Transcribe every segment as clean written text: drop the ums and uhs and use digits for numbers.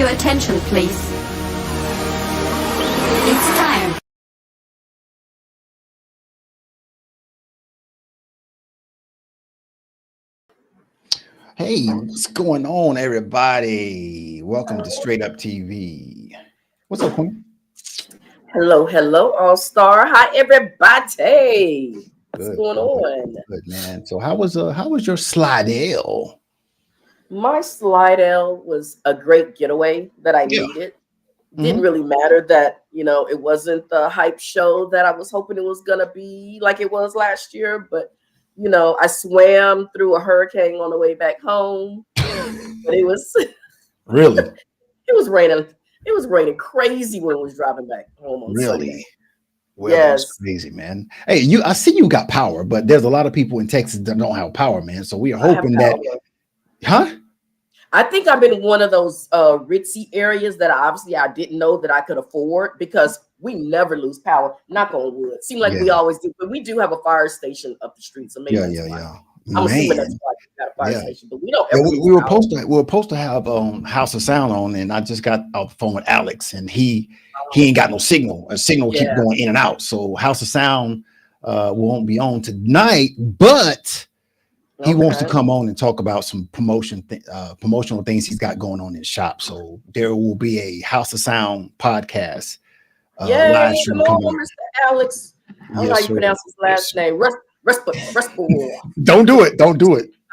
your attention, please? It's time. Hey, what's going on, everybody? Welcome to Straight Up TV. What's up, Queen? Hello, All Star. Hi, everybody. What's going on? Good, man. So, how was your Slidell? My Slidell was a great getaway that I needed. Didn't really matter that it wasn't the hype show that I was hoping it was gonna be like it was last year, but I swam through a hurricane on the way back home. But it was Really? It was raining. It was raining crazy when we was driving back home on Sunday. Well, yes. That's crazy, man. Hey, I see you got power, but there's a lot of people in Texas that don't have power, man. So we are hoping that, I think I'm in one of those ritzy areas that I didn't know that I could afford because we never lose power. Knock on wood. Seems like we always do, but we do have a fire station up the street. So maybe I'm assuming that's why we got a fire station, but we don't. We were supposed to have House of Sound on, and I just got off the phone with Alex, and he ain't got no signal. A signal keep going in and out. So House of Sound won't be on tonight, but he wants to come on and talk about some promotional things he's got going on in his shop. So there will be a House of Sound podcast. Live stream coming on, Mr. Alex. I don't know how you pronounce his last name. Don't do it.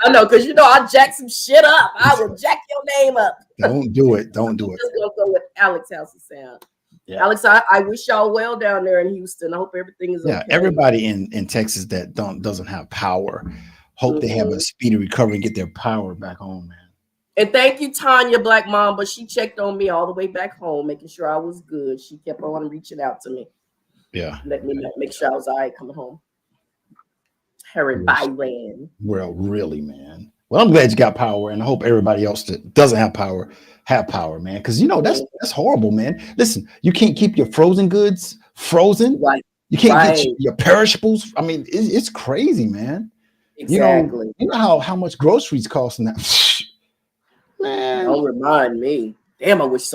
I know, because I jack some shit up. I will jack your name up. Don't do it. I'm just gonna go with Alex House of Sound. Yeah. Alex, I wish y'all well down there in Houston. I hope everything is okay. Everybody in Texas that doesn't have power, hope they have a speedy recovery and get their power back home, man. And thank you, Tanya, Black Mom, but she checked on me all the way back home, making sure I was good. She kept on reaching out to me. Yeah. Let me make sure I was all right coming home. Her and Byron. Well, really, man. Well, I'm glad you got power, and I hope everybody else that doesn't have power, man. Because that's horrible, man. Listen, you can't keep your frozen goods frozen. Right. You can't get your perishables. I mean, it's crazy, man. Exactly. You know how much groceries cost now. Man. Don't remind me. Damn, I wish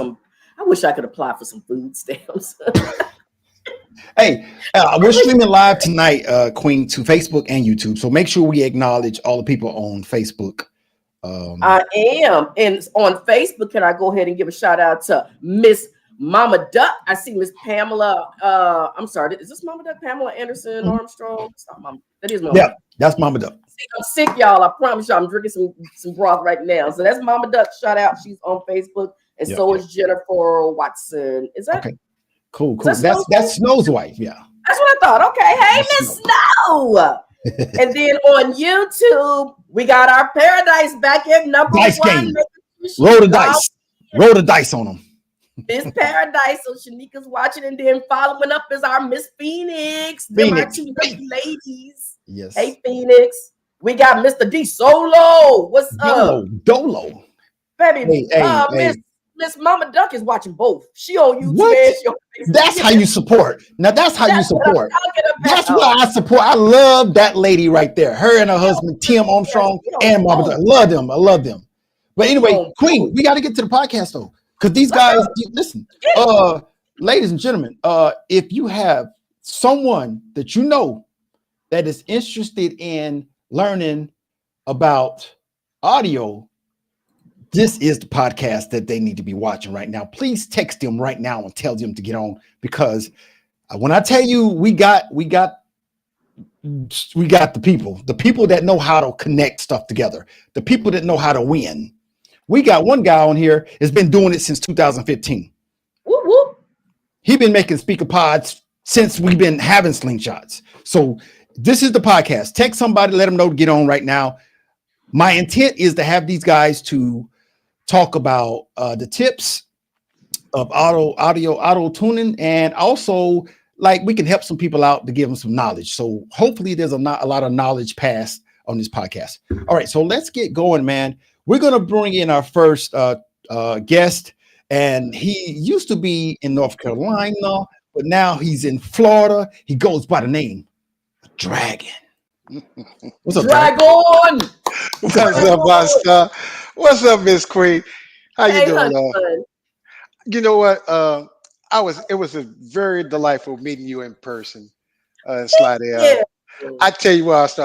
I could apply for some food stamps. Hey, we're streaming live tonight, Queen, to Facebook and YouTube. So make sure we acknowledge all the people on Facebook. I am. And on Facebook, can I go ahead and give a shout out to Miss Mama Duck? I see Miss Pamela. I'm sorry, is this Mama Duck? Pamela Anderson Armstrong? It's not Mama. That is Mama Duck. That's Mama Duck. I'm sick, y'all. I promise you, I'm drinking some broth right now. So that's Mama Duck. Shout out. She's on Facebook, and so is Jennifer Watson. Is that okay? Cool. That's Snow's wife. Yeah, that's what I thought. Okay, hey, Miss Snow. And then on YouTube, we got our Paradise back in number dice one. Game. Roll the dice on them. Miss Paradise. So Shanika's watching, and then following up is our Miss Phoenix. Them are two ladies. Yes. Hey, Phoenix. We got Mr. D Solo. What's up? Dolo. Baby, Miss Mama Duck is watching both. She on YouTube. That's how you support. Now that's how you support. That's why I support. I love that lady right there. Her and her husband, Tim Armstrong, and Mama Duck. I love them. But anyway, Queen, we got to get to the podcast though. Because these guys, listen, ladies and gentlemen, if you have someone that you know that is interested in learning about audio, this is the podcast that they need to be watching right now. Please text them right now and tell them to get on, because when I tell you we got the people that know how to connect stuff together, the people that know how to win. We got one guy on here has been doing it since 2015. Whoop, whoop. He's been making speaker pods since we've been having slingshots. So this is the podcast. Text somebody, let them know to get on right now. My intent is to have these guys to talk about the tips of auto tuning, and also like we can help some people out to give them some knowledge. So hopefully there's a lot of knowledge passed on this podcast. All right, so let's get going, man. We're gonna bring in our first guest, and he used to be in North Carolina, but now he's in Florida. He goes by the name Dragon. What's up, Dragon? What's up, Buster? What's up, Miss Queen? How you doing? You know what? It was a very delightful meeting you in person, Slidell. Yeah. I tell you what,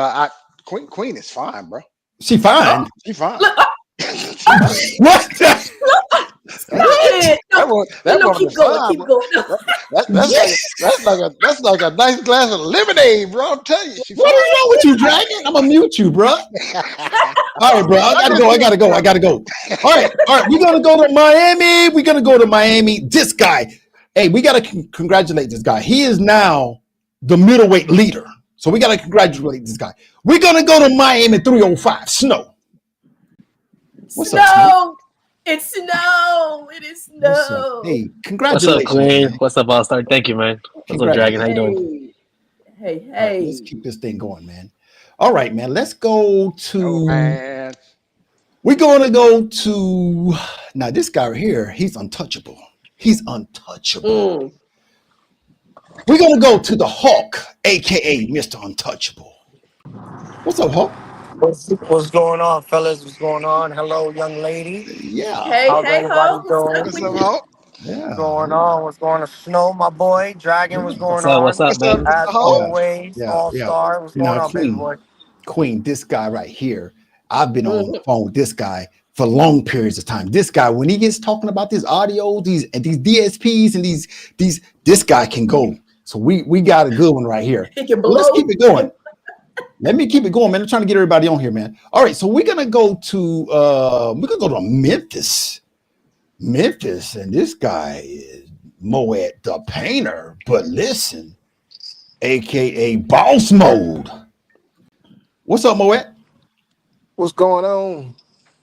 Queen is fine, bro. She fine. She fine. Look, She fine. What? stop What? it. That one, that No, woman keep is going, fine, keep bro. going. That's like a nice glass of lemonade, bro. I'm telling you, she What fine. is wrong with you, Dragon? I'm gonna mute you, bro. All right, bro. I gotta go. I gotta go. All right. We're gonna go to Miami. This guy. Hey, we gotta congratulate this guy. He is now the middleweight leader. So we gotta congratulate this guy. We're gonna go to Miami 305. Snow. What's up, Snow? Snow. It's snow. It is What's up? snow. Hey, What's up, congratulations, Queen? man. What's up, All Star? Thank you, man. What's up, Dragon? How you doing? Hey, All right, let's hey. keep this thing going, man. All right, man. Let's go Oh to. man, We're gonna go to now. This guy right here, he's untouchable. He's untouchable. Mm. We're gonna go to the Hulk, aka Mr. Untouchable. What's up, Hulk? What's going on, fellas? What's going on? Hello, young lady. Yeah, Hey, How's hey, everybody ho. What's up doing? what's with up, you? Hulk? What's yeah, going on? What's going on? Snow, my boy. Dragon, what's yeah, going What's on? up, What's up, baby? Mr. As Hulk? yeah, always, yeah, All yeah. Star. What's going Now, on, baby boy? Queen, this guy right here. I've been on the Mhm. phone with this guy for long periods of time. This guy, when he gets talking about this audio, these DSPs and this guy can go. So we got a good one right here. He can Well, let's keep blow. it going. Let me keep it going, man. I'm trying to get everybody on here, man. All right, so we're gonna go to Memphis. Memphis, and this guy is Moet the Painter. But listen, aka Boss Mode. What's up, Moet? What's going on?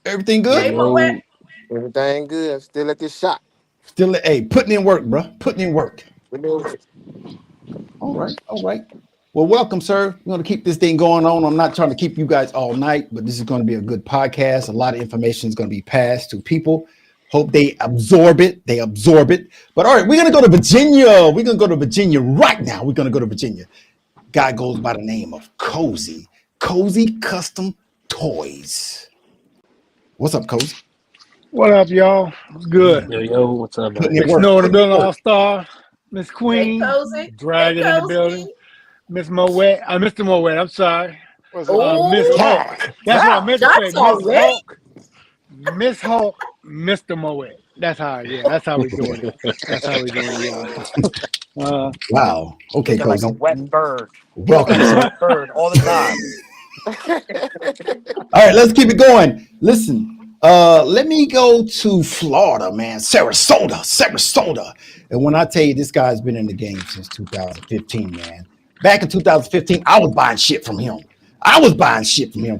Everything Yo, Hey, good? Moet. yo. Everything good. Still at this shop. Still, hey, putting in work, bro. Putting in work. We know it. All right, all right. Well, welcome, sir. We're going to keep this thing going on. I'm not trying to keep you guys all night, but this is going to be a good podcast. A lot of information is going to be passed to people. Hope they absorb it. They absorb it. But all right, we're going to go to Virginia. We're going to go to Virginia right now. We're going to go to Virginia. Guy goes by the name of Cozy. Cozy Custom Toys. What's up, Cozy? What up, y'all? What's good? Yo, what's up, man? Putting in Big work. Snow in the Putting in building, work. All Star, Miss Hey, Queen, Cozy. Hey, Dragon in the building, Cozy. Miss Moet, Mr. Moet, I'm sorry, What's up? Miss Oh, Hulk. That's what I meant to say, shots Miss already? Hulk, Miss Hulk, Mr. Moet. That's how we doing it. That's how we doing it, y'all. Wow. Okay, Looking like a Cozy. wet bird. Looking Welcome, like a sir. wet bird all the time. All right, let's keep it going. Listen, let me go to Florida, man. Sarasota. And when I tell you this guy's been in the game since 2015, man. Back in 2015, I was buying shit from him.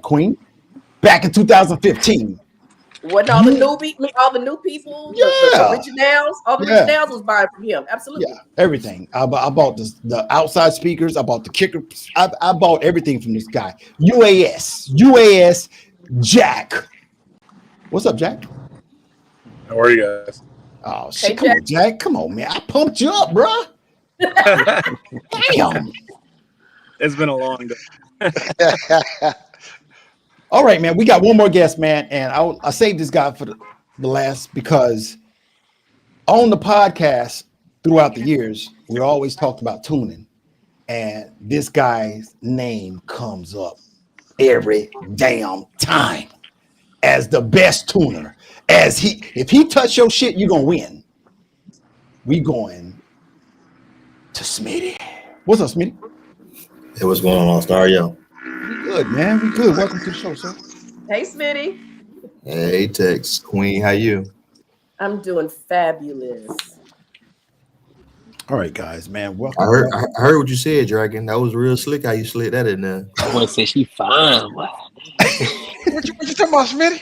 Queen. Back in 2015. Wasn't all the You, newbie, all the new people, the yeah, originals, all the yeah, originals was buying from him. yeah, Absolutely. everything. I bought the outside speakers. I bought the kicker. I bought everything from this guy. UAS, Jack. What's up, Jack? How are you guys? Oh Hey, shit! Come Jack. on, Jack. Come on, man. I pumped you up, bro. Damn. It's been a long day. All right, man. We got one more guest, man, and I saved this guy for the last because on the podcast throughout the years we always talked about tuning, and this guy's name comes up every damn time as the best tuner. If he touch your shit, you're gonna win. We going to Smitty. What's up, Smitty? Hey, what's going on, All Star? Yo. We good, man. We good. Welcome to the show, sir. Hey, Smitty. Hey, Tex Queen, how you? I'm doing fabulous. All right, guys, man. I Welcome. heard what you said, Dragon. That was real slick how you slid that in there. That boy said she fine. What? What you talking about, Smitty?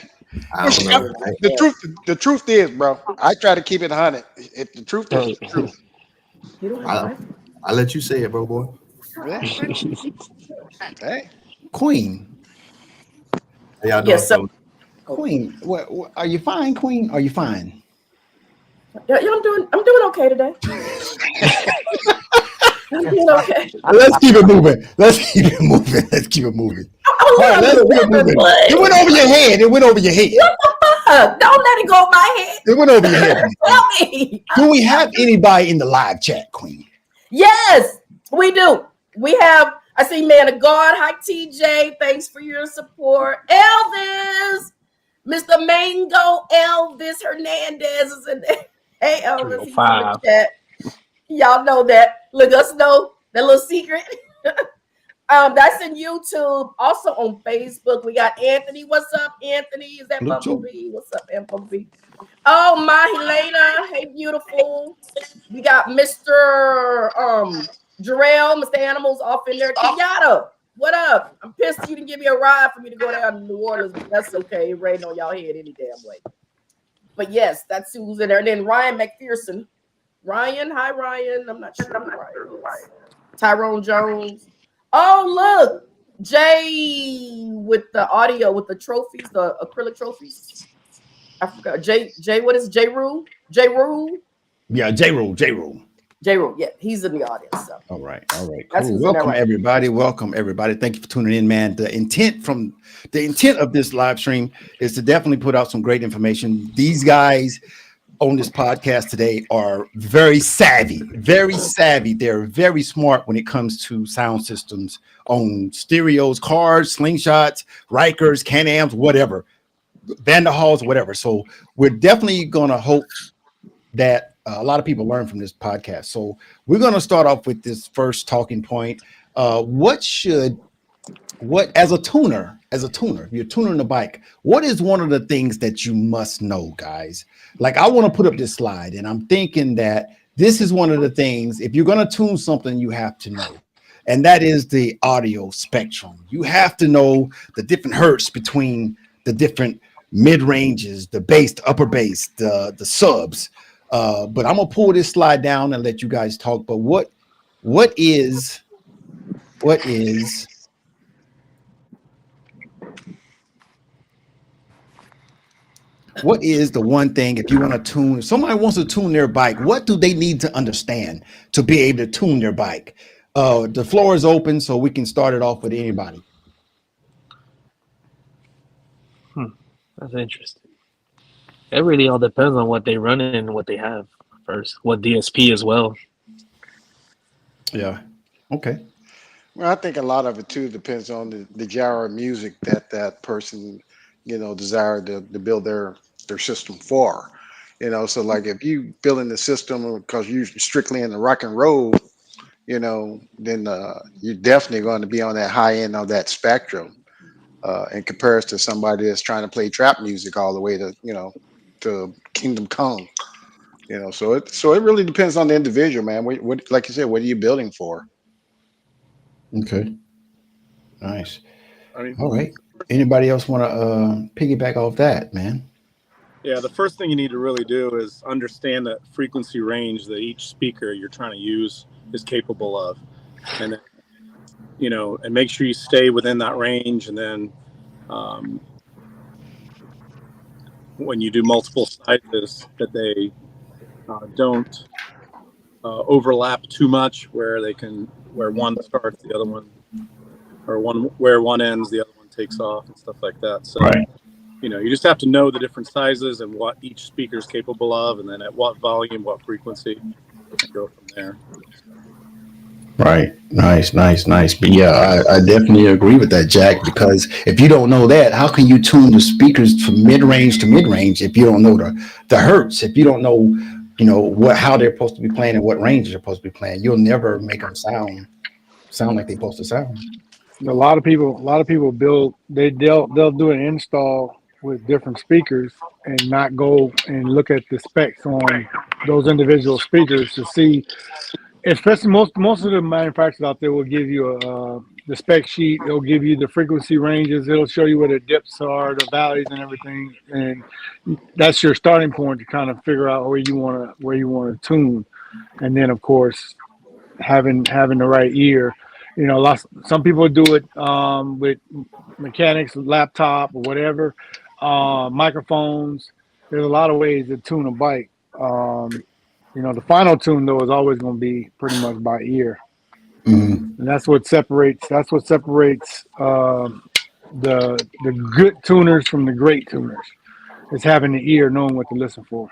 I don't know. The truth is, bro. I try to keep it 100. The truth is the truth. You don't have I let you say it, bro, boy. Yeah. Hey. Queen. How y'all doing? Yes, sir. Queen, what are you fine, Queen? Are you fine? Yeah, I'm doing okay today. I'm doing okay. Let's keep it moving. All right, let's keep it moving. It went over your head. Don't let it go over my head. It went over your head. Tell me. Do we have anybody in the live chat, Queen? Yes, we do. We have, I see Man of God. Hi, TJ. Thanks for your support. Elvis, Mr. Mango Elvis Hernandez is in there. Hey, Elvis, he's in the 305. chat. Y'all know that. Let us know that little secret. That's in YouTube. Also on Facebook. We got Anthony. What's up, Anthony? Is that Bumblebee? What's up, Bumblebee? Oh, my Helena. Hey, beautiful. We got Mr. Jarrell, Mr. Animals off in there. Kenyatta, what up? I'm pissed you didn't give me a ride for me to go down to New Orleans, but that's okay. It rained on y'all head any damn way. But yes, that's who's in there. And then Ryan McPherson. Ryan, hi Ryan. I'm not sure who Ryan is. Tyrone Jones. Oh, look. Jay with the audio, with the trophies, the acrylic trophies. I forgot. Jay, what is J Rule? J Rule? Yeah, J Rule. J Rule, yeah, he's in the audience. So. All right, cool. Welcome everybody. Thank you for tuning in, man. The intent of this live stream is to definitely put out some great information. These guys on this podcast today are very savvy. They're very smart when it comes to sound systems on stereos, cars, slingshots, Rikers, Can-Ams, whatever, Vanderhalls, whatever. So we're definitely going to hope that a lot of people learn from this podcast. So we're going to start off with this first talking point. What as a tuner, if you're tuning the bike, what is one of the things that you must know, guys? Like, I want to put up this slide, and I'm thinking that this is one of the things, if you're going to tune something, you have to know. And that is the audio spectrum. You have to know the different hertz between the different mid ranges, the bass, the upper bass, the subs. But I'm gonna pull this slide down and let you guys talk. But what is the one thing, if you want to tune, if somebody wants to tune their bike, what do they need to understand to be able to tune their bike? The floor is open, so we can start it off with anybody. That's interesting. It really all depends on what they run in and what they have first. What DSP as well. Yeah. Okay. Well, I think a lot of it too depends on the genre of music that person, desire to build their system for. So like if you building the system because you're strictly in the rock and roll, then you're definitely going to be on that high end of that spectrum. In comparison to somebody that's trying to play trap music all the way to Kingdom Come. So it really depends on the individual, man. What like you said, what are you building for? Okay. Nice. I mean, all right. Anybody else want to piggyback off that, man? Yeah, the first thing you need to really do is understand that frequency range that each speaker you're trying to use is capable of, and then, and make sure you stay within that range. And then when you do multiple sizes, that they don't overlap too much, where one starts, the other one, or where one ends, the other one takes off, and stuff like that. So, right. You just have to know the different sizes and what each speaker is capable of, and then at what volume, what frequency, and go from there. Right. Nice. But yeah, I definitely agree with that, Jack, because if you don't know that, how can you tune the speakers from mid-range to mid-range if you don't know the hertz, if you don't know, how they're supposed to be playing and what range they're supposed to be playing? You'll never make them sound like they're supposed to sound. A lot of people build, they'll do an install with different speakers and not go and look at the specs on those individual speakers to see. Especially most of the manufacturers out there will give you the spec sheet. It'll give you the frequency ranges. It'll show you where the dips are, the valleys, and everything. And that's your starting point to kind of figure out where you want to tune. And then, of course, having the right ear. Some people do it with mechanics, laptop, or whatever, microphones. There's a lot of ways to tune a bike. The final tune though is always going to be pretty much by ear, and that's what separates the good tuners from the great tuners. It's having the ear, knowing what to listen for.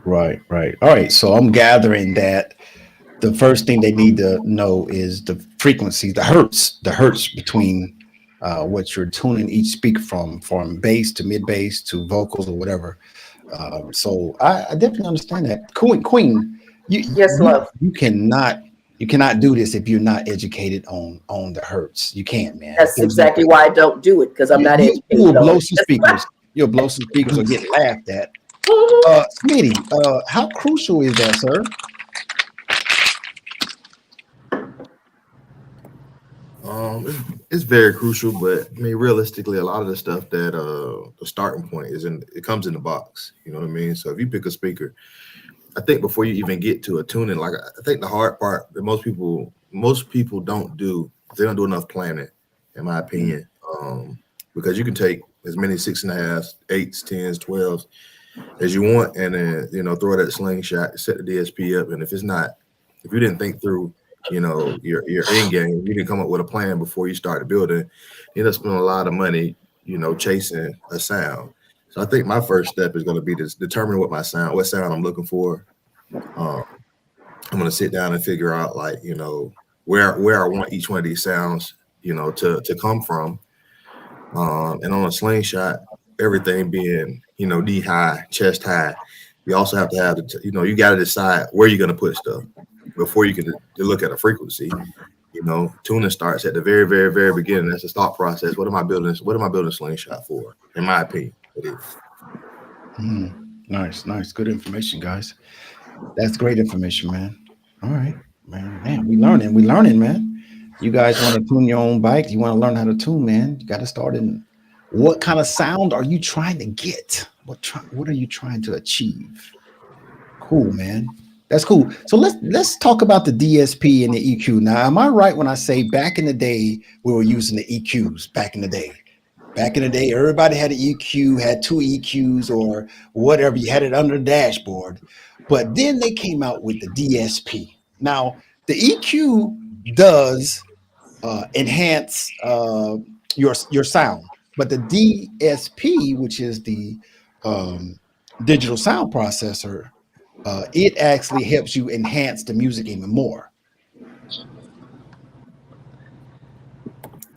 Right, right. All right. So I'm gathering that the first thing they need to know is the frequency, the hertz between what you're tuning each speaker from bass to mid bass to vocals or whatever. So I definitely understand that. Queen, Yes, love. you cannot do this if you're not educated on the hertz. You can't, man. That's exactly why I don't do it, because I'm not You will educated on blow it. some speakers. You'll blow some speakers or get laughed at. Smitty, how crucial is that, sir? It's very crucial, but I mean, realistically, a lot of the stuff that the starting point it comes in the box. You know what I mean? So if you pick a speaker, I think before you even get to a tuning, like I think the hard part that most people don't do, they don't do enough planning, in my opinion. Because you can take as many 6.5, 8s, 10s, 12s as you want, and then throw it at slingshot, set the DSP up, and if you didn't think through, your end game, you didn't come up with a plan before you started building, you end up spending a lot of money, chasing a sound. So I think my first step is going to be to determine what sound I'm looking for. Um, I'm going to sit down and figure out where I want each one of these sounds, to come from. And on a slingshot, everything being, knee high, chest high, you also have to have, you got to decide where you're going to put stuff before you can look at a frequency. Tuning starts at the very, very, very beginning. That's the thought process. What am I building? What am I building slingshot for? In my opinion, it is. Nice. Good information, guys. That's great information, man. All right, man. We learning, man. You guys want to tune your own bike? You want to learn how to tune, man? You got to start in. What kind of sound are you trying to get? What are you trying to achieve? Cool, man. That's cool. So let's talk about the DSP and the EQ. Now, am I right when I say back in the day we were using the EQs? Back in the day, everybody had an EQ, had two EQs or whatever. You had it under the dashboard. But then they came out with the DSP. Now, the EQ does enhance your sound, but the DSP, which is the um, digital sound processor, it actually helps you enhance the music even more.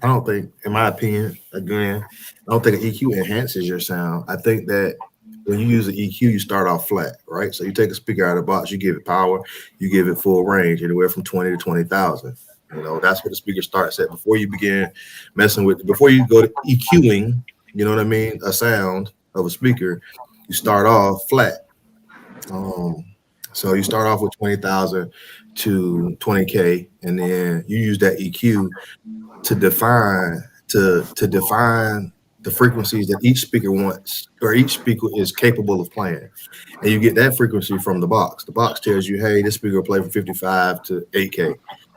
I don't think, in my opinion, again, I don't think an EQ enhances your sound. I think that when you use an EQ, you start off flat, right? So you take a speaker out of the box, you give it power, you give it full range, anywhere from 20 to 20,000. That's where the speaker starts at. Before you begin before you go to EQing, you know what I mean, a sound of a speaker, you start off flat. So you start off with 20,000 to 20K, and then you use that EQ to define the frequencies that each speaker wants or each speaker is capable of playing. And you get that frequency from the box. The box tells you, hey, this speaker will play from 55 to 8K.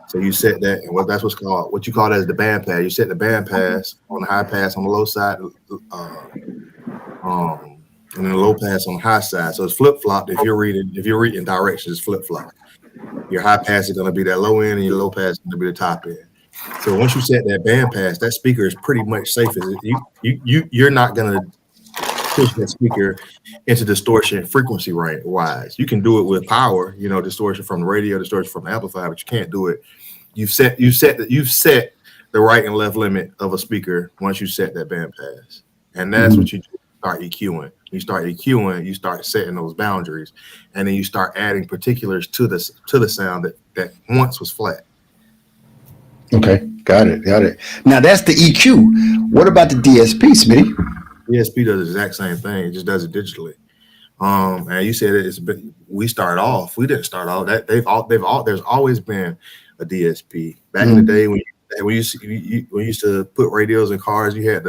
So you set that, and that's what you call that is the band pass. You set the band pass on the high pass on the low side, and then the low pass on the high side. So it's flip flopped. If you're reading directions, it's flip flop. Your high pass is going to be that low end, and your low pass is going to be the top end. So once you set that band pass, that speaker is pretty much safe. You're not going to push that speaker into distortion frequency range wise. You can do it with power, distortion from the radio, distortion from the amplifier, but you can't do it. You've set the right and left limit of a speaker once you set that band pass, and that's what you do. Start EQing. You start EQing, you start setting those boundaries, and then you start adding particulars to the sound that once was flat. Okay, got it. Now that's the EQ. What about the DSP, Smitty? DSP does the exact same thing. It just does it digitally. And you said we didn't start off that there's always been a DSP. Back in the day when we used to put radios in cars, you had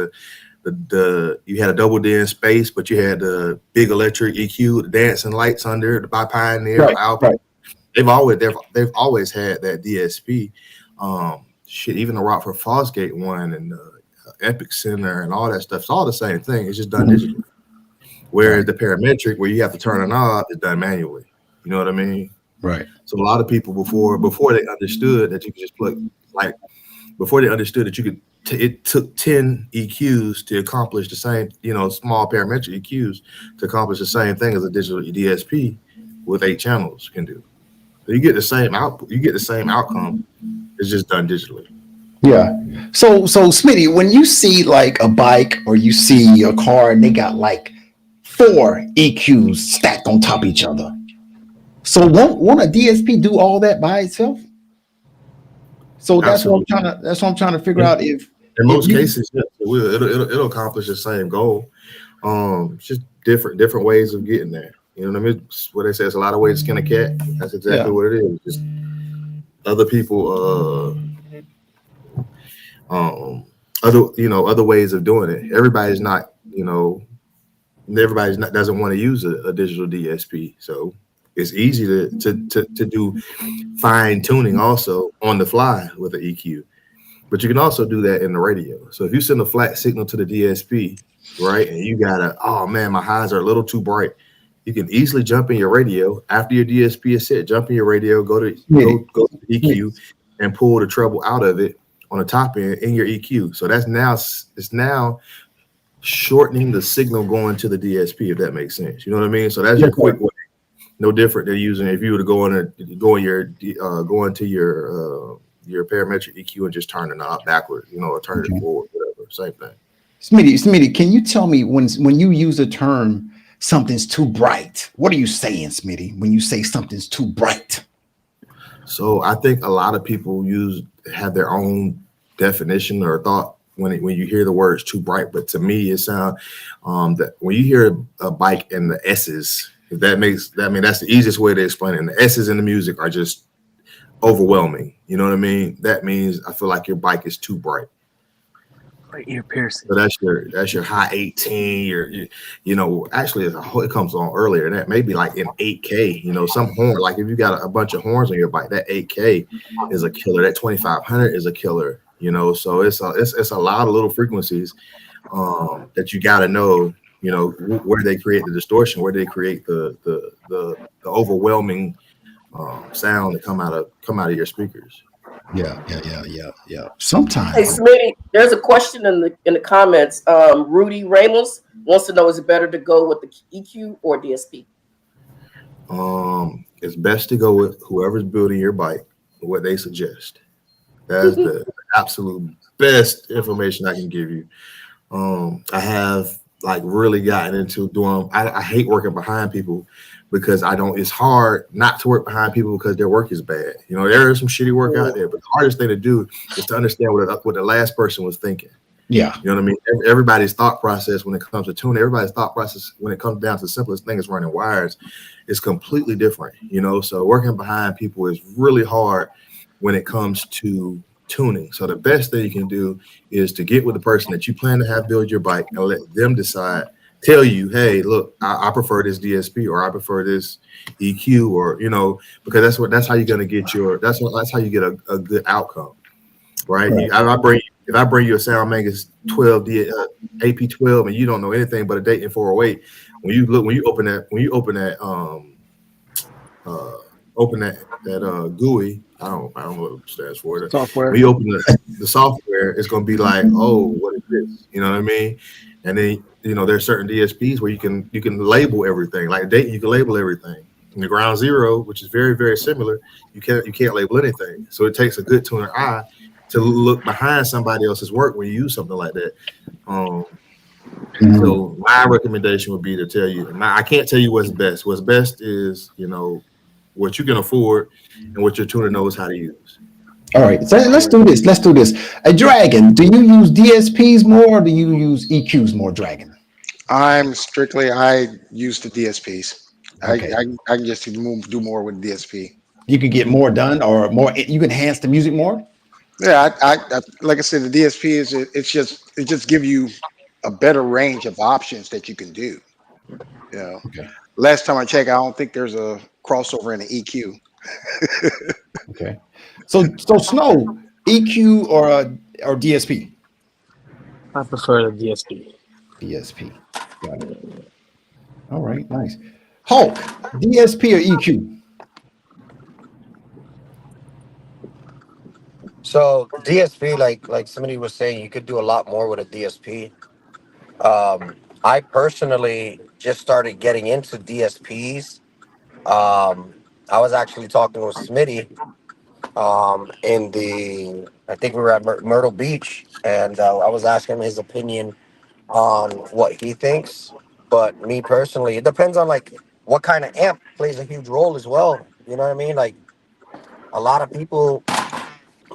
you had a double DIN space, but you had the big electric EQ, the dancing lights under by Pioneer, Alpine. They've always had that DSP. Even the Rockford Fosgate one and the Epic Center and all that stuff, it's all the same thing. It's just done digitally. Whereas the parametric, where you have to turn a knob, is done manually. You know what I mean? Right. So a lot of people before they understood that you could just plug, like before they understood that you could. It took 10 EQs to accomplish the same, small parametric EQs to accomplish the same thing as a digital DSP with 8 channels can do. So you get the same output, you get the same outcome. It's just done digitally. Yeah. So Smitty, when you see like a bike or you see a car and they got like 4 EQs stacked on top of each other, so won't a DSP do all that by itself? So Absolutely. that's what I'm trying to figure In, out in if most you cases, yes, it will. It'll accomplish the same goal. It's just different ways of getting there. You know what I mean? It's what they say, it's a lot of ways to skin a cat. That's yeah. exactly what it is. Just other people, other ways of doing it. Everybody's not doesn't want to use a digital DSP, so it's easy to do fine tuning also on the fly with an EQ. But you can also do that in the radio. So if you send a flat signal to the DSP, right, and you gotta, oh man, my highs are a little too bright, you can easily jump in your radio after your DSP is set. Jump in your radio, go to Smitty, the EQ, and pull the treble out of it on the top end in your EQ. So it's now shortening the signal going to the DSP, if that makes sense. You know what I mean? So that's yes, your quick sir. way. No different than using if you were to go into your parametric EQ and just turn the knob backwards, or turn it Okay. forward, whatever. Same thing. Smitty, can you tell me when you use the term something's too bright, what are you saying, Smitty, when you say something's too bright? So I think a lot of people have their own definition or thought when you hear the words too bright. But to me, it sounds that when you hear a bike and the S's, if that makes that, I mean, that's the easiest way to explain it. And the S's in the music are just overwhelming. You know what I mean? That means I feel like your bike is too bright. Like ear piercing. So that's your high 18. Actually, it comes on earlier. That maybe like in 8K. Some horn, like if you got a bunch of horns on your bike, that 8K is a killer. That 2500 is a killer. So it's a lot of little frequencies that you got to know. Where they create the distortion, where they create the overwhelming sound that come out of your speakers. Yeah. Hey, Sometimes. Smitty, there's a question in the comments. Rudy Ramos wants to know: is it better to go with the EQ or DSP? It's best to go with whoever's building your bike, what they suggest. That's the absolute best information I can give you. I have like really gotten into doing. I hate working behind people because it's hard not to work behind people because their work is bad. There is some shitty work out there, but the hardest thing to do is to understand what the last person was thinking. Yeah. You know what I mean? Everybody's thought process when it comes to tuning, everybody's thought process when it comes down to the simplest thing is running wires is completely different. So working behind people is really hard when it comes to tuning. So the best thing you can do is to get with the person that you plan to have build your bike and let them tell you, hey, look, I prefer this DSP or I prefer this EQ or, because that's how you're going to get that's how you get a good outcome. Right. If I bring you a Sound Mangus 12 AP12 and you don't know anything but a Dayton 408, when you open that GUI, I don't know what it stands for. Software. When you open the software, it's going to be like, oh, what is this? You know what I mean? And then there's certain DSPs where you can label everything. Like Dayton, you can label everything. In the Ground Zero, which is very very similar, you can't label anything. So it takes a good tuner eye to look behind somebody else's work when you use something like that. So my recommendation would be to tell you. Now, I can't tell you what's best. What's best is what you can afford and what your tuner knows how to use. All right, so let's do this. A Dragon, do you use DSPs more or do you use EQs more, Dragon? I use the DSPs. Okay. I can just do more with DSP. You can get more done or more, you can enhance the music more? Yeah, I like I said, the DSP it just give you a better range of options that you can do. Okay. Last time I checked, I don't think there's a crossover in the EQ. Okay. So Snow, EQ or DSP? I prefer the DSP. DSP. Got it. All right, nice. Hulk, DSP or EQ? So DSP, like somebody was saying, you could do a lot more with a DSP. I personally just started getting into DSPs. I was actually talking with Smitty in the, I think we were at Myrtle Beach, and I was asking him his opinion on what he thinks. But me personally, it depends on like what kind of amp plays a huge role as well. You know what I mean? Like a lot of people,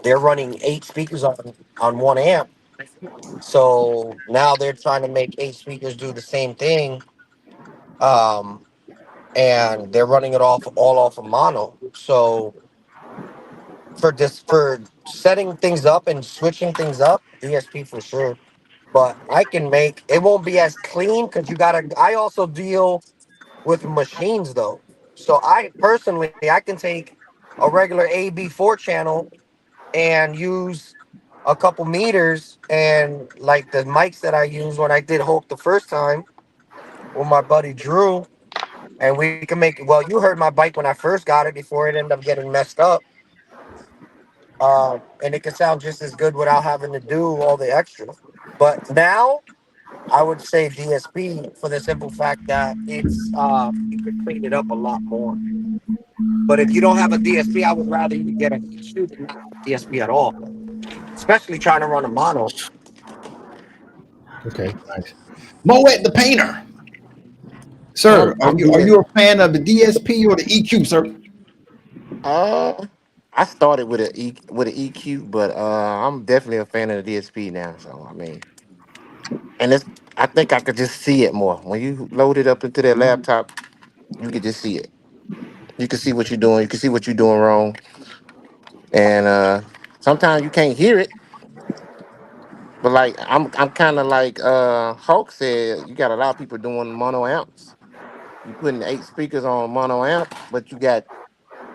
they're running 8 speakers on one amp. So now they're trying to make 8 speakers do the same thing. Um, and they're running it all off of mono. So for setting things up and switching things up, DSP for sure. But I can make it won't be as clean because you gotta. I also deal with machines though, so I personally I can take a regular AB4 channel and use a couple meters and like the mics that I used when I did Hope the first time with my buddy Drew, and we can make. Well, you heard my bike when I first got it before it ended up getting messed up. And it can sound just as good without having to do all the extra. But now I would say DSP for the simple fact that it's you could clean it up a lot more. But if you don't have a DSP, I would rather you get a EQ than not a DSP at all, especially trying to run a mono. Okay, nice. Moet the painter, sir. Are I'm you a fan of the DSP or the EQ, sir? uh I started with with an EQ, but I'm definitely a fan of the DSP now. So I mean, and it's I think I could just see it more when you load it up into that laptop. You could just see it. You can see what you're doing. You can see what you're doing wrong, and sometimes you can't hear it. But like I'm kind of like Hulk said, you got a lot of people doing mono amps. You putting 8 speakers on mono amp, but you got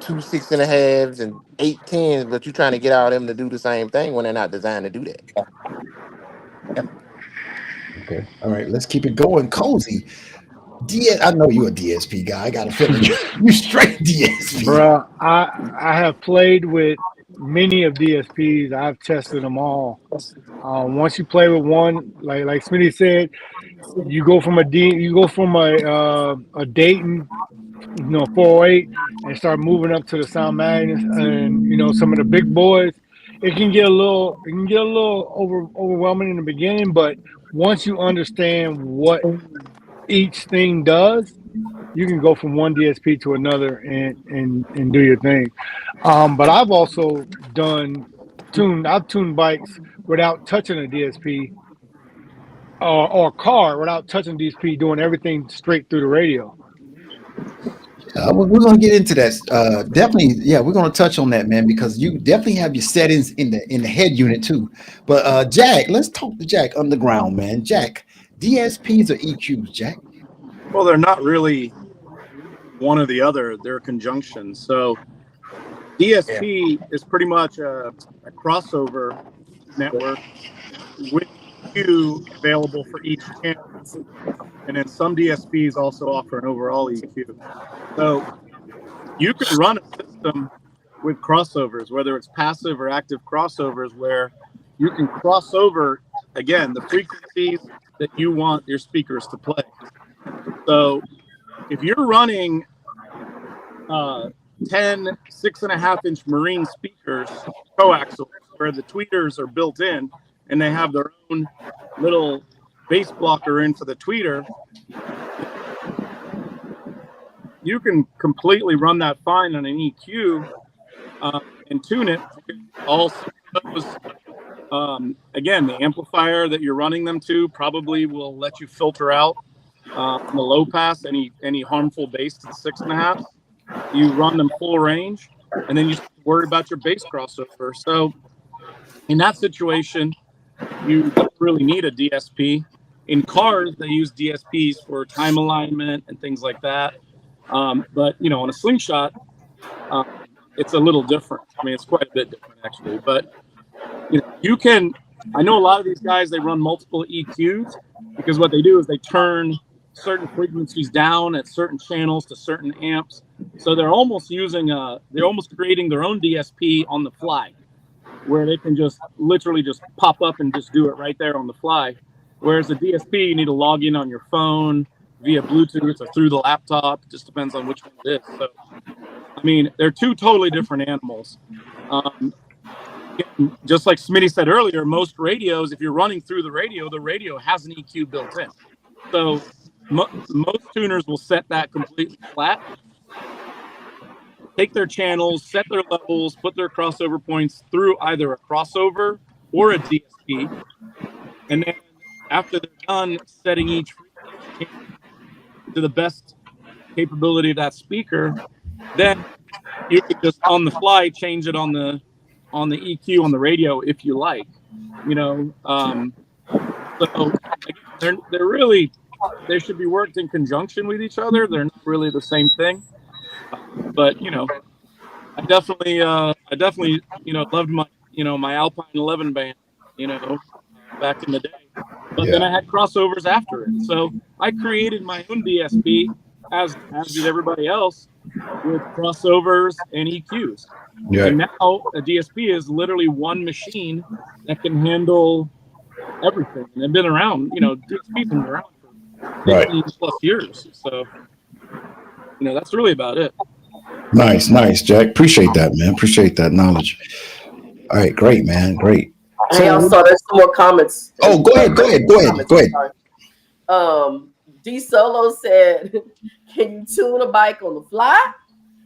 two 6.5s and 8 10s, but you're trying to get all of them to do the same thing when they're not designed to do that. Okay, all right. Let's keep it going, cozy. I know you're a DSP guy. I got a feeling you straight DSP. Bruh, I have played with many of DSPs. I've tested them all. Once you play with one, like Smitty said, you go from a Dayton, 408, and start moving up to the Sound Magnus and some of the big boys. It can get a little overwhelming in the beginning, but once you understand what each thing does, you can go from one DSP to another and do your thing. But I've also I've tuned bikes without touching a DSP, or a car without touching DSP, doing everything straight through the radio. We're gonna get into that. Definitely, yeah, we're gonna touch on that, man, because you definitely have your settings in the head unit too. But Jack, let's talk to Jack underground, man. Jack, DSPs or EQs, Jack? Well, they're not really one or the other. They're a conjunction. So Yeah. DSP is pretty much a crossover network with EQ available for each channel. And then some DSPs also offer an overall EQ. So you can run a system with crossovers, whether it's passive or active crossovers, where you can cross over, again, the frequencies that you want your speakers to play. So if you're running 10 6.5-inch marine speakers, coaxials, where the tweeters are built in and they have their own little bass blocker in for the tweeter, you can completely run that fine on an EQ and tune it. All six of those, again, the amplifier that you're running them to probably will let you filter out in the low pass any harmful bass to the 6.5. You run them full range, and then you worry about your bass crossover. So in that situation, you don't really need a DSP. In cars, they use DSPs for time alignment and things like that. But on a Slingshot, it's a little different. I mean, it's quite a bit different actually. But you can. I know a lot of these guys, they run multiple EQs because what they do is they turn certain frequencies down at certain channels to certain amps. So they're almost creating their own DSP on the fly. where they can just literally just pop up and just do it right there on the fly. Whereas a DSP, you need to log in on your phone via Bluetooth or through the laptop. It just depends on which one it is. So, I mean, they're two totally different animals. Um, Again, just like Smitty said earlier, most radios, if you're running through the radio has an EQ built in. So most tuners will set that completely flat, take their channels, set their levels, put their crossover points through either a crossover or a DSP. And then after they're done setting each channel to the best capability of that speaker, then you could just on the fly change it on the EQ on the radio if you like. You know, so again, they're really they should be worked in conjunction with each other. They're not really the same thing. But you know, I definitely, you know, loved my, you know, my Alpine 11 band, you know, back in the day. But then Yeah. I had crossovers after it, so I created my own DSP as did everybody else with crossovers and EQs. Yeah. And now a DSP is literally one machine that can handle everything. And they've been around, you know, DSP's been around for Right. 15 plus years. So, you know, that's really about it. Nice, nice, Jack. Appreciate that, man. Appreciate that knowledge. All right, great, man. Great. Hey, So, also, there's some more comments. oh, go ahead, go ahead, go ahead, go ahead. D Solo said, "Can you tune a bike on the fly,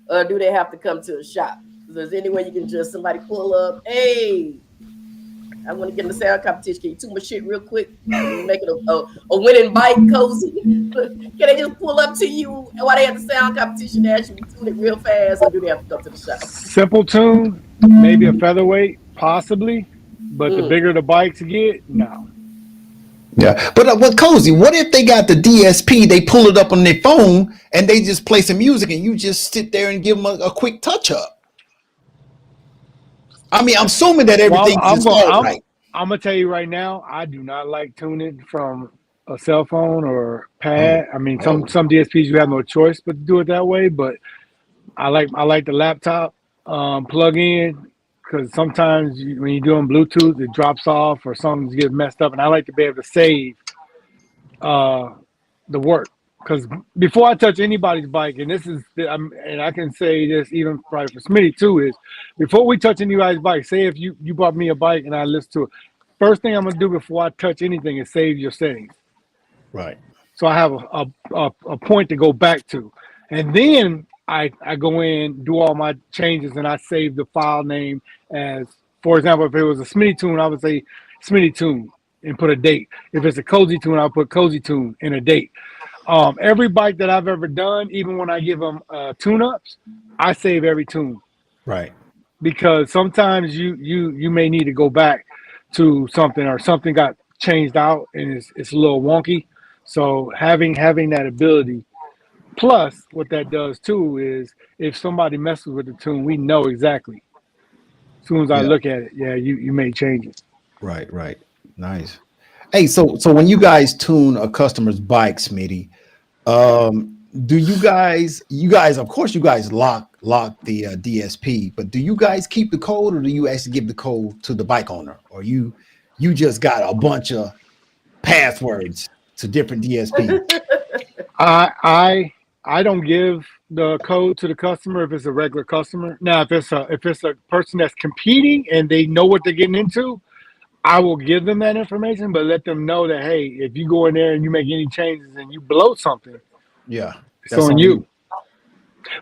or do they have to come to a shop? Is there any way you can just somebody pull up? Hey, I want to get in the sound competition. Can you tune my shit real quick? Make it a winning bike, Cozy? Can they just pull up to you while they have the sound competition? Ask you to tune it real fast, or do they have to come to the shop? Simple tune, maybe a featherweight, possibly, but the bigger the bikes get, no. Yeah, but Cozy, what if they got the DSP? They pull it up on their phone and they just play some music, and you just sit there and give them a quick touch up. I mean, I'm assuming that everything's just all right. I'm gonna tell you right now, I do not like tuning from a cell phone or pad. I mean, some DSPs you have no choice but to do it that way. But I like the laptop plug in, because sometimes when you do on Bluetooth, it drops off or something gets messed up, and I like to be able to save the work. Because before I touch anybody's bike, and this is, and I can say this even probably for Smitty too, is before we touch anybody's bike, say if you bought me a bike and I listen to it, first thing I'm gonna do before I touch anything is save your settings. Right. So I have a point to go back to, and then I go in, do all my changes, and I save the file name as, for example, if it was a Smitty tune, I would say Smitty tune and put a date. If it's a Cozy tune, I'll put Cozy tune and a date. Every bike that I've ever done, even when I give them tune-ups, I save every tune. Right. Because sometimes you may need to go back to something, or something got changed out and it's a little wonky. So having that ability, plus what that does too is if somebody messes with the tune, we know exactly. As soon as I look at it, yeah, you made changes. Right, right. Nice. Hey, so when you guys tune a customer's bike, Smitty, do you guys of course you guys lock the DSP, but do you guys keep the code, or do you actually give the code to the bike owner, or you just got a bunch of passwords to different DSPs? I don't give the code to the customer if it's a regular customer. Now, if it's a person that's competing and they know what they're getting into, I will give them that information, but let them know that, hey, if you go in there and you make any changes and you blow something, Yeah, it's on you.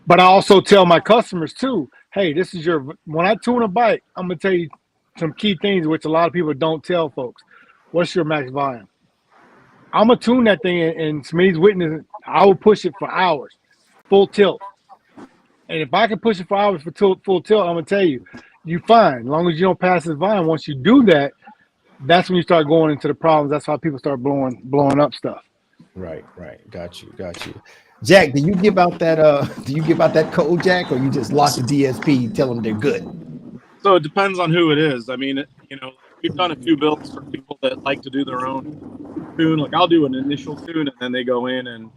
But I also tell my customers too, hey, this is when I tune a bike, I'm gonna tell you some key things which a lot of people don't tell folks. What's your max volume? I'm gonna tune that thing, and Smitty's witness, I will push it for hours, full tilt. And if I can push it for hours for full tilt, I'm gonna tell you, you fine. As long as you don't pass this volume. Once you do that, that's when you start going into the problems. That's how people start blowing up stuff. Right. Got you. Jack, do you give out that code, Jack, or you just lock the DSP, tell them they're good? So it depends on who it is. I mean, you know, we've done a few builds for people that like to do their own tune. Like I'll do an initial tune and then they go in and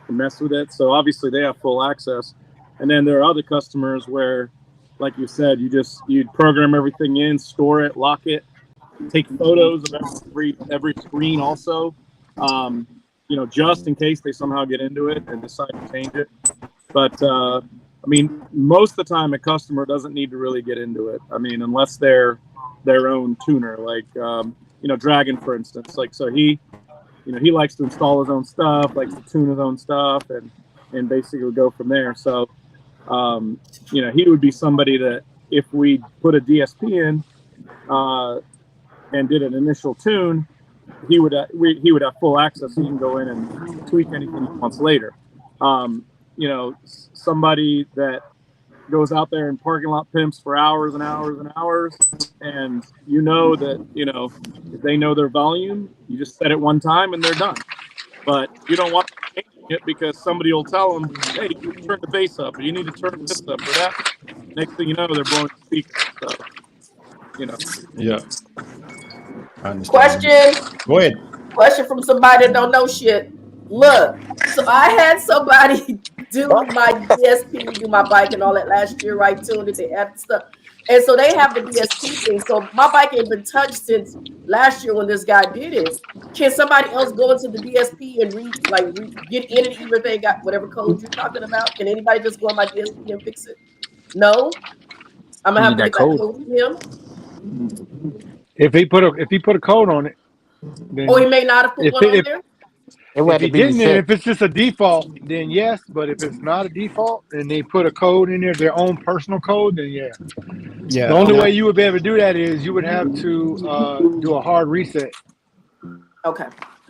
mess with it. So obviously they have full access. And then there are other customers where like you said, you'd program everything in, store it, lock it, take photos of every screen also, um, just in case they somehow get into it and decide to change it. But I mean, most of the time, a customer doesn't need to really get into it. I mean, unless they're their own tuner, like Dragon, for instance. Like, so he likes to install his own stuff, likes to tune his own stuff, and basically go from there. So um, he would be somebody that if we put a DSP in uh, and did an initial tune, he would have full access. So he can go in and tweak anything he wants later. Somebody that goes out there and parking lot pimps for hours and hours and hours, and that if they know their volume, you just set it one time and they're done. But you don't want to change it because somebody will tell them, "Hey, you need to turn the bass up, or you need to turn this up, or that." Next thing you know, they're blowing the speaker. So you know, Yeah, I understand. Question. Go ahead. Question from somebody that don't know shit. Look, so I had somebody do my DSP, do my bike and all that last year, right? Tuned it, they added stuff. And so they have the DSP thing. So my bike ain't been touched since last year when this guy did it. Can somebody else go into the DSP and get in it, even if they got whatever code you're talking about? Can anybody just go on my DSP and fix it? No. I'm You gonna have need to that get that code. code from him. If he put a code on it, Or he then may not have put if one on if there. It would if have to he be didn't, and reset. if it's just a default, then yes. But if it's not a default and they put a code in there, their own personal code, then yeah. The Yeah. only Now, way you would be able to do that is you would have to do a hard reset Okay.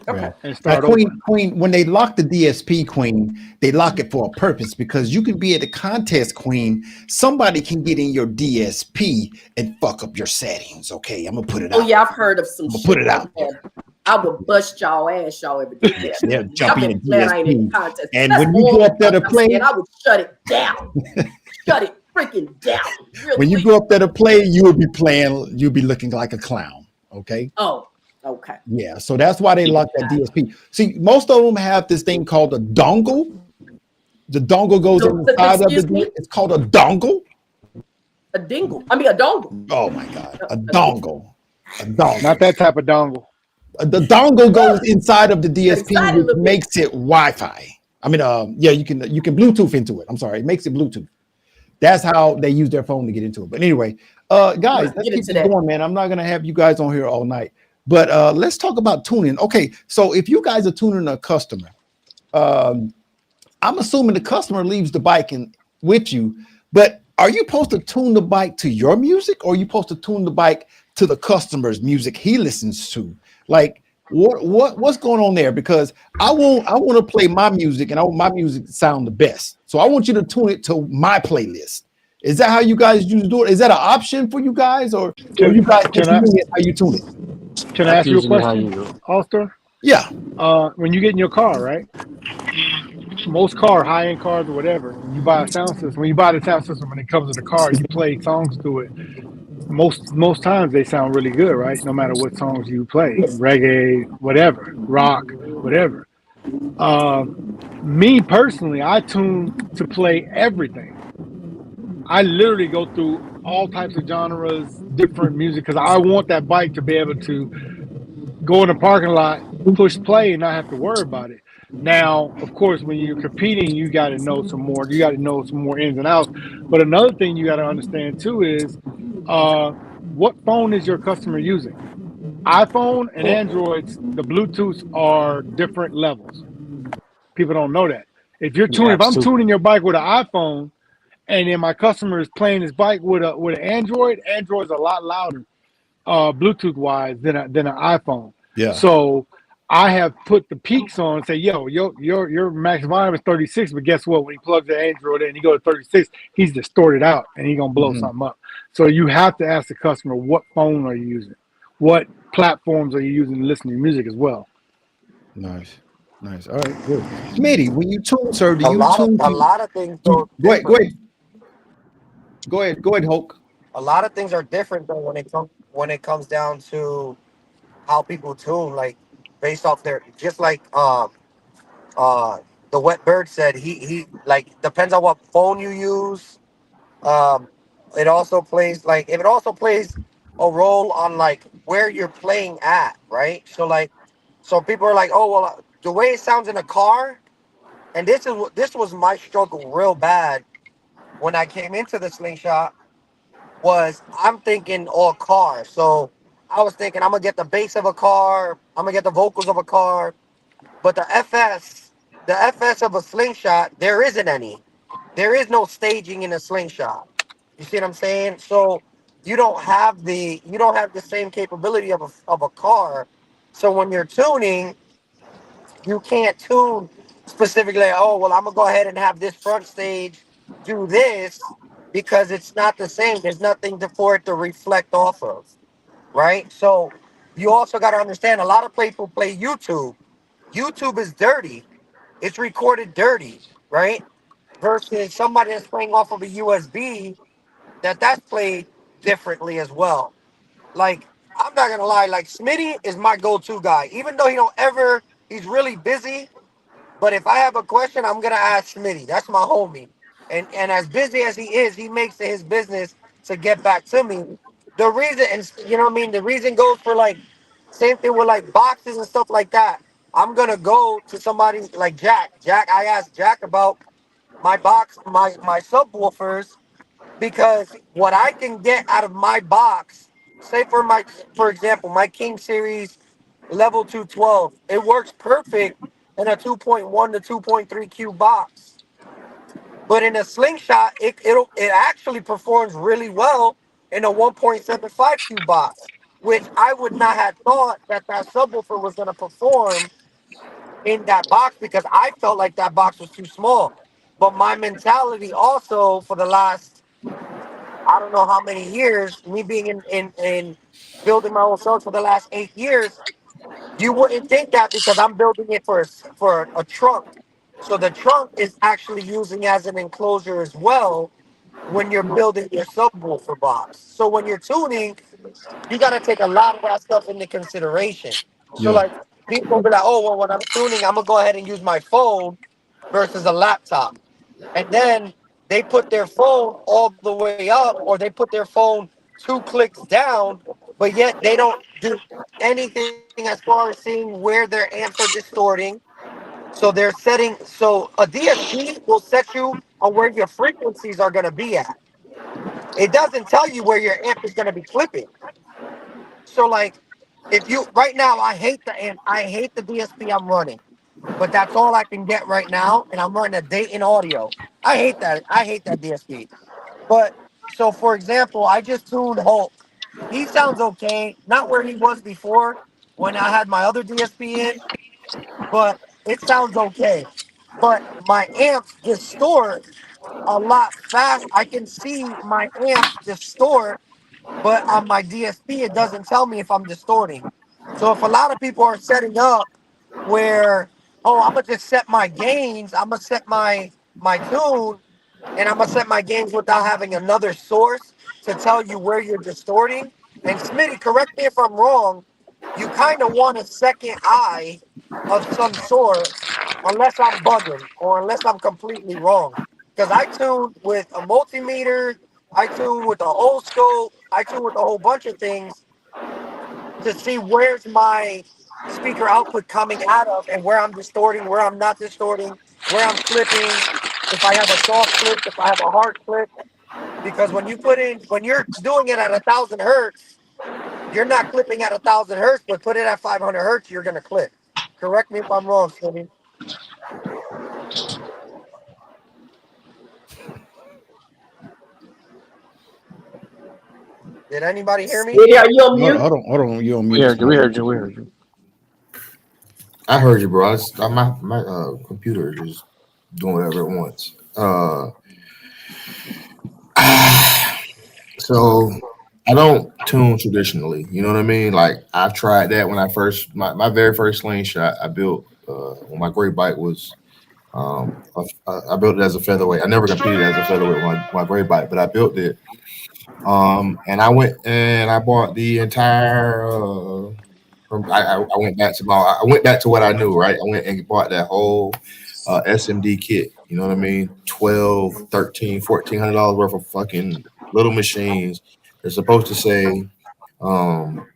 Okay. right. and Now, start over. Queen, when they lock the DSP, Queen, they lock it for a purpose because you can be at the contest, Queen. Somebody can get in your DSP and fuck up your settings. Okay, I'm gonna put it Oh out. yeah, I've heard of some I'm gonna put shit it like out there. that. I would bust y'all ass, y'all ever did that. They'll jump Y'all in better the glad I ain't in the DSP, contest. and That's when you all go the up there fuck to I'm saying. play, I would shut it down. Shut it freaking down. when you Really? go up there to play, you will be playing. You'll be looking like a clown. Okay. Oh, okay. Yeah. So that's why they Keep it. lock that DSP. See, most of them have this thing called a dongle. The dongle goes inside of the. Excuse me? It's called a dongle. A dingle. I mean a dongle. Oh my God, a A dingle. dongle, a dongle. Not that type of dongle. The dongle goes inside of the Got DSP, excited a which little bit. makes it Wi-Fi. I mean, yeah, you can Bluetooth into it. I'm sorry, it makes it Bluetooth. That's how they use their phone to get into it. But anyway, I'm guys, gonna let's get keep into this that. going, man. I'm not gonna have you guys on here all night, but let's talk about tuning. Okay, so if you guys are tuning a customer, um, I'm assuming the customer leaves the bike in with you, but are you supposed to tune the bike to your music or are you supposed to tune the bike to the customer's music he listens to? Like what's going on there? Because I want to play my music and I want my music to sound the best. So I want you to tune it to my playlist. Is that how you guys usually do it? Is that an option for you guys or Can you guys can just I ling it how you tune it? can I That's ask you a usually how question, you do. Ulster? Yeah. When you get in your car, right? Most high end cars or whatever, you buy a sound system. When you buy the sound system, when it comes to the car, you play songs through it. Most times they sound really good, right? No matter what songs you play, reggae, whatever, rock, whatever. Um, Me personally, I tune to play everything. I literally go through all types of genres, different music, because I want that bike to be able to go in the parking lot, push play, and not have to worry about it. Now, of course, when you're competing, you got to know some more. You got to know some more ins and outs. But another thing you got to understand too is uh, what phone is your customer using? iPhone and Androids, the Bluetooths are different levels. People don't know that. The If apps I'm too. tuning your bike with an iPhone, and then my customer is playing his bike with an Android, Android's a lot louder Bluetooth wise than an iPhone. Yeah. So I have put the peaks on and say, your max volume is 36, but guess what? When he plugs the Android in, he goes to 36, he's distorted out and he's gonna blow Mhm. something up. So you have to ask the customer, what phone are you using? What platforms are you using to listen to music as well? Nice. Nice. All right, good. Smitty, when you tune, sir, do A you lot of tune a to lot of things go go ahead, go different. ahead, go ahead, Hulk. A lot of things are different though when it comes down to how people tune, like based off their just like uh the wet bird said, he like depends on what phone you use. Um It also plays like if it also plays a role on like where you're playing at, right? So like, so people are like, oh well, the way it sounds in a car, and this was my struggle real bad when I came into the slingshot was I'm thinking all car. So I was thinking I'm gonna get the bass of a car, I'm gonna get the vocals of a car, but the FS of a slingshot, there isn't any. There is no staging in a slingshot. You see what I'm saying? So you don't have the same capability of a car. So when you're tuning, you can't tune specifically. Like, oh well, I'm gonna go ahead and have this front stage do this because it's not the same. There's nothing for it to reflect off of, right? So you also got to understand a lot of people play YouTube. YouTube is dirty. It's recorded dirty, right? Versus somebody that's playing off of a USB that's played differently as well. Like I'm not gonna lie, like Smitty is my go-to guy. Even though he's really busy, but if I have a question, I'm gonna ask Smitty. That's my homie. And as busy as he is, he makes it his business to get back to me. The reason, and you know what I mean, the reason goes for like same thing with like boxes and stuff like that. I'm gonna go to somebody like Jack. I asked Jack about my subwoofers because what I can get out of my box, say for example, my King Series level 212, it works perfect in a 2.1 to 2.3 Q box. But in a slingshot, it actually performs really well in a 1.75 Q box, which I would not have thought that subwoofer was going to perform in that box because I felt like that box was too small. But my mentality also for the last I don't know how many years, me being in building my own cells for the last 8 years, you wouldn't think that because I'm building it for a trunk. So the trunk is actually using as an enclosure as well when you're building your subwoofer box. So when you're tuning, you got to take a lot of that stuff into consideration. So Yeah. like people be like, oh well, when I'm tuning, I'm gonna go ahead and use my phone versus a laptop, and then they put their phone all the way up or they put their phone 2 clicks down, but yet they don't do anything as far as seeing where their amps are distorting. So they're setting, so a DSP will set you on where your frequencies are going to be at. It doesn't tell you where your amp is going to be clipping. So like if you right now, I hate the amp, I hate the DSP I'm running, but that's all I can get right now, and I'm running a Dayton Audio. I hate that. I hate that DSP. But so for example, I just tuned Hulk. He sounds okay, not where he was before when I had my other DSP in, but it sounds okay. But my amps distort a lot fast. I can see my amps distort, but on my DSP, it doesn't tell me if I'm distorting. So if a lot of people are setting up where, oh, I'm gonna just set my gains, I'm gonna set my tune, and I'm gonna set my gains without having another source to tell you where you're distorting. And Smitty, correct me if I'm wrong, you kind of want a second eye of some sort, unless I'm bugging or unless I'm completely wrong. Because I tuned with a multimeter, I tune with the old scope, I tune with a whole bunch of things to see where's my speaker output coming out of and where I'm distorting, where I'm not distorting, where I'm clipping, if I have a soft clip, if I have a hard clip. Because when you're doing it at 1,000 hertz, you're not clipping at 1,000 hertz, but put it at 500 hertz, you're gonna clip. Correct me if I'm wrong, Smitty. Did anybody hear me? Smitty, are you on Hold on, mute? hold on, hold on. You on We mute, heard you. We Smitty. heard you. We heard you. I heard you, bro. My computer is just doing whatever it wants. So I don't tune traditionally. You know what I mean? Like I've tried that when I first my very first slingshot I built when my great bike was I built it as a featherweight. I never competed as a featherweight with my great bike, but I built it. And I went and I bought the entire. I went back to what I knew. Right, I went and bought that whole SMD kit. You know what I mean? 12, 13, $1,400 worth of fucking little machines. They're supposed to say, um,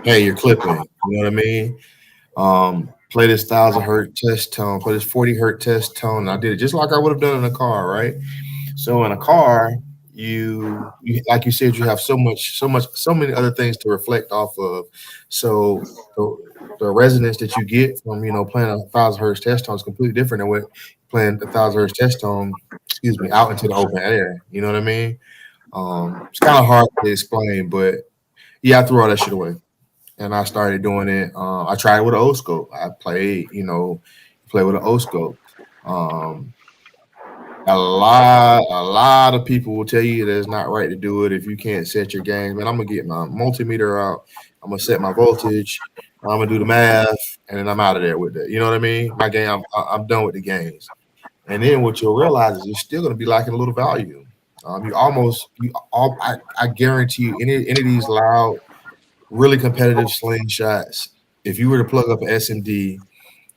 "Hey, you're clipping." You know what I mean? Play this 1,000 hertz test tone. Play this 40 hertz test tone. And I did it just like I would have done in a car, right? So in a car, you like you said, you have so many other things to reflect off of. So the resonance that you get from playing 1,000 hertz test tone is completely different than what playing 1,000 hertz test tone, excuse me, out into the open air. You know what I mean? It's kind of hard to explain, but yeah, I threw all that shit away and I started doing it. I tried it with an O scope. I played, play with an O scope. Um, a lot of people will tell you that it's not right to do it if you can't set your gains. Man, I'm gonna get my multimeter out. I'm gonna set my voltage. I'm gonna do the math, and then I'm out of there with it. You know what I mean? My game, I'm done with the games. And then what you'll realize is you're still gonna be lacking a little value. I guarantee you, any of these loud, really competitive slingshots, if you were to plug up an SMD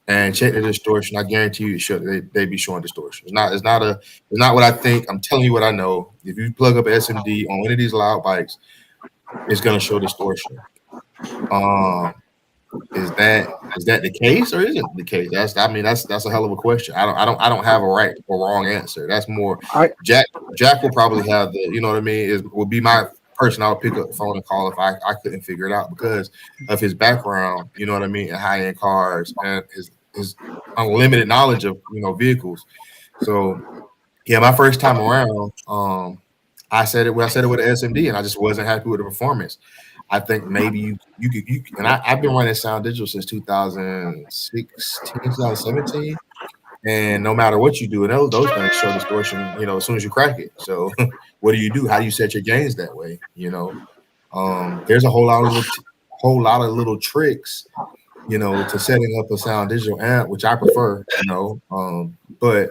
and check the distortion, I guarantee you they be showing distortion. It's not what I think. I'm telling you what I know. If you plug up SMD on any of these loud bikes, it's gonna show distortion. Um, is that the case or isn't the case? That's a hell of a question. I don't have a right or wrong answer. That's more I Jack will probably have the, you know what I mean, is will be my person I would pick up the phone and call if I couldn't figure it out because of his background, you know what I mean, in high end cars and his unlimited knowledge of vehicles. So yeah, my first time around, I said it with an SMD and I just wasn't happy with the performance. I think maybe and I've been running Sound Digital since 2016, 2017. And no matter what you do, and those things show distortion, as soon as you crack it. So what do you do? How do you set your gains that way? There's a whole lot of little tricks, to setting up a Sound Digital amp, which I prefer, but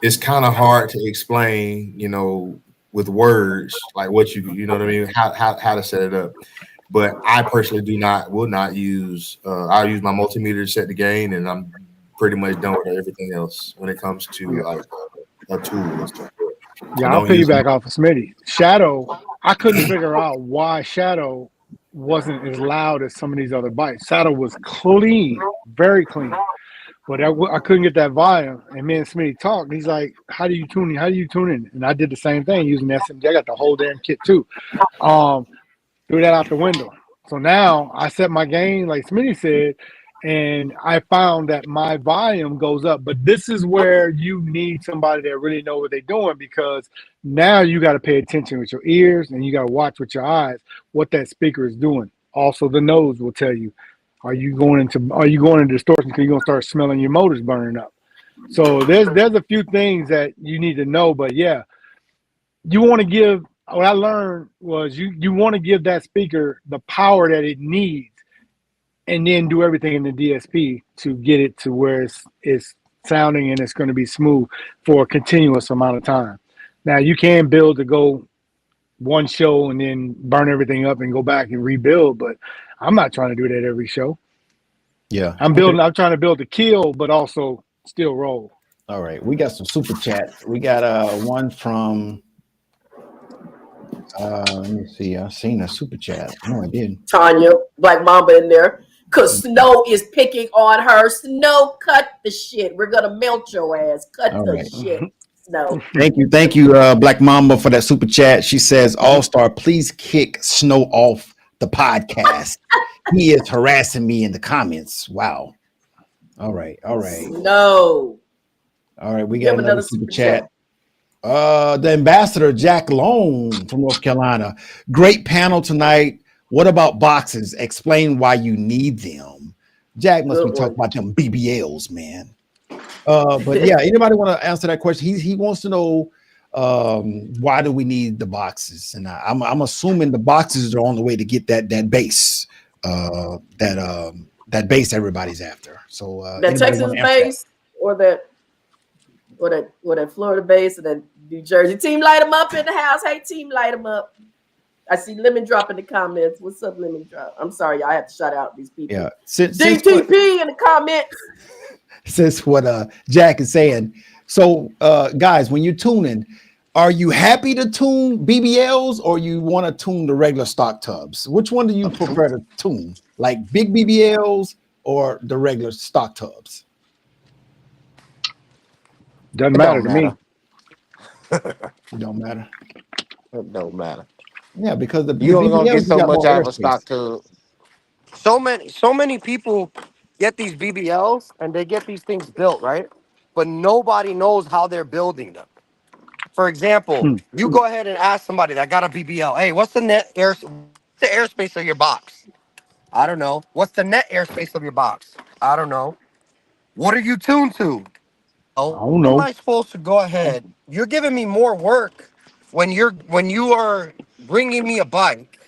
it's kind of hard to explain, with words, like what you know what I mean, how to set it up. But I personally will not use. I'll use my multimeter to set the gain, and I'm pretty much done with everything else when it comes to like a tool and stuff. I Yeah, I'll don't use piggyback off of Smitty. Shadow, I couldn't figure out why Shadow wasn't as loud as some of these other bikes. Shadow was clean, very clean, but I couldn't get that volume. And me and Smitty talked. He's like, "How do you tune in? How do you tune in?" And I did the same thing using SMG. I got the whole damn kit too. Threw that out the window. So now I set my gain, like Smitty said, and I found that my volume goes up. But this is where you need somebody that really know what they're doing because now you got to pay attention with your ears and you got to watch with your eyes what that speaker is doing. Also, the nose will tell you, are you going into distortion because you're gonna start smelling your motors burning up. So there's a few things that you need to know, but yeah, you want to give. What I learned was you want to give that speaker the power that it needs and then do everything in the DSP to get it to where it's sounding and it's going to be smooth for a continuous amount of time. Now you can build to go one show and then burn everything up and go back and rebuild, but I'm not trying to do that every show. Yeah. I'm trying to build to kill, but also still roll. All right. We got some super chats. We got one from let me see. I seen a super chat. No, I didn't. Tanya, Black Mamba in there. Cause Snow is picking on her. Snow, cut the shit. We're gonna melt your ass. Cut All the right. shit. Snow. Thank you, Black Mamba, for that super chat. She says, All Star, please kick Snow off the podcast. He is harassing me in the comments. Wow. All right. No. All right. We got another super chat. The ambassador, Jack Lone from North Carolina. Great panel tonight. What about boxes? Explain why you need them. Jack must be talking about them BBLs, man. But yeah, anybody want to answer that question? He wants to know why do we need the boxes? And I'm assuming the boxes are on the way to get that bass, that bass everybody's after. So that Texas bass or that Florida bass or that New Jersey team, light them up in the house. Hey, team, light them up. I see Lemon Drop in the comments. What's up, Lemon Drop? I'm sorry, I have to shout out these people. Yeah, DTP in the comments. Since what Jack is saying. So guys, when you're tuning, Are you happy to tune BBLs or you want to tune the regular stock tubs? Which one do you prefer to tune? Like big BBLs or the regular stock tubs? Doesn't It matter don't to me. matter. It don't matter. It don't matter. Yeah, because the You only gonna BBLs get you so got much more out of a stock airspace. to so many people get these BBLs and they get these things built, right? But nobody knows how they're building them. For example, Hmm. you go ahead and ask somebody that got a BBL, hey, what's the airspace of your box? I don't know. What's the net airspace of your box? I don't know. What are you tuned to? I Oh, don't how am know. I supposed to go ahead? You're giving me more work when you are bringing me a bike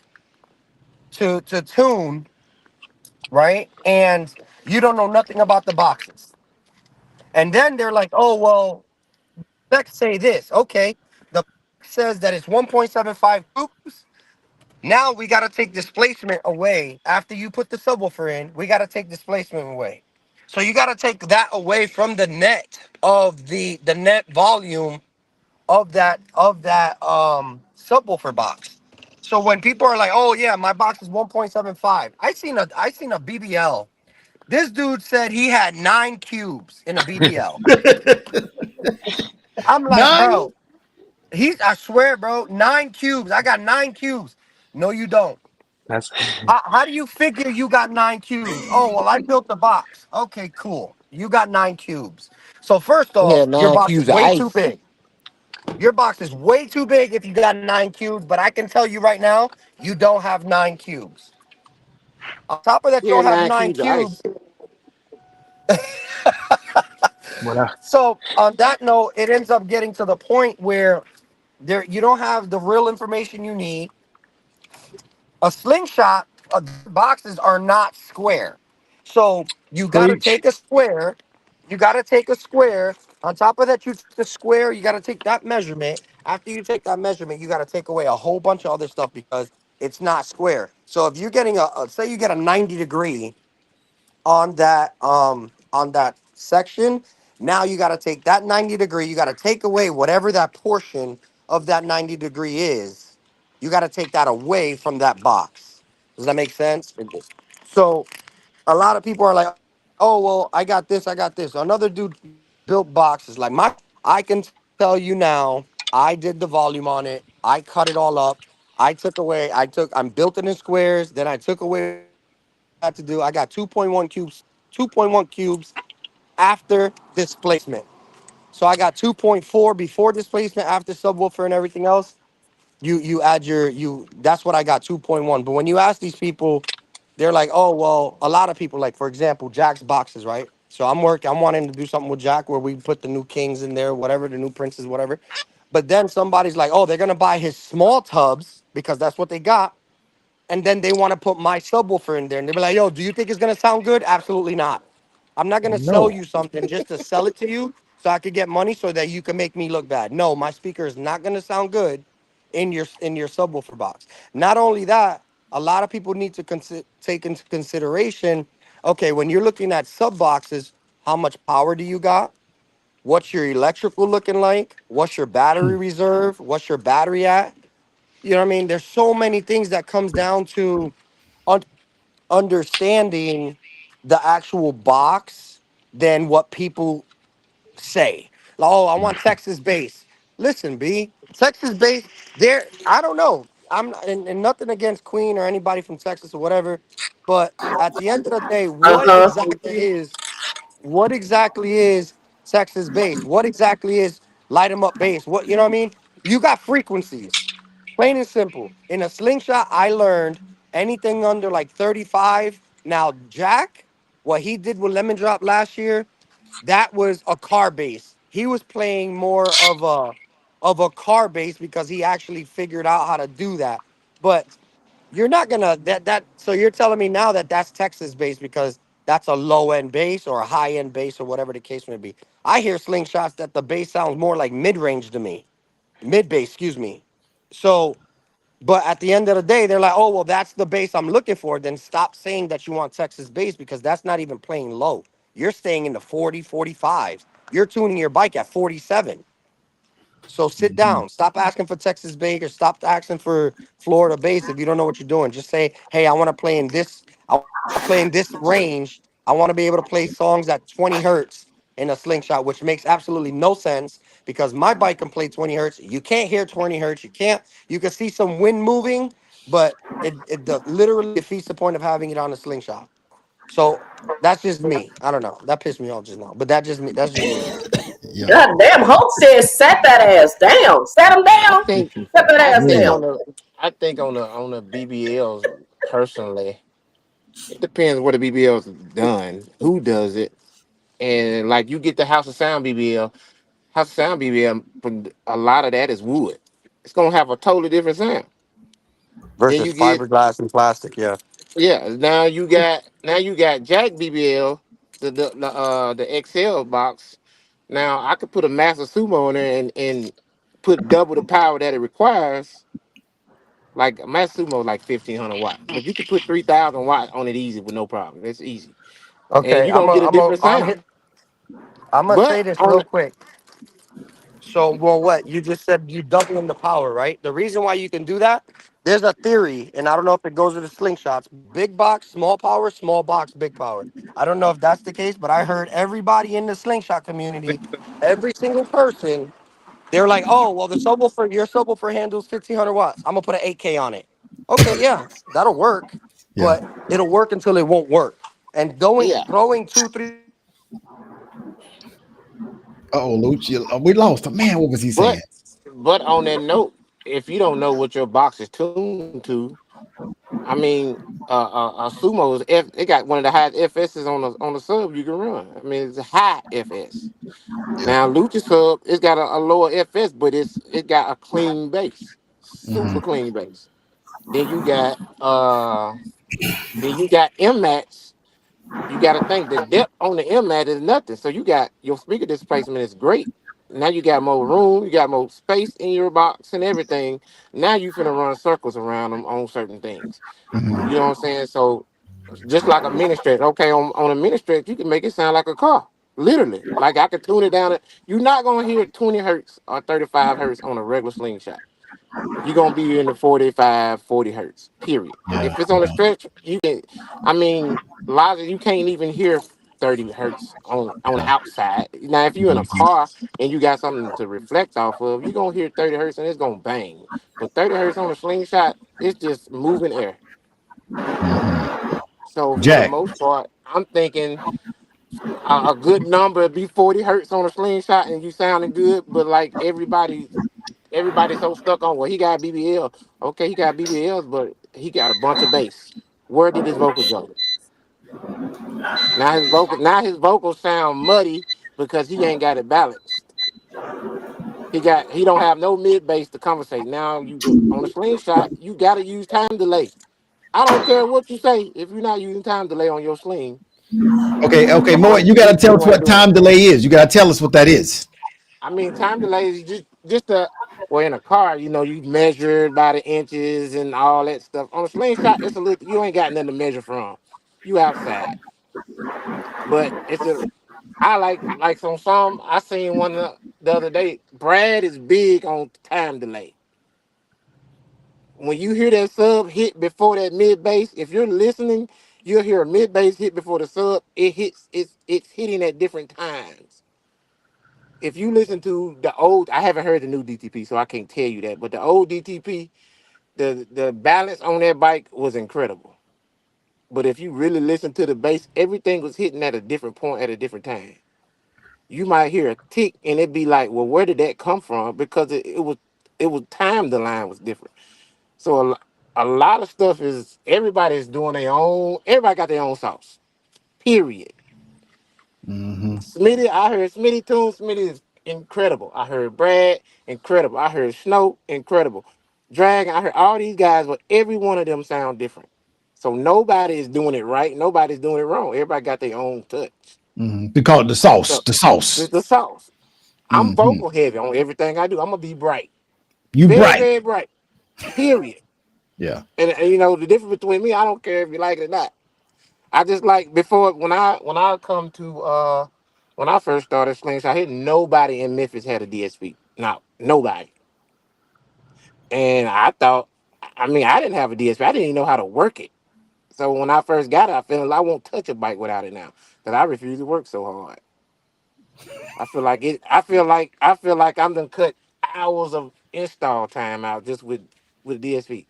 to tune, right? And you don't know nothing about the boxes. And then they're like, oh well, specs say this. Okay, the says that it's 1.75 cubes. Now we got to take displacement away. After you put the subwoofer in, we got to take displacement away. So you got to take that away from the net of the net volume of that subwoofer box. So when people are like, "Oh yeah, my box is 1.75," I seen a BBL. This dude said he had 9 cubes in a BBL. I'm like, Nine? bro, I swear, bro, 9 cubes. I got 9 cubes. No, you don't. That's How do you figure you got 9 cubes? Oh, well, I built the box. Okay, cool. You got 9 cubes. So first He off, had your nine box is cubes of way too ice. big. Your box is way too big if you got 9 cubes, but I can tell you right now, you don't have 9 cubes. On top of that, He you don't had have nine nine cubes of ice. cubes. what I So on that note, it ends up getting to the point where you don't have the real information you need. A slingshot, boxes are not square. So you got to Preach. take a square. You got to take a square. On top of that, you take the square. You got to take that measurement. After you take that measurement, you got to take away a whole bunch of other stuff because it's not square. So if you're getting say you get a 90 degree on that section, now you got to take that 90 degree. You got to take away whatever that portion of that 90 degree is. You got to take that away from that box. Does that make sense? So a lot of people are like, oh well, I got this, I got this. Another dude built boxes like my. I can tell you now, I did the volume on it. I cut it all up. I'm built it in squares. Then I took away what I had to do. I got 2.1 cubes after displacement. So I got 2.4 before displacement, after subwoofer and everything else. You add that's what I got, 2.1. But when you ask these people, they're like, oh well, a lot of people, like for example, Jack's boxes, right? So I'm wanting to do something with Jack where we put the new kings in there, whatever, the new princes, whatever. But then somebody's like, oh, they're gonna buy his small tubs because that's what they got, and then they want to put my subwoofer in there, and they be like, "Yo, do you think it's gonna sound good?" Absolutely not. I'm not gonna sell No. you something just to sell it to you so I could get money so that you can make me look bad. No, my speaker is not gonna sound good in your subwoofer box. Not only that, a lot of people need to take into consideration. Okay, when you're looking at sub boxes, how much power do you got? What's your electrical looking like? What's your battery reserve? What's your battery at? You know what I mean? There's so many things that comes down to un- understanding the actual box than what people say. Like, oh, I want Texas bass. Listen, B, Texas bass. There, I don't know. And nothing against Queen or anybody from Texas or whatever, but at the end of the day, Uh-huh. what exactly is Texas bass? What exactly is light 'em up bass? What, you know what I mean? You got frequencies. Plain and simple. In a slingshot, I learned anything under like 35. Now, Jack, what he did with Lemon Drop last year, that was a car bass. He was playing more of a car bass because he actually figured out how to do that. But you're not gonna so you're telling me now that that's Texas bass because that's a low end bass or a high end bass or whatever the case may be. I hear slingshots that the bass sounds more like mid range to me, mid bass, excuse me. So, but at the end of the day, they're like, oh well, that's the bass I'm looking for. Then stop saying that you want Texas bass because that's not even playing low. You're staying in the 40, 45s. You're tuning your bike at 47. So sit Mhm. down. Stop asking for Texas bass or stop asking for Florida bass if you don't know what you're doing. Just say, hey, I want to play in this. I want to play in this range. I want to be able to play songs at 20 hertz in a slingshot, which makes absolutely no sense because my bike can play 20 hertz. You can't hear 20 hertz. You can't. You can see some wind moving, but literally defeats the point of having it on a slingshot. So that's just me. I don't know. That pissed me off just now, but that just me. That's just me. Yeah. God damn, Hope says, "Sat that ass down. Sat him I down. think Sat that I ass think Yeah. down." on the I think on the BBLs personally, it depends what the BBL's done, who does it, and like you get the House of Sound BBL. House of Sound BBL, a lot of that is wood. It's gonna have a totally different sound. Then Versus you get fiberglass and plastic. Yeah. yeah. Now you got Jack BBL, the XL box. Now I could put a Master Sumo in there and put double the power that it requires. Like a Master Sumo, is like 1,500 watts, but you could put 3,000 watts on it easy with no problem. It's easy, and Okay. you're gonna get a different sound. I'm gonna But say this on real quick. So, well, what you just said, you doubling the power, right? The reason why you can do that, there's a theory, and I don't know if it goes with the slingshots. Big box, small power, small box, big power. I don't know if that's the case, but I heard everybody in the slingshot community, every single person, they're like, "Oh, well, your subwoofer handles 1,500 watts. I'm gonna put an 8K on it." Okay, yeah, that'll work, Yeah. but it'll work until it won't work. And yeah, throwing 2, 3 Oh, Luch, we lost him. Man, what was he saying? but but on that note, if you don't know what your box is tuned to, I mean, a Sumo is it got one of the highest FSs on the sub you can run. I mean, it's a high FS. Yeah. Now Lucha sub, it's got a lower FS, but it got a clean base, Hmm. super clean base. Then you got MMAX. You got to think the depth on the MMAX is nothing. So you got your speaker displacement is great. Now you got more room, you got more space in your box and everything. Now you finna run circles around them on certain things. Hmm. You know what I'm saying? So just like a mini stretch, okay, on a mini stretch, you can make it sound like a car. Literally. Like I could tune it down. You're not gonna hear 20 hertz or 35 hertz on a regular slingshot. You're gonna be in the 45, 40 hertz, period. Yeah. If it's on a stretch, you can I mean, Liza, you can't even hear 30 hertz on the Yeah. outside. Now if you're in a Hmm. car and you got something to reflect off of, you're gonna hear 30 hertz and it's gonna bang. But 30 hertz on a slingshot, it's just moving air. Hmm. So for the Jack. most part, I'm thinking a good number would be 40 hertz on a slingshot and you sounding good, but like everybody's so stuck on well, he got BBL. Okay, he got BBLs, but he got a bunch of bass. Where did his vocals go? Now his vocals sound muddy because he ain't got it balanced. He don't have no mid bass to compensate. Now you go on a slingshot, you gotta use time delay. I don't care what you say, if you're not using time delay on your sling, Okay. Okay. a More. bunch You of got to people tell us ain't what doing it. time delay is. You got to tell us what that is. I mean, time delay is just a well in a car, you measure by the inches and all that stuff. On a slingshot, it's a little you ain't got nothing to measure from. You outside. But it's a I like on some I seen one the other day. Brad is big on time delay. When you hear that sub hit before that mid bass, if you're listening, you'll hear a mid bass hit before the sub. It's hitting at different times. If you listen to the old, I haven't heard the new DTP, so I can't tell you that. But the old DTP, the balance on that bike was incredible. But if you really listen to the bass, everything was hitting at a different point at a different time. You might hear a tick, and it'd be like, "Well, where did that come from?" Because it was time. The line was different. So a lot of stuff is everybody's doing their own. Everybody got their own sauce. Period. Hmm. Smitty, I heard Smitty tune. Smitty is incredible. I heard Brad, incredible. I heard Snow, incredible. Dragon, I heard all these guys, but every one of them sound different. So nobody is doing it right. Nobody's doing it wrong. Everybody got their own touch. Hmm. We call it the sauce. So The the, sauce. the sauce. I'm Hmm. vocal heavy on everything I do. I'm gonna be bright, You very, bright. very bright. Period. Yeah. And the difference between me, I don't care if you like it or not. I just like before when I first started Slingshot, I hit nobody in Memphis had a DSP. Not nobody. And I thought, I mean, I didn't have a DSP. I didn't even know how to work it. So when I first got it, I feel like I won't touch a bike without it now. That I refuse to work so hard. I feel like it. I feel like I'm done cut hours of install time out just with DSP.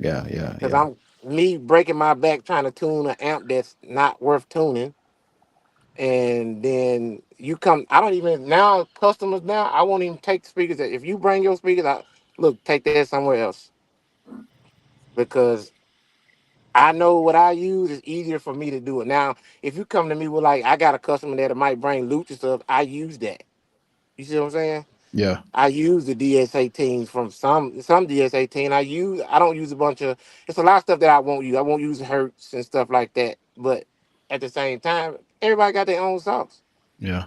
Yeah, yeah, Because yeah, I'm me breaking my back trying to tune an amp that's not worth tuning, and then you come. I don't even now customers now. I won't even take speakers. If you bring your speakers, I look take that somewhere else because I know what I use is easier for me to do it. Now, if you come to me with like I got a customer that might bring Lucha stuff, I use that. You see what I'm saying? yeah, I use the DS18s from some DS18. I don't use a bunch of it's a lot of stuff that I won't use. I won't use Hertz and stuff like that. But at the same time, everybody got their own sauce. yeah.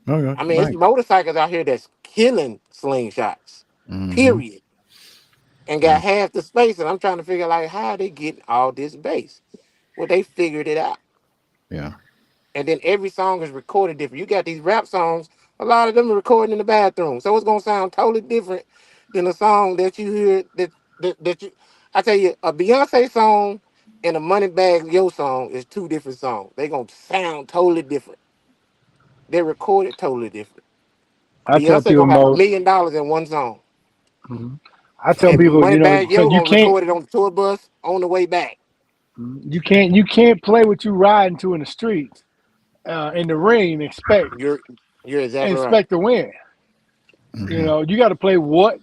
Okay, I mean, it's right. motorcycles out here that's killing slingshots. Mm-hmm. Period. And Yeah, got half the space. And I'm trying to figure like how they getting all this bass. Well, they figured it out. yeah, And then every song is recorded different. You got these rap songs, a lot of them are recorded in the bathroom, so it's gonna sound totally different than a song that you hear that you. I tell you, a Beyonce song and a Moneybagg Yo song is two different songs. They gonna sound totally different. They're recorded totally different. I tell Beyonce people gonna have $1 most. million in one song, Mhm. I tell and people, Moneybagg Yo because gonna record it on the tour bus on the way back. you can't play what you riding to in the streets, in the ring, and You're you're exactly right. expect to win. mm-hmm. You got to play what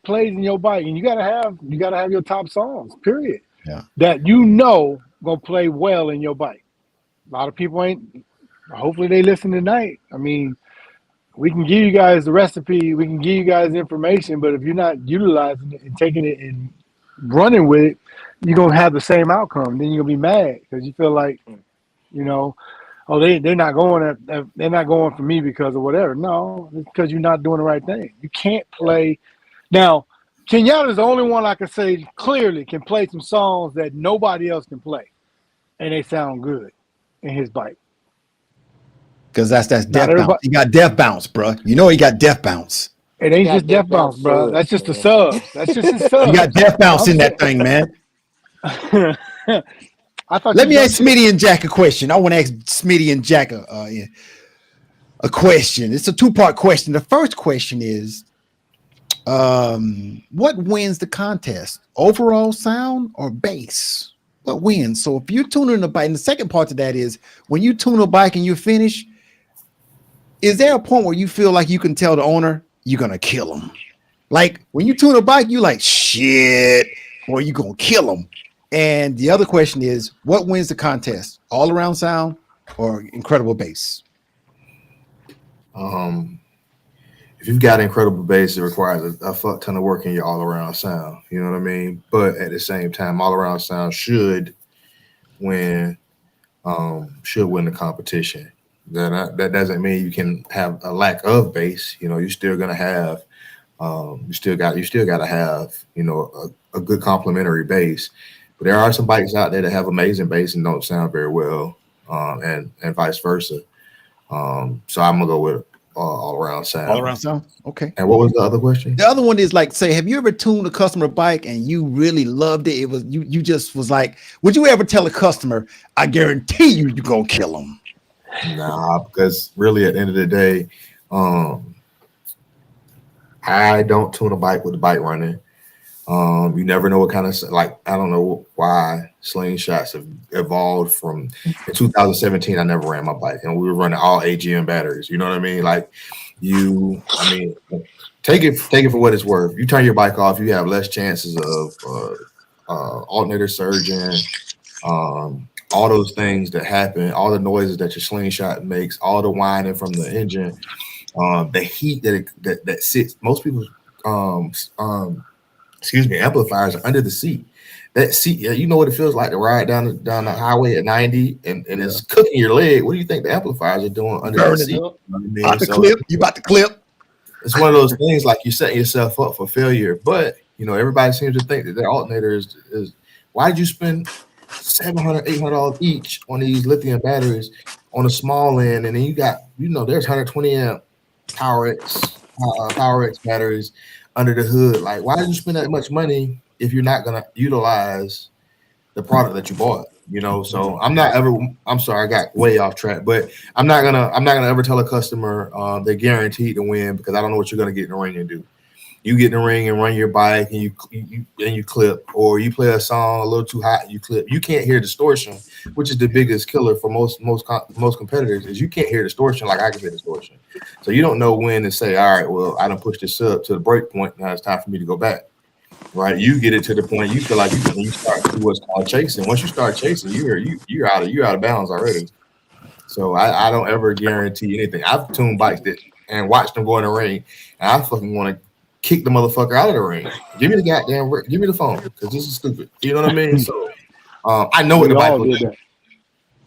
plays in your bike, and you gotta have your top songs. Period. Yeah, That gonna play well in your bike. A lot of people ain't. Hopefully they listen tonight. I mean, we can give you guys the recipe, we can give you guys information, but if you're not utilizing it and taking it and running with it, you're gonna have the same outcome. Then you're gonna be mad because you feel like, you know, oh they're not going they're not going for me because of whatever. No, it's because you're not doing the right thing. You can't play now. Kenyatta is the only one I can say clearly can play some songs that nobody else can play, and they sound good in his bike. because that's Not death bounce. everybody. He got death bounce, bro. You know he got death bounce. It He ain't got just Death Death Bounce, Bounce bro. That's subs, just the man. subs. That's just his You got subs. death bounce I'm in saying. that thing, man. I thought Let you me ask jumped ship. Smitty and Jack a question. I want to ask Smitty and Jack a question. It's a two-part question. The first question is, what wins the contest? Overall sound or bass? What wins? So if you're tuning a bike, and the second part to that is when you tune a bike and you finish, is there a point where you feel like you can tell the owner you're gonna kill him? Like when you tune a bike, you like shit, or you gonna kill him. And the other question is, what wins the contest? All around sound or incredible bass? Um, if you've got incredible bass, it requires a fuck ton of work in your all around sound. You know what I mean? But at the same time, all around sound win should win the competition. That doesn't mean you can have a lack of bass. You know, you're still gonna have you still got to have a good complementary bass. But there are some bikes out there that have amazing bass and don't sound very well, and vice versa. So I'm gonna go with all around All sound. around sound. Okay. And what was the other question? The other one is like, say, have you ever tuned a customer bike and you really loved it? It was you just was like, would you ever tell a customer, I guarantee you're gonna kill them? Nah, because really at the end of the day, um, I don't tune a bike with the bike running. You never know what kind of like I don't know why slingshots have evolved from in 2017. I never ran my bike, and we were running all AGM batteries. You know what I mean? Like I mean, take it for what it's worth. You turn your bike off, you have less chances of alternator surging, all those things that happen, all the noises that your slingshot makes, all the whining from the engine, the heat that sits. Most people um, um, amplifiers are under the seat. That seat, you know what it feels like to ride down the highway at 90 and Yeah. it's cooking your leg. What do you think the amplifiers are doing under that Burning seat? up. You know what I mean? About to So clip. You about to clip. it's one of those things like you're setting yourself up for failure. But everybody seems to think that their alternator is why did you spend $700, $800 each on these lithium batteries on a small end, and then you got there's 120 amp Power X Power X batteries under the hood. Like, why did you spend that much money if you're not gonna utilize the product that you bought? So I'm not ever. I'm sorry, I got way off track, but I'm not gonna ever tell a customer they're guaranteed to win because I don't know what you're gonna get in the ring and do. You get in the ring and run your bike and you clip, or you play a song a little too hot and you clip. You can't hear distortion, which is the biggest killer for most competitors. Is you can't hear distortion like I can hear distortion. So you don't know when to say, all right, well, I don't push this up to the break point. Now it's time for me to go back. Right? You get it to the point you feel like you start to do what's called chasing. Once you start chasing, you're out of bounds already. So I don't ever guarantee anything. I've tuned bikes that and watched them go in the ring, and I fucking want to kick the motherfucker out of the ring. Give me the give me the phone because this is stupid. You know what I mean? So I know what the We bike all will did do. that.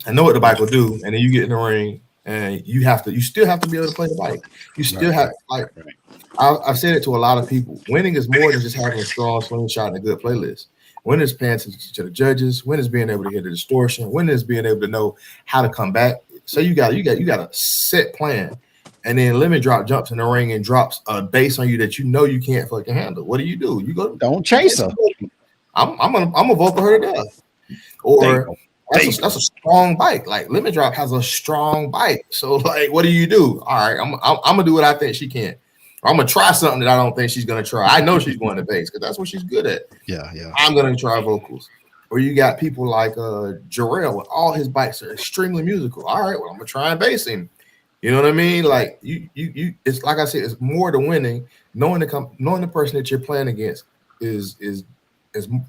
I know what the bike will do, and then you get in the ring, and you still have to be able to play the bike. You still Right, have like right. I've said it to a lot of people. Winning is more than just having a strong slingshot and a good playlist. Winning is paying attention to the judges. Winning is being able to hear the distortion. Winning is being able to know how to come back. So you got a set plan, and then Lemon Drop jumps in the ring and drops a bass on you that you can't fucking handle. What do? You go. Don't chase her. I'm a vocal her to death. There you Or go. There you that's go. a strong bike. Like Lemon Drop has a strong bike. So like, what do? All right, I'm gonna do what I think she can. I'm gonna try something that I don't think she's gonna try. I know she's going to bass because that's what she's good at. Yeah, yeah. I'm gonna try vocals. Or you got people like Jarrell with all his bikes are extremely musical. All right, well I'm gonna try and bass him. You know what I mean? Like you. It's like I said, it's more to winning. Knowing the person that you're playing against is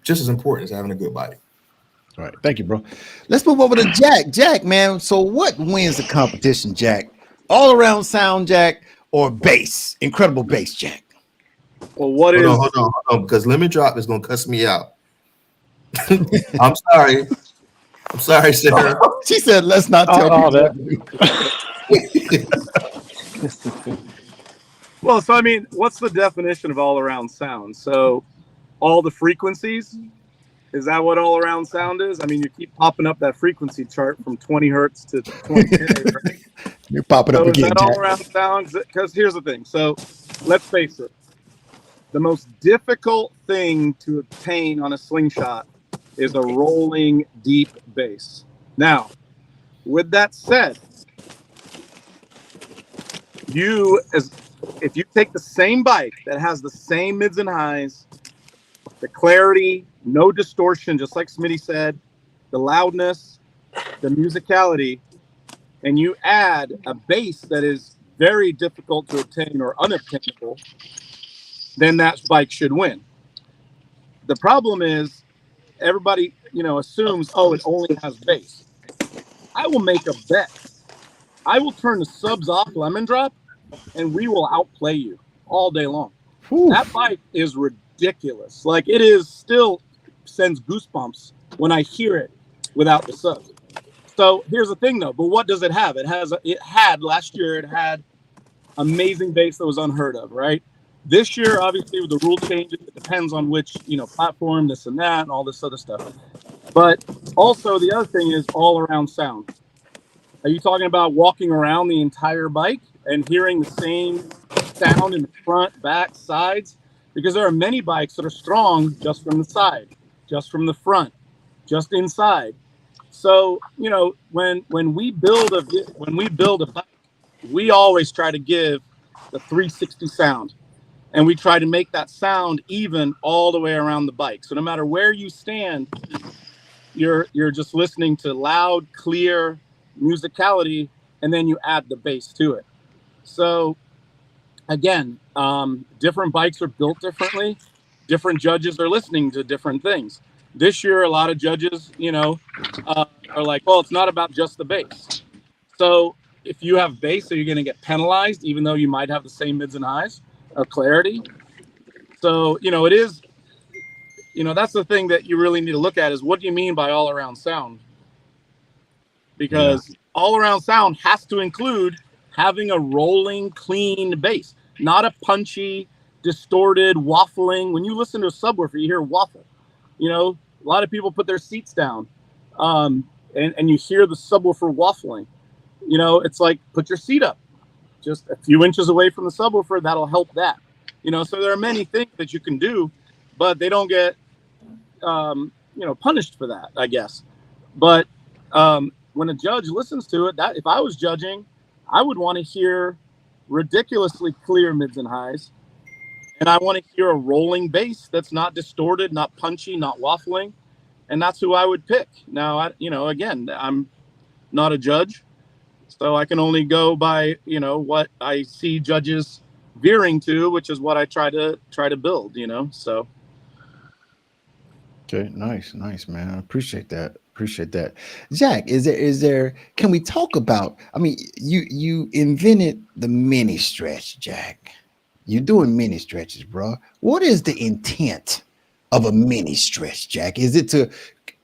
just as important as having a good bike. All right. Thank you, bro. Let's move over to Jack. Jack, man. So what wins the competition, Jack? All around sound, Jack, or bass? Incredible bass, Jack. Well, what Hold on, is hold on, hold on, because Lemon Drop is gonna cuss me out. I'm sorry. I'm sorry, Sarah. She said, let's not tell oh, people that? what to do. Well, so I mean, what's the definition of all around sound? So all the frequencies, is that what all around sound is? I mean, you keep popping up that frequency chart from 20 hertz to 20K, right? You're popping up So is again, that Jack. all around sound? Because here's the thing. So let's face it. The most difficult thing to obtain on a slingshot is a rolling deep bass. Now, with that said, if you take the same bike that has the same mids and highs, the clarity, no distortion, just like Smitty said, the loudness, the musicality, and you add a bass that is very difficult to obtain or unobtainable, then that bike should win. The problem is everybody, assumes, oh, it only has bass. I will make a bet. I will turn the subs off Lemon Drop, and we will outplay you all day long. Whew. That bike is ridiculous. Like it is still sends goosebumps when I hear it without the subs. So here's the thing, though. But what does it have? It had last year. It had amazing bass that was unheard of, right? This year, obviously, with the rule changes, it depends on which platform, this and that, and all this other stuff. But also, the other thing is all around sound. Are you talking about walking around the entire bike and hearing the same sound in the front, back, sides? Because there are many bikes that are strong just from the side, just from the front, just inside. So when we build a bike, we always try to give the 360 sound, and we try to make that sound even all the way around the bike. So no matter where you stand, you're just listening to loud, clear musicality, and then you add the bass to it. So again, different bikes are built differently. Different judges are listening to different things. This year, a lot of judges, are like, well, it's not about just the bass. So if you have bass, so you're going to get penalized, even though you might have the same mids and highs of clarity. So, it is, that's the thing that you really need to look at is what do you mean by all around sound? Because all around sound has to include having a rolling, clean bass, not a punchy, distorted, waffling. When you listen to a subwoofer, you hear waffle. A lot of people put their seats down, and you hear the subwoofer waffling. It's like, put your seat up, just a few inches away from the subwoofer, that'll help that. So there are many things that you can do, but they don't get punished for that, I guess. But when a judge listens to it, that if I was judging, I would want to hear ridiculously clear mids and highs, and I want to hear a rolling bass that's not distorted, not punchy, not waffling, and that's who I would pick. Now, again, I'm not a judge, so I can only go by what I see judges veering to, which is what I try to build. So. Okay, nice, man. I appreciate that. Appreciate that. Jack, is there can we talk about, I mean, you invented the mini stretch, Jack. You're doing mini stretches, bro. What is the intent of a mini stretch, Jack? Is it to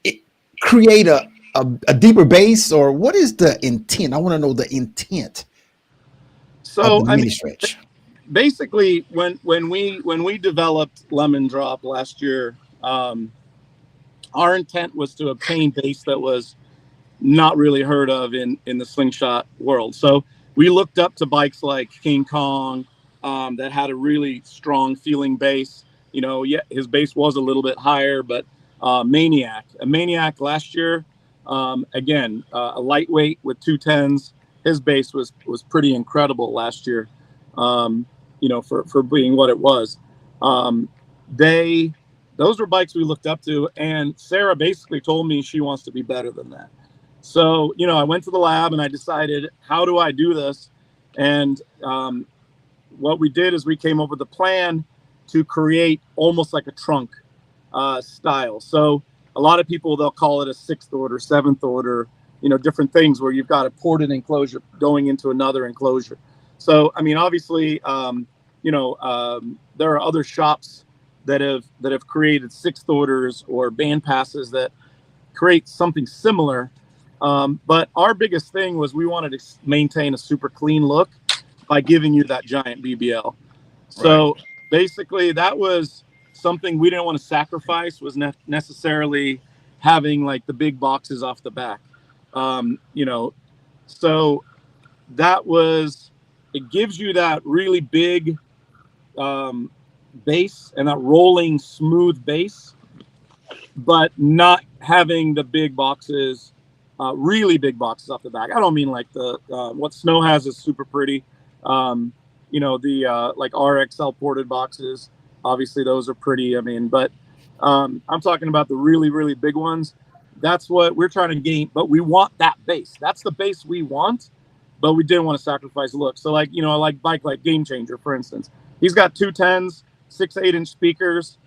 it, create a deeper base, or what is the intent? I want to know the intent of So the I mean, mini stretch. basically, when we developed Lemon Drop last year, our intent was to obtain bass that was not really heard of in the slingshot world. So we looked up to bikes like King Kong, that had a really strong feeling bass. Yeah, his bass was a little bit higher, but a Maniac last year, again, a lightweight with 210s. His bass was pretty incredible last year. For being what it was. Um, they those were bikes we looked up to, and Sarah basically told me she wants to be better than that. So, I went to the lab and I decided, how do I do this? And what we did is we came up with a plan to create almost like a trunk style. So a lot of people, they'll call it a sixth order, seventh order, different things where you've got a ported enclosure going into another enclosure. So, I mean, obviously, there are other shops that have created sixth orders or band passes that create something similar. But our biggest thing was we wanted to maintain a super clean look by giving you that giant BBL. Right. So basically, that was something we didn't want to sacrifice, was necessarily having like the big boxes off the back. Um, you know, so that was, it gives you that really big um, bass and that rolling smooth bass, but not having the big boxes, really big boxes off the back. I don't mean like the what Snow has is super pretty. Um, the like RXL ported boxes. Obviously, those are pretty. I mean, but I'm talking about the really, really big ones. That's what we're trying to gain. But we want that bass. That's the bass we want. But we didn't want to sacrifice look. So, like, like bike like Game Changer, for instance, he's got 210s, 6 8-inch speakers.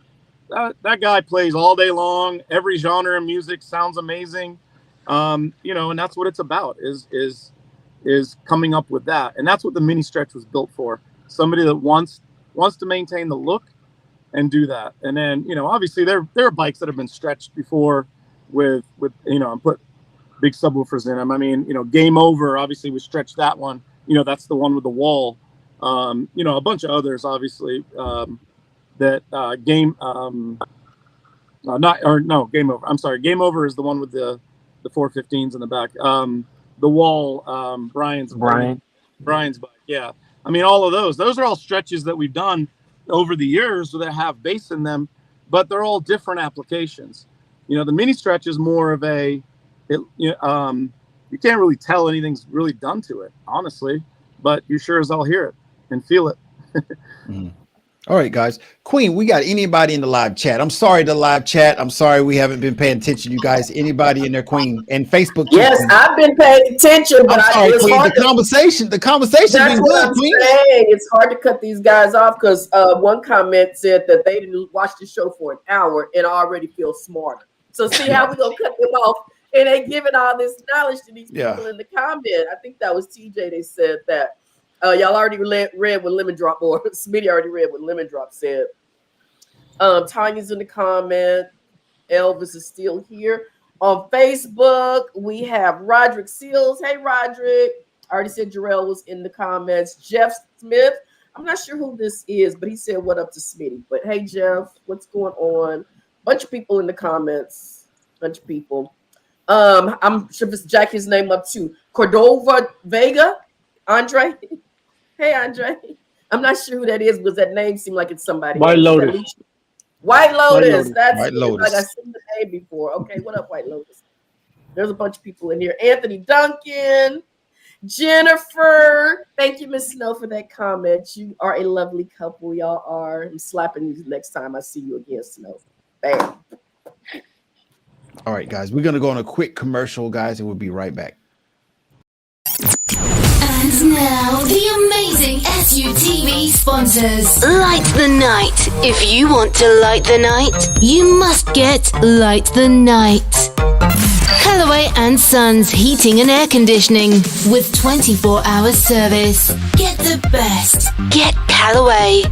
That guy plays all day long. Every genre of music sounds amazing. And that's what it's about is coming up with that. And that's what the mini stretch was built for. Somebody that wants to maintain the look and do that. And then, obviously there are bikes that have been stretched before with and put big subwoofers in them. I mean, Game Over, obviously we stretched that one. That's the one with the wall. A bunch of others, obviously. That Game Over. I'm sorry, Game Over is the one with the 415s in the back. The wall, Brian. Brian's bike. Yeah, I mean all of those are all stretches that we've done over the years that have bass in them, but they're all different applications. The mini stretch is more of you can't really tell anything's really done to it, honestly, but you sure as hell hear it and feel it. Mhm. All right, guys. Queen, we got anybody in the live chat? I'm sorry, the live chat. I'm sorry we haven't been paying attention, you guys. Anybody in there, Queen? And Facebook too. Yes, Queen. I've been paying attention, but I'm sorry, it's Queen. hard The conversation that's been what good, I'm Queen. saying. It's hard to cut these guys off because one comment said that they didn't watch the show for an hour and already feel smarter. So see how we gonna cut them off, and they giving all this knowledge to these people in the comment. I think that was TJ. They said that y'all already read what Lemon Drop, or Smitty already read what Lemon Drop said. Tanya's in the comment. Elvis is still here. On Facebook, we have Roderick Seals. Hey, Roderick. I already said Jarrell was in the comments. Jeff Smith. I'm not sure who this is, but he said, what up to Smitty? But hey, Jeff, what's going on? Bunch of people in the comments. Bunch of people. I'm sure if it's Jackie's name up too. Cordova Vega. Andre. Hey, Andre. I'm not sure who that is because that name seemed like it's somebody White else. Is that Lotus. Leash? White White Lotus. Lotus. That's White it. Like I Lotus. seen the name before. Okay, what up, White Lotus? There's a bunch of people in here. Anthony Duncan, Jennifer. Thank you, Miss Snow, for that comment. You are a lovely couple. Y'all are. I'm slapping you next time I see you again, Snow. Bam. All right, guys, we're gonna go on a quick commercial, guys, and we'll be right back. And now, the amazing SUTV sponsors. Light the night. If you want to light the night, you must get Light the Night. Callaway and Sons Heating and Air Conditioning with 24-hour service. Get the best. Get Callaway.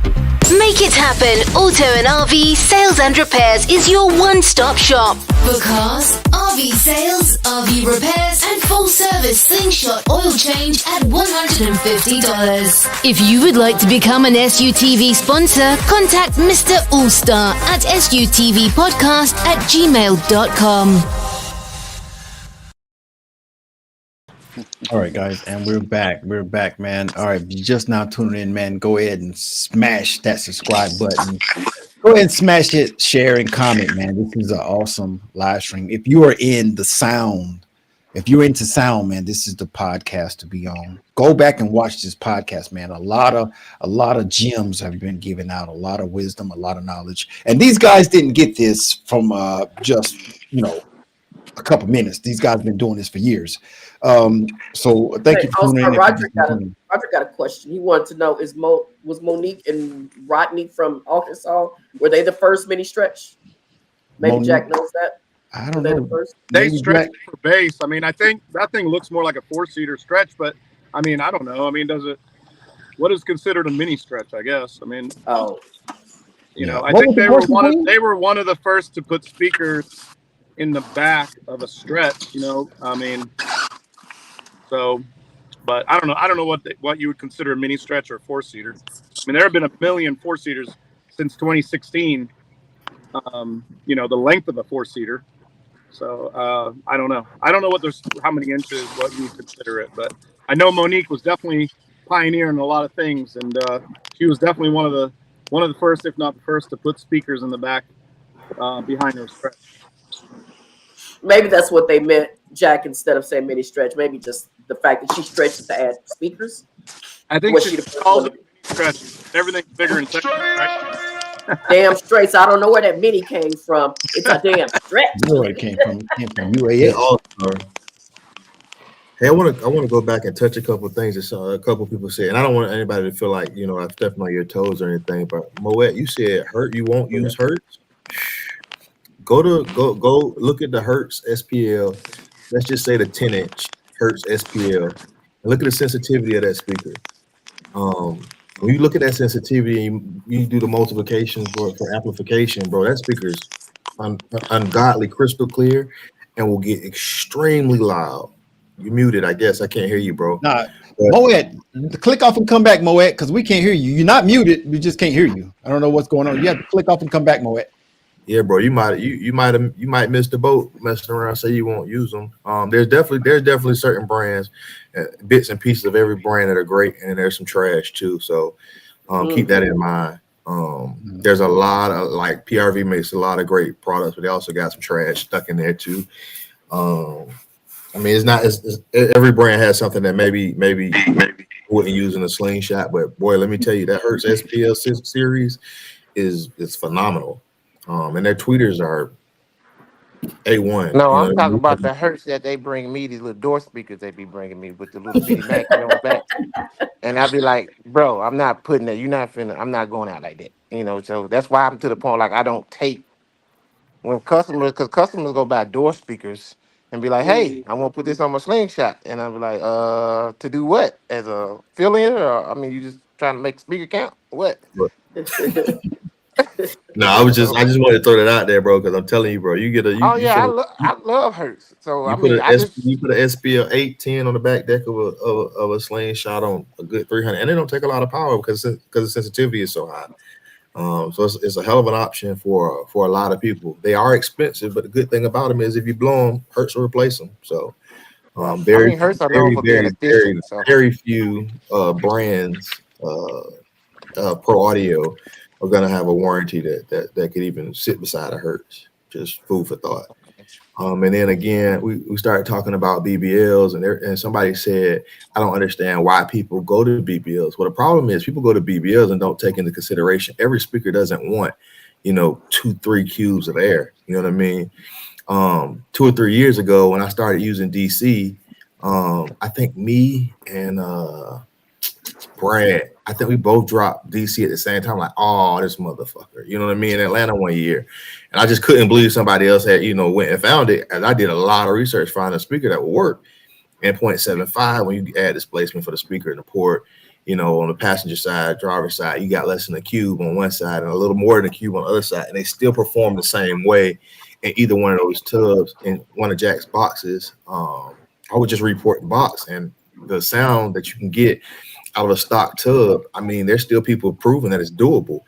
Make it happen. Auto and RV sales and repairs is your one-stop shop. For cars, RV sales, RV repairs, and full service Slingshot oil change at $150. If you would like to become an SUTV sponsor, contact Mr. Allstar at sutvpodcast@gmail.com. All right, guys, and we're back. We're back, man. All right, if you're just now tuning in, man, go ahead and smash that subscribe button. Go ahead and smash it, share, and comment, man. This is an awesome live stream. If you are in the sound, if you're into sound, man, this is the podcast to be on. Go back and watch this podcast, man. A lot of gems have been given out, a lot of wisdom, a lot of knowledge. And these guys didn't get this from just a couple minutes. These guys have been doing this for years. So thank Hey, you for also, tuning in. Roger got a question. He wanted to know: was Monique and Rodney from Arkansas, were they the first mini stretch? Maybe Monique? Jack knows that. I don't Were they know. the first? They Maybe stretch Jack- for base. I mean, I think that thing looks more like a 4-seater stretch, but I mean, I don't know. I mean, what is considered a mini stretch? I guess. I mean, Oh, I What think was the question, Queen? they were one of the first to put speakers in the back of a stretch. I mean, so, but I don't know. I don't know what you would consider a mini stretch or a 4-seater. I mean, there have been a million 4-seaters since 2016. The length of a 4-seater. So I don't know. I don't know how many inches, what you consider it, but I know Monique was definitely pioneering a lot of things, and she was definitely one of the first, if not the first, to put speakers in the back behind her stretch. maybe that's what they meant, Jack. Instead of saying mini stretch, maybe just the fact that she stretched to add speakers. I think Was she she the first calls one? it mini stretch. Everything's bigger and thicker, right? Damn straight. So I don't know where that mini came from. It's a damn stretch. Where it came from? It came from Yeah, UAS. all-star. Hey, I want to go back and touch a couple of things that a couple of people said, and I don't want anybody to feel like I'm stepping on your toes or anything. But Moet, you said you won't use Hertz. Go look at the Hertz SPL. Let's just say the 10-inch Hertz SPL, and look at the sensitivity of that speaker. When you look at that sensitivity and you do the multiplication for amplification, bro, that speaker's ungodly crystal clear and will get extremely loud. You muted, I guess. I can't hear you, bro. Nah, Moet, click off and come back, Moet, because we can't hear you. You're not muted. We just can't hear you. I don't know what's going on. You have to click off and come back, Moet. Yeah, bro. You might miss the boat messing around. Say you won't use them. There's definitely certain brands, bits and pieces of every brand that are great, and there's some trash too. So keep that in mind. There's a lot of PRV makes a lot of great products, but they also got some trash stuck in there too. I mean, every brand has something that maybe wouldn't use in a Slingshot, but boy, let me tell you, that Hertz SPL series is phenomenal. And their tweeters are A1. No, I'm talking about the Hertz that they bring me, these little door speakers they be bringing me with the little bitty Mac on the back. And I'd be like, bro, I'm not putting that. I'm not going out like that. So that's why I'm to the point, like, I don't take because customers go buy door speakers and be like, hey, I want to put this on my Slingshot. And I'll be like, to do what? As a fill-in? Or, I mean, you just trying to make speaker count? What? No, I just wanted to throw that out there, bro, because I'm telling you, bro, I love Hertz. So I mean, you put an SPL 810 on the back deck of a Slingshot on a good 300, and they don't take a lot of power because the sensitivity is so high. So it's a hell of an option for a lot of people. They are expensive, but the good thing about them is if you blow them, Hertz will replace them. So I Very, mean, Hertz are known very, for being very, very, efficient. So very few brands, pro audio, are gonna have a warranty that could even sit beside a Hertz. Just food for thought. And then again, we started talking about BBLs, and somebody said, I don't understand why people go to BBLs. Well, the problem is people go to BBLs and don't take into consideration every speaker doesn't want, 2-3 cubes of air. You know what I mean? 2 or 3 years ago when I started using DC, I think me and Brad, I think we both dropped DC at the same time. Like, oh, this motherfucker, you know what I mean? In Atlanta one year, and I just couldn't believe somebody else had, went and found it. And I did a lot of research finding a speaker that would work. And 0.75, when you add displacement for the speaker in the port, on the passenger side, driver's side, you got less than a cube on one side and a little more than a cube on the other side, and they still perform the same way in either one of those tubs in one of Jack's boxes. I would just report the box and the sound that you can get out of a stock tub. I mean, there's still people proving that it's doable.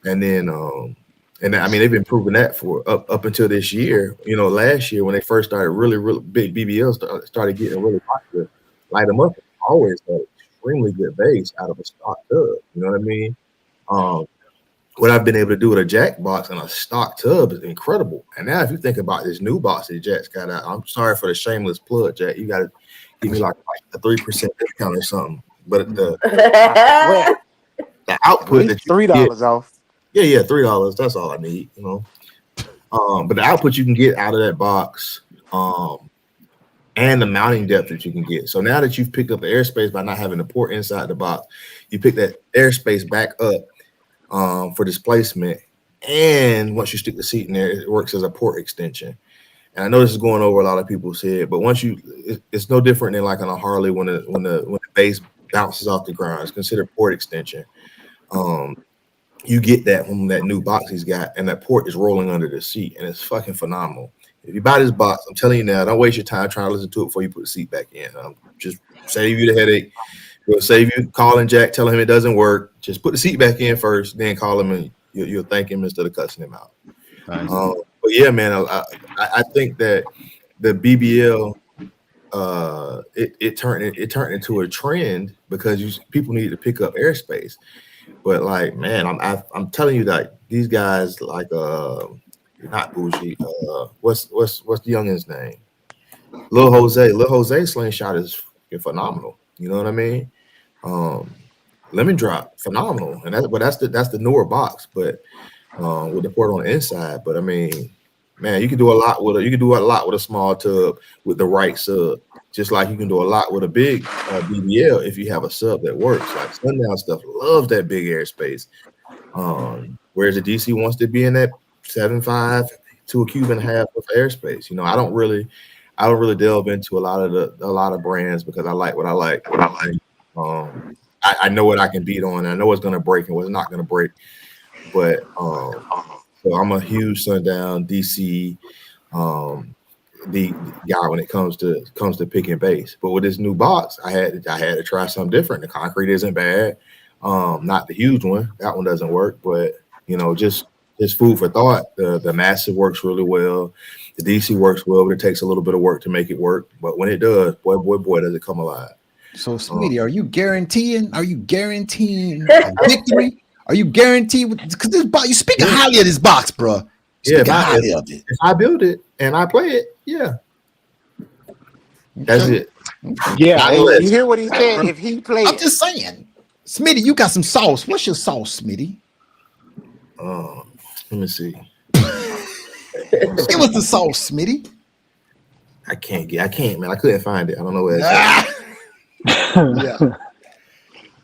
And then, I mean, they've been proving that for up until this year. Last year when they first started, really big BBLs started getting really popular. Light them up always had extremely good bass out of a stock tub. You know what I mean? What I've been able to do with a Jack box and a stock tub is incredible. And now, if you think about this new box that Jack's got out, I'm sorry for the shameless plug, Jack. You got to give me like a 3% discount or something. But the I swear, output that you get, $3 off. yeah, $3. That's all I need, But the output you can get out of that box, and the mounting depth that you can get. So now that you've picked up the airspace by not having the port inside the box, you pick that airspace back up for displacement. And once you stick the seat in there, it works as a port extension. And I know this is going over a lot of people's head, but once it's no different than like on a Harley when the bass bounces off the ground. It's considered port extension. You get that from that new box he's got, and that port is rolling under the seat, and it's fucking phenomenal. If you buy this box, I'm telling you now, don't waste your time trying to listen to it before you put the seat back in. Just save you the headache. It'll save you calling Jack, telling him it doesn't work. Just put the seat back in first, then call him, and you'll thank him instead of cussing him out. Nice. But yeah, man, I think that the BBL it turned into a trend because people needed to pick up airspace. But like, man, I'm telling you that these guys like not Bougie. What's the youngin's name? Lil Jose Slingshot is phenomenal. You know what I mean? Lemon Drop, phenomenal, and that's the newer box, but with the port on the inside. But I mean, man, you can do a lot with a small tub with the right sub, just like you can do a lot with a big BBL if you have a sub that works. Like Sundown stuff loves that big airspace, whereas the DC wants to be in that 7.5 to a cube and a half of airspace. I don't really delve into a lot of brands because I like what I like. I know what I can beat on. And I know what's going to break and what's not going to break. But so I'm a huge Sundown DC the guy when it comes to picking bass. But with this new box, I had to try something different. The concrete isn't bad, not the huge one. That one doesn't work, but just food for thought. The massive works really well. The DC works well, but it takes a little bit of work to make it work. But when it does, boy, does it come alive. So, Smitty, are you guaranteeing a victory? Are you guaranteed? Because this box, you speak highly of this box, bro. Yeah, if I build it and I play it, yeah, that's it. Yeah, You hear what he said? If he played, I'm just saying, Smitty, you got some sauce. What's your sauce, Smitty? Let me see. Give us the sauce, Smitty. I can't, man. I couldn't find it. I don't know where it's at. Yeah.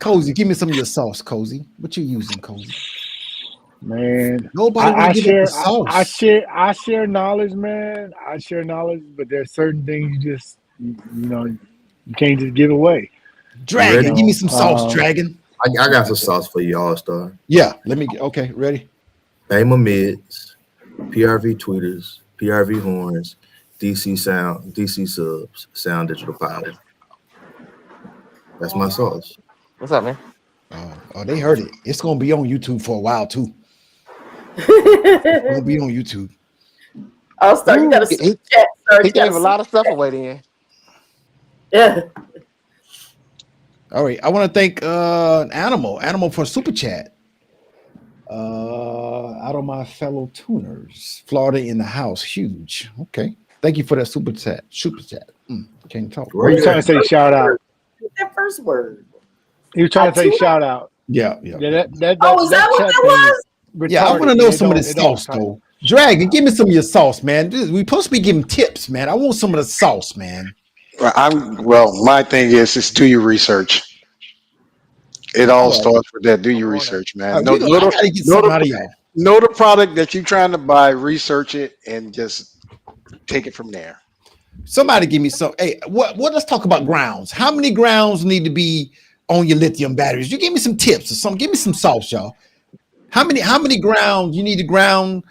Cozy, give me some of your sauce, Cozy. What you using, Cozy? Man, Nobody I share sauce. I share knowledge, man. I share knowledge, but there's certain things you can't just give away. Dragon, give me some sauce, Dragon. I got some sauce for you, All-Star. Yeah, okay, ready? Bama Mids, PRV tweeters, PRV horns, DC sound, DC subs, sound digital power. That's my sauce. What's up, man? Oh, they heard it. It's gonna be on YouTube for a while too. It's gonna be on YouTube. All-Star, you gotta He chat, sir. gave a lot of stuff away then. Yeah. All right. I want to thank Animal for super chat. Out of my fellow tuners, Florida in the house, huge. Okay. Thank you for that super chat. Super chat. Can't talk. Where He was you trying to at? say shout out. That first word. He was I trying to say tune. shout out. Yeah. Yeah, that Oh, is that what chat that thing is was? Yeah, I want to retarded, know and some of this it don't sauce type. though. Dragon, give me some of your sauce, man. We supposed to be giving tips, man. I want some of the sauce, man. My thing is do your research. It all All right. starts with that. Do I'm your on it. research, man. Know, I gotta get know something the out of y'all. know the product that you're trying to buy. Research it and just take it from there. Somebody give me some. Hey, what let's talk about grounds. How many grounds need to be on your lithium batteries? You give me some tips or something. Give me some sauce, y'all. How many grounds you need to ground?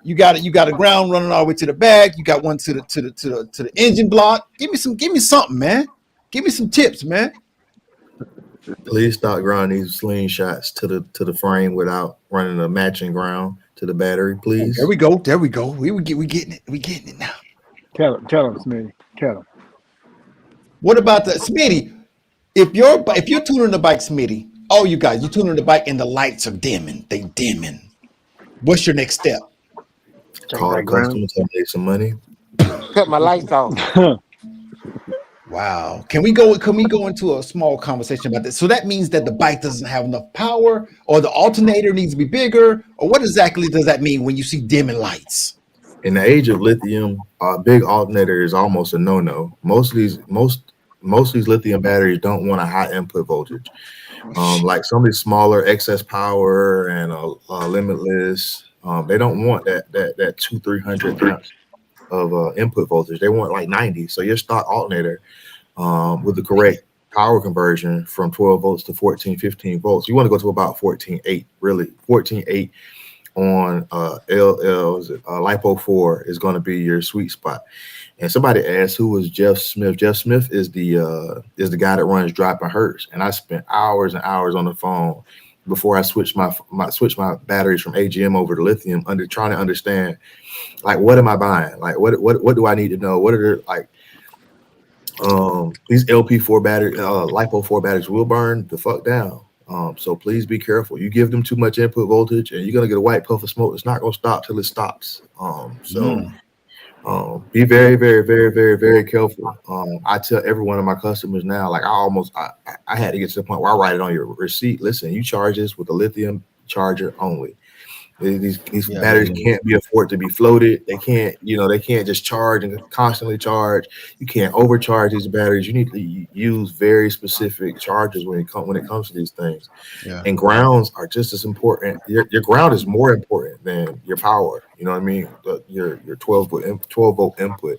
You got a ground running all the way to the back. You got one to the engine block. Give me something, man. Give me some tips, man. Please stop grinding these slingshots to the frame without running a matching ground to the battery, Oh, there please. we go. There we go. We getting it. We getting it now. Tell him, Smitty. Tell him. What about the Smitty? If you're tuning the bike, Smitty, oh you guys, you tuning the bike and the lights are dimming. They dimming. What's your next step? Check Call the that ground. customer, tell them make some money. Cut my lights off. Wow. Can we go into a small conversation about this? So that means that the bike doesn't have enough power, or the alternator needs to be bigger, or what exactly does that mean when you see dimming lights? In the age of lithium, a big alternator is almost a no-no. Most of these lithium batteries don't want a high input voltage. Like some of these smaller excess power and limitless, they don't want that 200-300 amps of input voltage. They want like 90. So your stock alternator with the correct power conversion from 12 volts to 14, 15 volts, you want to go to about 14.8, really 14.8 on LL's LiPo 4 is going to be your sweet spot. And somebody asked who was Jeff Smith. Jeff Smith is the guy that runs Dropping Hertz, and I spent hours and hours on the phone before I switched my batteries from AGM over to lithium, trying to understand like what am I buying, like what do I need to know, what are like these LP4 battery LiPo 4 batteries will burn the fuck down. So please be careful. You give them too much input voltage, and you're gonna get a white puff of smoke. It's not gonna stop till it stops. Be very, very, very, very, very careful. I tell every one of my customers now, like I had to get to the point where I write it on your receipt. Listen, you charge this with a lithium charger only. These batteries can't be afforded to be floated. They can't just charge and constantly charge. You can't overcharge these batteries. You need to use very specific chargers when it comes to these things. Yeah. And grounds are just as important. Your ground is more important than your power. You know what I mean? Your 12 volt input.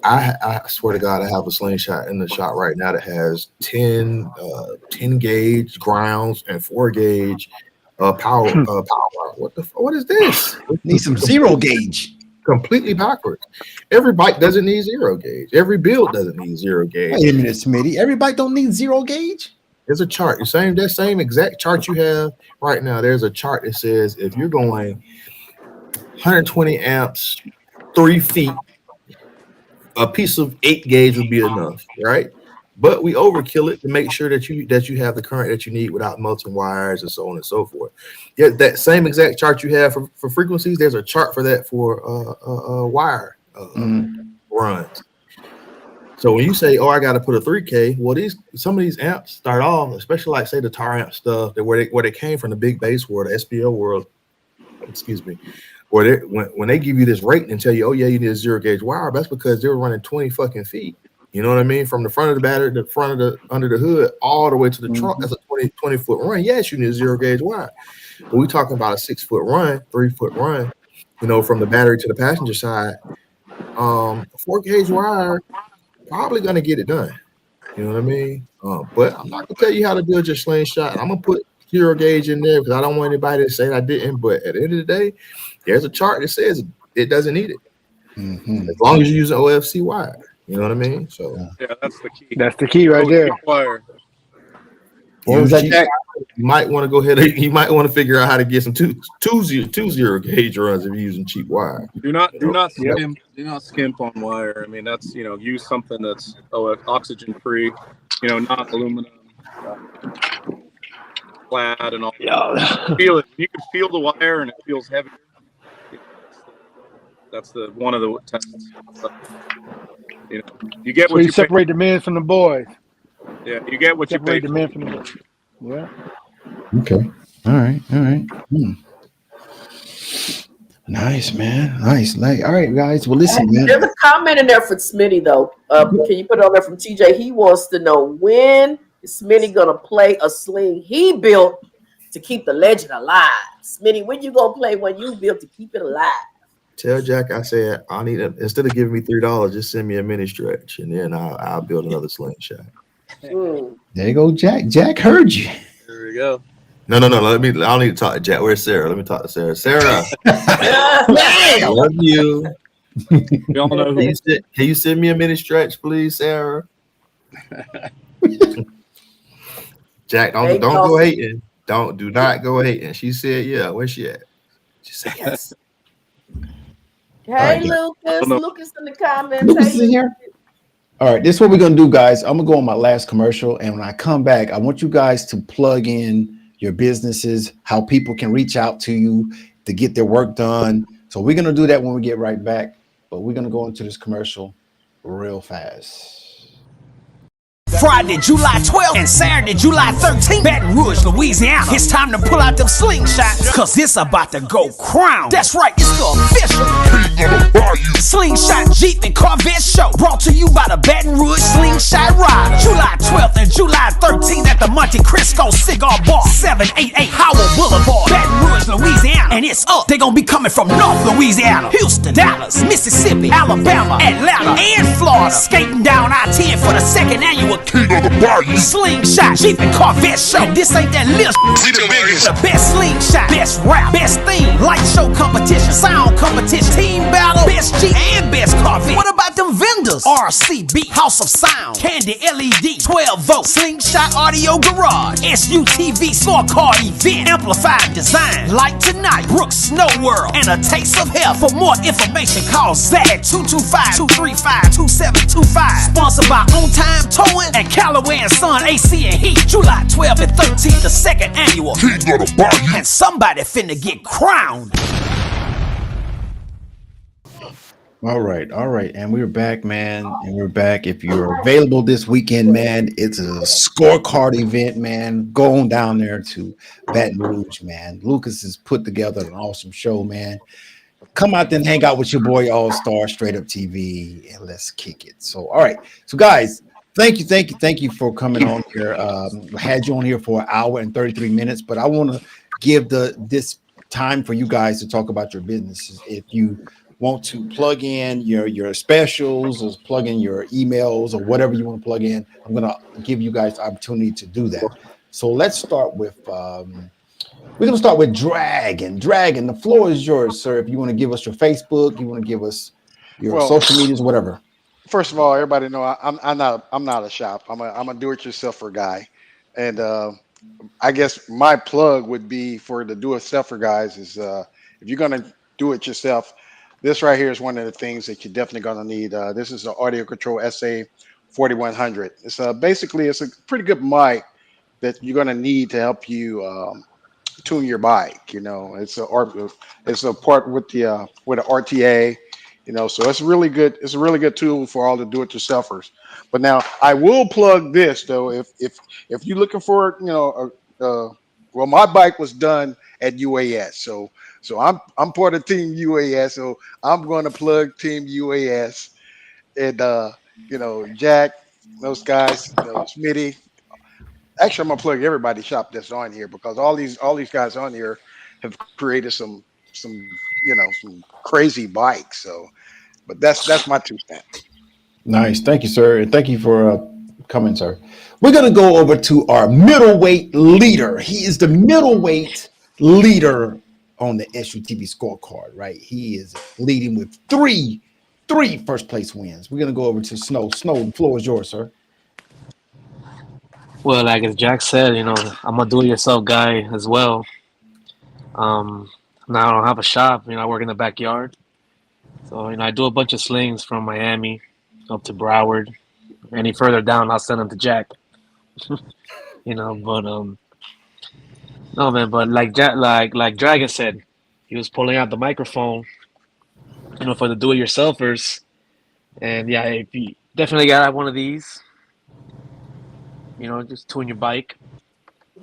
I swear to God, I have a slingshot in the shop right now that has 10 gauge grounds and 4 gauge power. What is this? Need some zero gauge. Completely backwards. Every bike doesn't need zero gauge. Every build doesn't need zero gauge. Wait a minute, Smitty. Everybody don't need zero gauge. There's a chart. That same exact chart you have right now. There's a chart that says if you're going 120 amps, 3 feet, a piece of 8 gauge would be enough, right? But we overkill it to make sure that you have the current that you need without melting wires and so on and so forth. Yeah, that same exact chart you have for frequencies, there's a chart for that for wire runs. So when you say, "Oh, I got to put a 3K," well, some of these amps start off, especially like say the tar amp stuff, that where they came from the big bass world, the SPL world. Excuse me. Where when they give you this rating and tell you, "Oh yeah, you need a zero gauge wire," that's because they were running 20 fucking feet. You know what I mean? From the front of the battery, the front of the under the hood, all the way to the trunk. That's a 20 foot run. Yes, you need a zero gauge wire. But we're talking about a 6 foot run, 3 foot run, from the battery to the passenger side. 4 gauge wire probably gonna get it done. You know what I mean? But I'm not gonna tell you how to build your slingshot. I'm gonna put zero gauge in there because I don't want anybody to say I didn't. But at the end of the day, there's a chart that says it doesn't need it. As long as you're using OFC wire. You know what I mean? So Yeah, that's the key. That's the key right there. Wire. What was that, Jack? You might want to go ahead and you might want to figure out how to get some two zero gauge runs if you're using cheap wire. Do not You know? Yep. skimp on wire. I mean, that's use something that's oxygen free, not aluminum, uh, clad and all that. Yeah. Feel it. You can feel the wire and it feels heavier. That's the one of the tests. But, you get So what you you pay. separate the men from the boys. Yeah, you get what you pay Separate the for. men from the boys. Yeah. Okay. All right. Nice, man. Nice. All right, guys. Well, listen, man. There's a comment in there for Smitty though. Can you put it on there from TJ? He wants to know when is Smitty gonna play a sling he built to keep the legend alive. Smitty, when you gonna play one you built to keep it alive? Tell Jack I said I need instead of giving me $3, just send me a mini stretch and then I'll build another slingshot. Mm. There you go, Jack. Jack heard you. There we go. No. I don't need to talk to Jack. Where's Sarah? Let me talk to Sarah. Sarah, I love you. We all know who. Can you send me a mini stretch, please, Sarah? Jack, don't go hating. Do not go hating. She said, yeah. Where's she at? She said yes. Hey, right, Lucas. no. Lucas in the comments. Lucas Hey, is in here. All right, this is what we're gonna do, guys. I'm gonna go on my last commercial, and when I come back, I want you guys to plug in your businesses, how people can reach out to you to get their work done. So we're gonna do that when we get right back, but we're gonna go into this commercial real fast. Friday, July 12th and Saturday, July 13th, Baton Rouge, Louisiana. It's time to pull out them slingshots, cause it's about to go crown. That's right, it's the official Slingshot Jeep and Corvette show, brought to you by the Baton Rouge Slingshot Rider. July 12th and July 13th at the Monte Cristo Cigar Bar, 788 Howard Boulevard, Baton Rouge, Louisiana. And it's up. They're gonna be coming from North Louisiana, Houston, Dallas, Mississippi, Alabama, Atlanta, and Florida. Skating down I-10 for the second annual King of the Bayou Slingshot Jeep and Corvette show. And this ain't that little the best slingshot, best rap, best theme, light show competition, sound competition, team battle, best Jeep and best Corvette. What about them vendors? RCB, House of Sound, Candy LED, 12 volt, Slingshot Audio Garage, SUTV scorecard event, amplified design, Light Tonight, Brooks Snow World, and a taste of hell. For more information, call Zag 225-235-2725. Sponsored by On Time Towing and Callaway and Son AC and Heat. July 12th and 13th, the second annual King of the Bayou. And somebody finna get crowned. All right, and we're back, man, and we're back. If you're available this weekend, man, it's a scorecard event, man. Go on down there to Baton Rouge, man. Lucas has put together an awesome show, man. Come out there and hang out with your boy All Star Straight Up TV, and let's kick it. So, all right, so guys, thank you for coming on here. Had you on here for an hour and 33 minutes, but I want to give this time for you guys to talk about your businesses. If you want to plug in your specials or plug in your emails or whatever you want to plug in, I'm going to give you guys the opportunity to do that. So let's start with we're going to start with Dragon. The floor is yours, sir. If you want to give us your Facebook, you want to give us your social medias, whatever. First of all, everybody know I'm not a shop. I'm a do-it-yourselfer guy, and I guess my plug would be for the do-it-yourselfer guys is if you're gonna do it yourself, this right here is one of the things that you're definitely gonna need. This is an Audio Control SA 4100. It's basically it's a pretty good mic that you're gonna need to help you tune your bike. It's a part with the RTA. So it's really good. It's a really good tool for all the do-it-yourselfers. But now I will plug this though. If you're looking for, well, my bike was done at UAS, so I'm part of Team UAS, so I'm going to plug Team UAS and Jack, those guys, Smitty. Actually, I'm gonna plug everybody's shop that's on here because all these guys on here have created some some crazy bikes. So. But that's my 2 cents. Nice. Thank you, sir. And thank you for coming, sir. We're going to go over to our middleweight leader. He is the middleweight leader on the SUTV scorecard, right? He is leading with three first place wins. We're going to go over to Snow. Snow, the floor is yours, sir. Well, like as Jack said, I'm a do-it-yourself guy as well. Um, Now I don't have a shop. I work in the backyard, so I do a bunch of slings from Miami up to Broward. Any further down, I'll send them to Jack. But no man, but like Jack, like Dragon said, he was pulling out the microphone, for the do-it-yourselfers, and yeah, if you definitely got one of these, just tune your bike.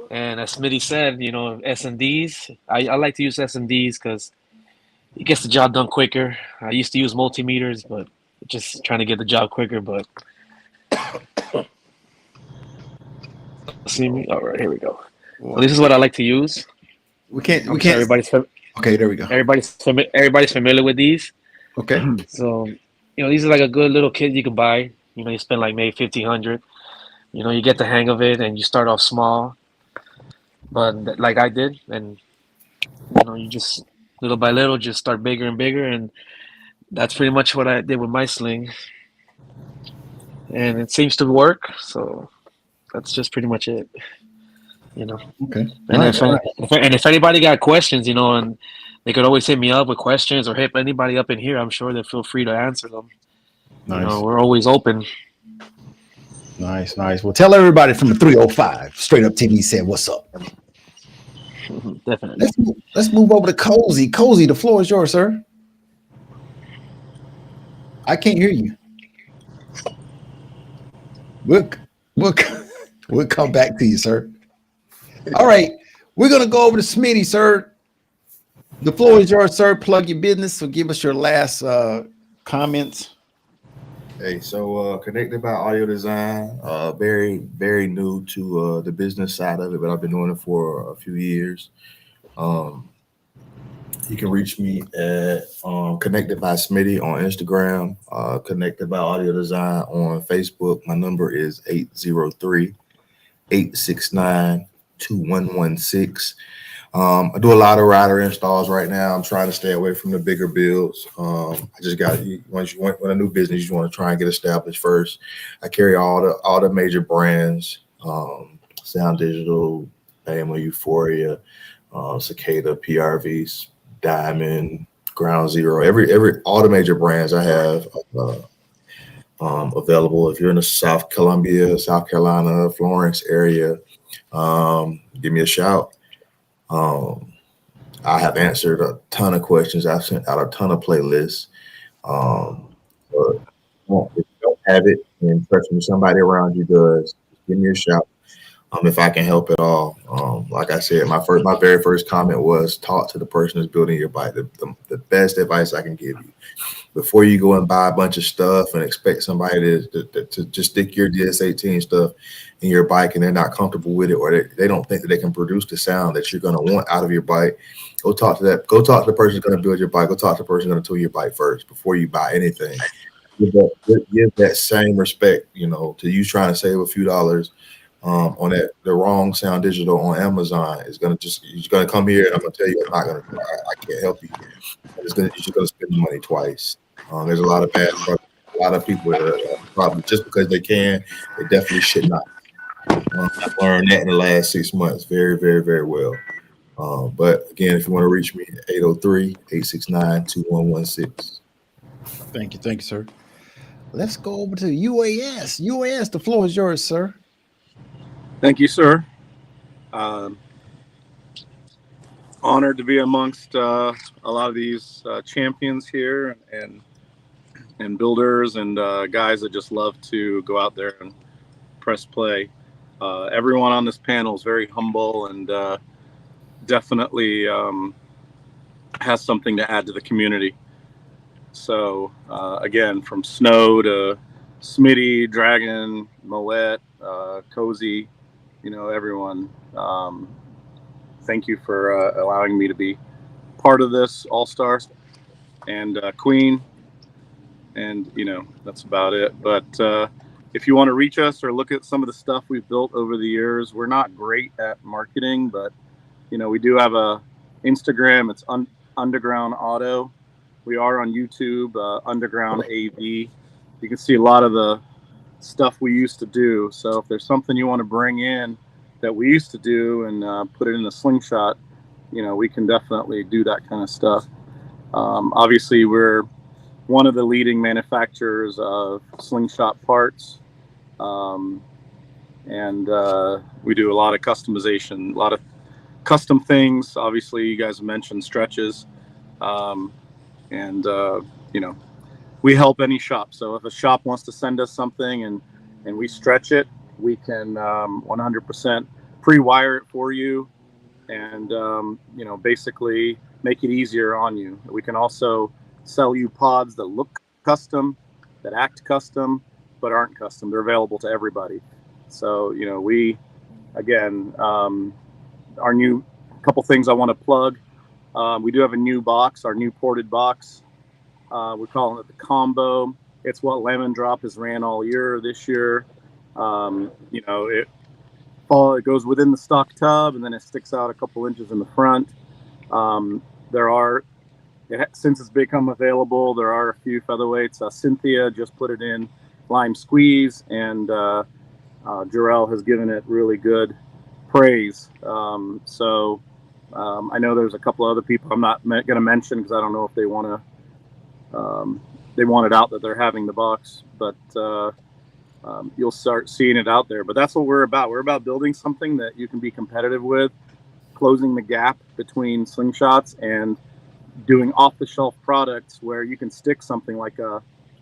And as Smitty said, S&Ds. I like to use S&Ds because it gets the job done quicker. I used to use multimeters, but just trying to get the job quicker. But see me. All right, here we go. So this is what I like to use. We can't. We I'm sure can't. Okay, there we go. everybody's familiar with these. Okay. So these are like a good little kit you can buy. You spend like maybe 1,500. You get the hang of it, and you start off small. But like I did, and you just little by little just start bigger and bigger, and that's pretty much what I did with my sling, and it seems to work. So that's just pretty much it. Okay. And if anybody got questions, and they could always hit me up with questions or hit anybody up in here. I'm sure they feel free to answer them. Nice. We're always open. Nice. Well, tell everybody from the 305 Straight Up TV said, "What's up?" Definitely. Let's move over to Cozy. Cozy, the floor is yours, sir. I can't hear you. We'll come back to you, sir. All right, we're gonna go over to Smitty, sir. The floor is yours, sir. Plug your business. So give us your last comments. Hey, so connected by audio design, very, very new to the business side of it, but I've been doing it for a few years. Um, you can reach me at Connected by Smitty on Instagram, Connected by Audio Design on Facebook. My number is 803-869-2116. I do a lot of rider installs right now. I'm trying to stay away from the bigger builds. I just got once you want a new business, you want to try and get established first. I carry all the major brands: Sound Digital, Family, Euphoria, Cicada, PRVs, Diamond, Ground Zero. Every all the major brands I have available. If you're in the South Carolina, Florence area, give me a shout. I have answered a ton of questions. I've sent out a ton of playlists. But if you don't have it, and trust me, somebody around you does. Give me a shout. If I can help at all. Like I said, my very first comment was talk to the person who's building your bike. The best advice I can give you before you go and buy a bunch of stuff and expect somebody to just stick your DS18 stuff in your bike and they're not comfortable with it, or they don't think that they can produce the sound that you're going to want out of your bike. Go talk to the person who's going to build your bike. Go talk to the person who's going to tool your bike first before you buy anything. Give that same respect, to you trying to save a few dollars on the wrong Sound Digital on Amazon. You're gonna come here and I'm gonna tell you I can't help you. You're just gonna spend the money twice. There's a lot of bad products. A lot of people that are probably just because they can, they definitely should not. I've learned that in the last 6 months very, very, very well. But again, if you want to reach me, 803-869-2116. Thank you, sir. Let's go over to UAS. UAS, the floor is yours, sir. Thank you, sir. Honored to be amongst a lot of these champions here and builders and guys that just love to go out there and press play. Everyone on this panel is very humble and definitely has something to add to the community. So again, from Snow to Smitty, Dragon, Moet, Cozy, everyone. Thank you for allowing me to be part of this All-Stars and Queen. And, that's about it. But if you want to reach us or look at some of the stuff we've built over the years, we're not great at marketing, but, we do have a Instagram. It's Underground Auto. We are on YouTube, Underground AV. You can see a lot of the stuff we used to do. So if there's something you want to bring in that we used to do and put it in a Slingshot, we can definitely do that kind of stuff. Obviously, we're one of the leading manufacturers of Slingshot parts. And we do a lot of customization, a lot of custom things. Obviously, you guys mentioned stretches. Um, and, we help any shop. So if a shop wants to send us something and we stretch it, we can 100% pre-wire it for you and, basically make it easier on you. We can also sell you pods that look custom, that act custom, but aren't custom. They're available to everybody. So, we, again, our new couple things I want to plug. We do have a new box, our new ported box. We're calling it the combo. It's what Lemon Drop has ran all year this year. It goes within the stock tub and then it sticks out a couple inches in the front. Since it's become available, there are a few featherweights. Cynthia just put it in lime squeeze, and Jarrell has given it really good praise. I know there's a couple other people I'm not going to mention because I don't know if they want it out that they're having the box, but you'll start seeing it out there. But that's what we're about. We're about building something that you can be competitive with, closing the gap between Slingshots and doing off-the-shelf products where you can stick something like a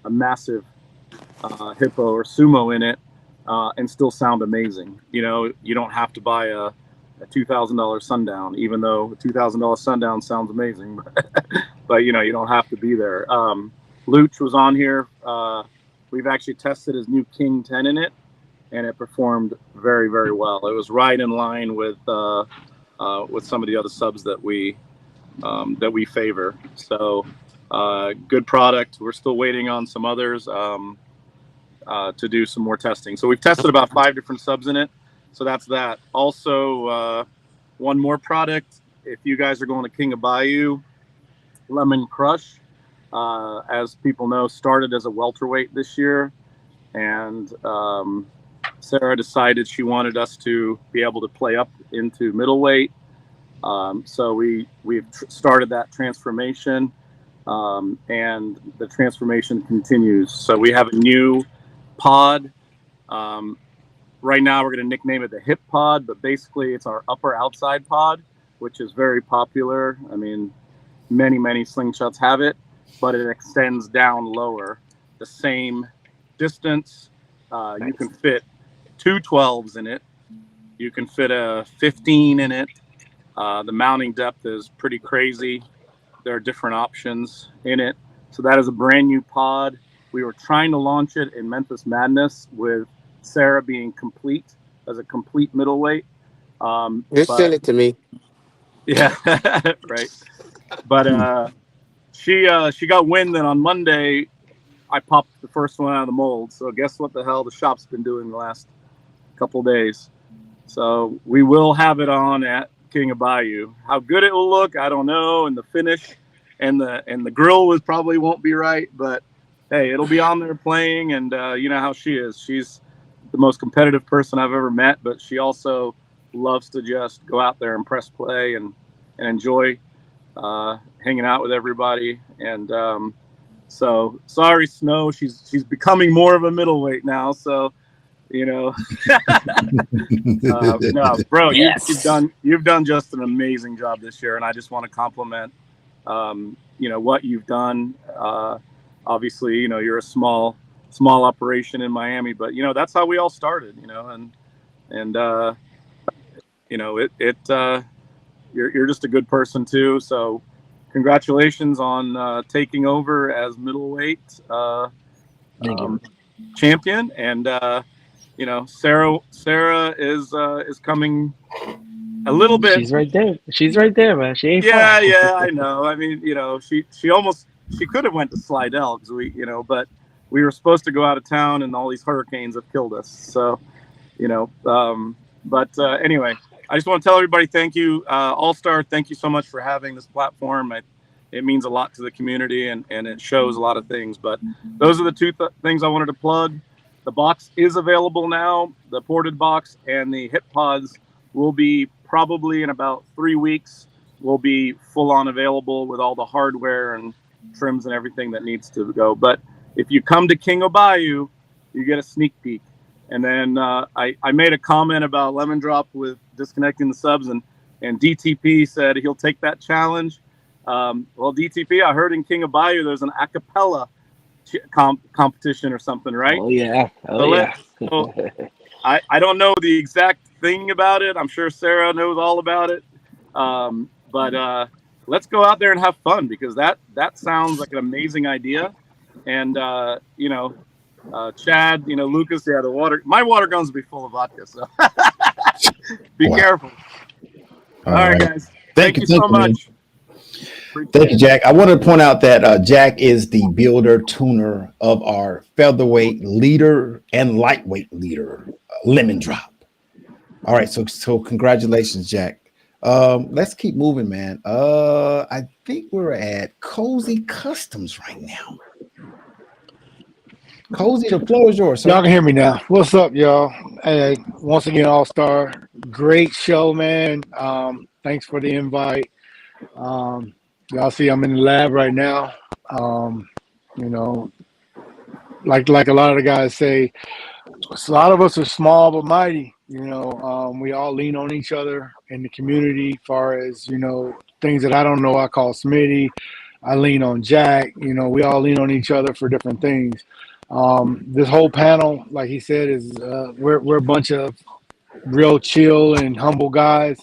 massive hippo or sumo in it and still sound amazing. You don't have to buy a $2,000 Sundown, even though a $2,000 Sundown sounds amazing. But you don't have to be there. Luch was on here. We've actually tested his new King 10 in it, and it performed very, very well. It was right in line with some of the other subs that we favor. So good product. We're still waiting on some others to do some more testing. So we've tested about 5 different subs in it. So that's that. Also, one more product. If you guys are going to King of Bayou, Lemon Crush, as people know, started as a welterweight this year. And Sarah decided she wanted us to be able to play up into middleweight. So we've started that transformation, and the transformation continues. So we have a new pod. Right now we're going to nickname it the hip pod, but basically it's our upper outside pod, which is very popular. I mean, many Slingshots have it, but it extends down lower, the same distance. You can fit 2 12s in it. You can fit a 15 in it. The mounting depth is pretty crazy. There are different options in it. So that is a brand new pod. We were trying to launch it in Memphis Madness with Sarah being complete as a complete middleweight. Just send it to me. Yeah, right. But she got wind that on Monday I popped the first one out of the mold. So guess what the hell the shop's been doing the last couple of days. So we will have it on at King of Bayou. How good it will look, I don't know. And the finish and the grill probably won't be right, but hey, it'll be on there playing. And you know how she is. She's the most competitive person I've ever met, but she also loves to just go out there and press play and enjoy hanging out with everybody. And so sorry, Snow. She's becoming more of a middleweight now. So no, bro, Yes. you've done just an amazing job this year, and I just want to compliment what you've done. Obviously, you're a small operation in Miami, but that's how we all started. You're just a good person too. So congratulations on taking over as middleweight Thank you. champion, and Sarah is coming a little bit. She's right there. She's right there, man. She ain't far. Yeah, I know. I mean, she could have went to Slidell because but we were supposed to go out of town and all these hurricanes have killed us. So, anyway, I just want to tell everybody thank you, All Star. Thank you so much for having this platform. It means a lot to the community and it shows a lot of things. But those are the two things I wanted to plug. the box is available now. The ported box and the hip pods will be probably in about 3 weeks. Will be full on available with all the hardware and trims and everything that needs to go. But if you come to King of Bayou, you get a sneak peek. And then I made a comment about Lemon Drop with disconnecting the subs, and DTP said he'll take that challenge. Well, DTP, I heard in King of Bayou there's an acapella competition or something, right? Oh yeah, oh So yeah. so I don't know the exact thing about it. I'm sure Sarah knows all about it. But let's go out there and have fun, because that sounds like an amazing idea. And Chad, Lucas, yeah, my water guns will be full of vodka, so be careful. All right, guys. Thank you so much. Thank you, Jack. I want to point out that Jack is the builder tuner of our featherweight leader and lightweight leader, Lemon Drop. All right, so congratulations, Jack. Let's keep moving, man. I think we're at Cozy Customs right now. Cozy, the floor is yours. Sir. Y'all can hear me now. What's up, y'all? Hey, once again, All Star, great show, man. Thanks for the invite. Y'all see, I'm in the lab right now. You know, like a lot of the guys say, a lot of us are small but mighty. We all lean on each other in the community. As far as things that I don't know, I call Smitty. I lean on Jack. We all lean on each other for different things. This whole panel, like he said, is we're a bunch of real chill and humble guys.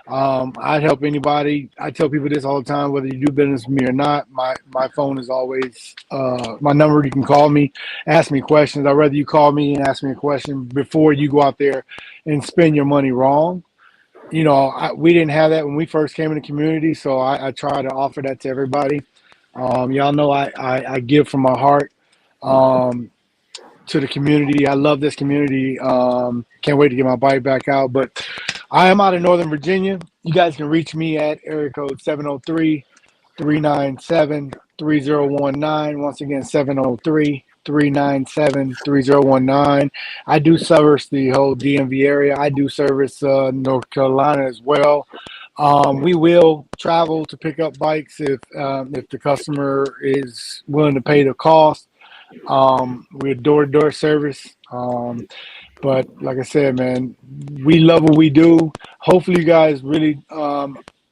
I'd help anybody. I tell people this all the time, whether you do business with me or not. My phone is always my number. You can call me, ask me questions. I'd rather you call me and ask me a question before you go out there and spend your money wrong. We didn't have that when we first came in the community, so I try to offer that to everybody. Y'all know I give from my heart to the community. I love this community. Can't wait to get my bike back out. But I am out of Northern Virginia. You guys can reach me at area code 703-397-3019. Once again, 703-397-3019. I do service the whole DMV area. I do service North Carolina as well. We will travel to pick up bikes if the customer is willing to pay the cost. We're door-to-door service. But like I said, man, we love what we do. Hopefully you guys really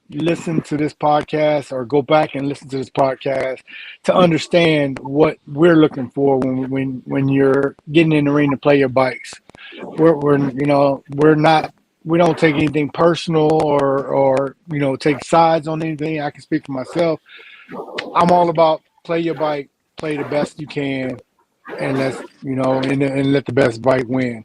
listen to this podcast or go back and listen to this podcast to understand what we're looking for when you're getting in the ring to play your bikes. We don't take anything personal or take sides on anything. I can speak for myself. I'm all about play your bike, play the best you can, and and let the best bike win.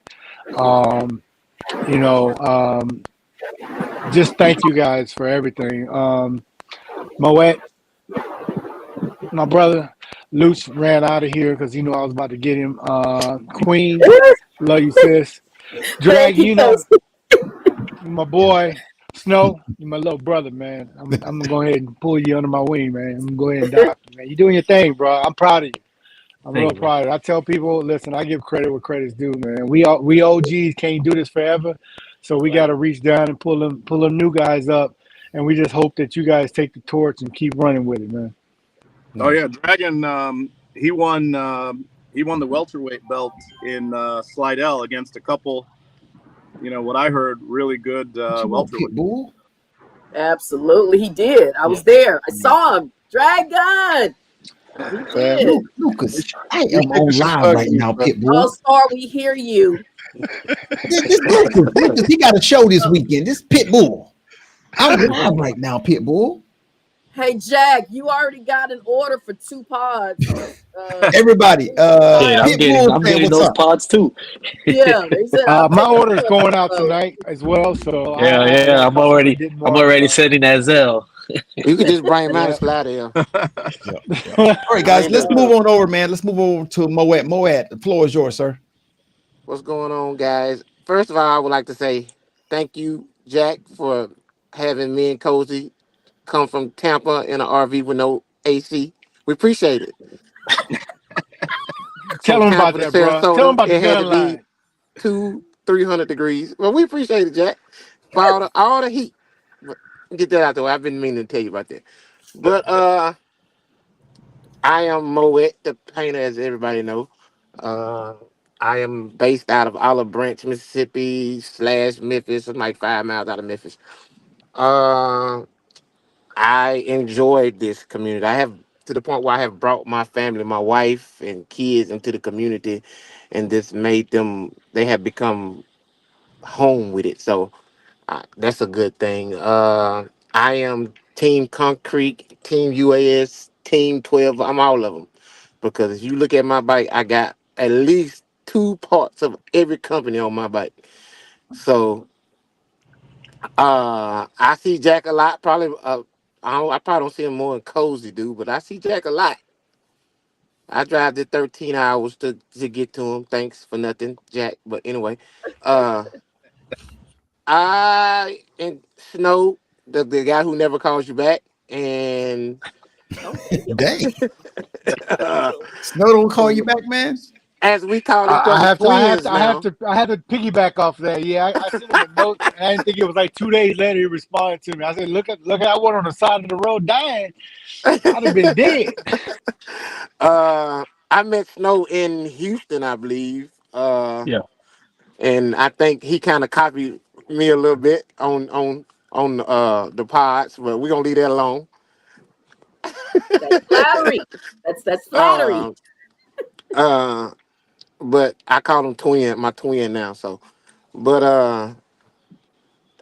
Just thank you guys for everything. Moet, my brother, Luch ran out of here because he knew I was about to get him. Queen, love you, sis. Drag, my boy. Snow, you're my little brother, man. I'm gonna go ahead and pull you under my wing, man. I'm gonna go ahead and adopt you, man. You're doing your thing, bro. I'm proud of you. I'm real proud of it. I tell people, listen, I give credit where credit's due, man. We OGs can't do this forever, so we got to reach down and pull them new guys up, and we just hope that you guys take the torch and keep running with it, man. Oh yeah, Dragon. He won the welterweight belt in Slidell against a couple. What I heard, really good welterweight. Pitbull? Absolutely, he did. I was there. I saw him. Dragon. Lucas, I am on live right now, Pitbull. All Star, we hear you. This Lucas, he got a show this weekend. This Pitbull. I'm live right now, Pitbull. Hey, Jack, you already got an order for 2 pods. Everybody, I'm getting those pods too. Yeah, they said my order's going out tonight as well. So yeah, I'm already sending that Zelle. You can just bring him out and slide here. All right, guys, let's move on over, man. Let's move over to Moet. Moet, the floor is yours, sir. What's going on, guys? First of all, I would like to say thank you, Jack, for having me and Cozy come from Tampa in an RV with no AC. We appreciate it. Tell from them about Tampa to that, bro. Tell them Sarasota, about the it had to gun be line. 300 degrees. Well, we appreciate it, Jack, for all the heat. But get that out the way. I've been meaning to tell you about that. But I am Moet, the painter, as everybody know. Uh, I am based out of Olive Branch, Mississippi / Memphis. I'm like 5 miles out of Memphis. Uh, I enjoyed this community. I have to the point where I have brought my family, my wife and kids into the community, and this made them. They have become home with it. So that's a good thing. I am Team Concrete, Team UAS, Team 12. I'm all of them because if you look at my bike, I got at least two parts of every company on my bike. So I see Jack a lot. Probably I probably don't see him more than Cozy do, but I see Jack a lot. I drive the 13 hours to get to him. Thanks for nothing, Jack. But anyway, uh I and Snow, the guy who never calls you back, and Oh, damn. Dang. uh, Snow don't call you back, man. as we call each I other have to, I have twins to, I have now. to, I had to piggyback off that. Yeah, I sent him a note. And I didn't think it was like 2 days later he responded to me. I said, look at that one on the side of the road dying. I'd have been dead. I met Snow in Houston, I believe. Yeah. And I think he kind of copied me a little bit on the pods, but we're gonna leave that alone. That's flattery. That's flattery. uh, uh, but I call him my twin now. So, but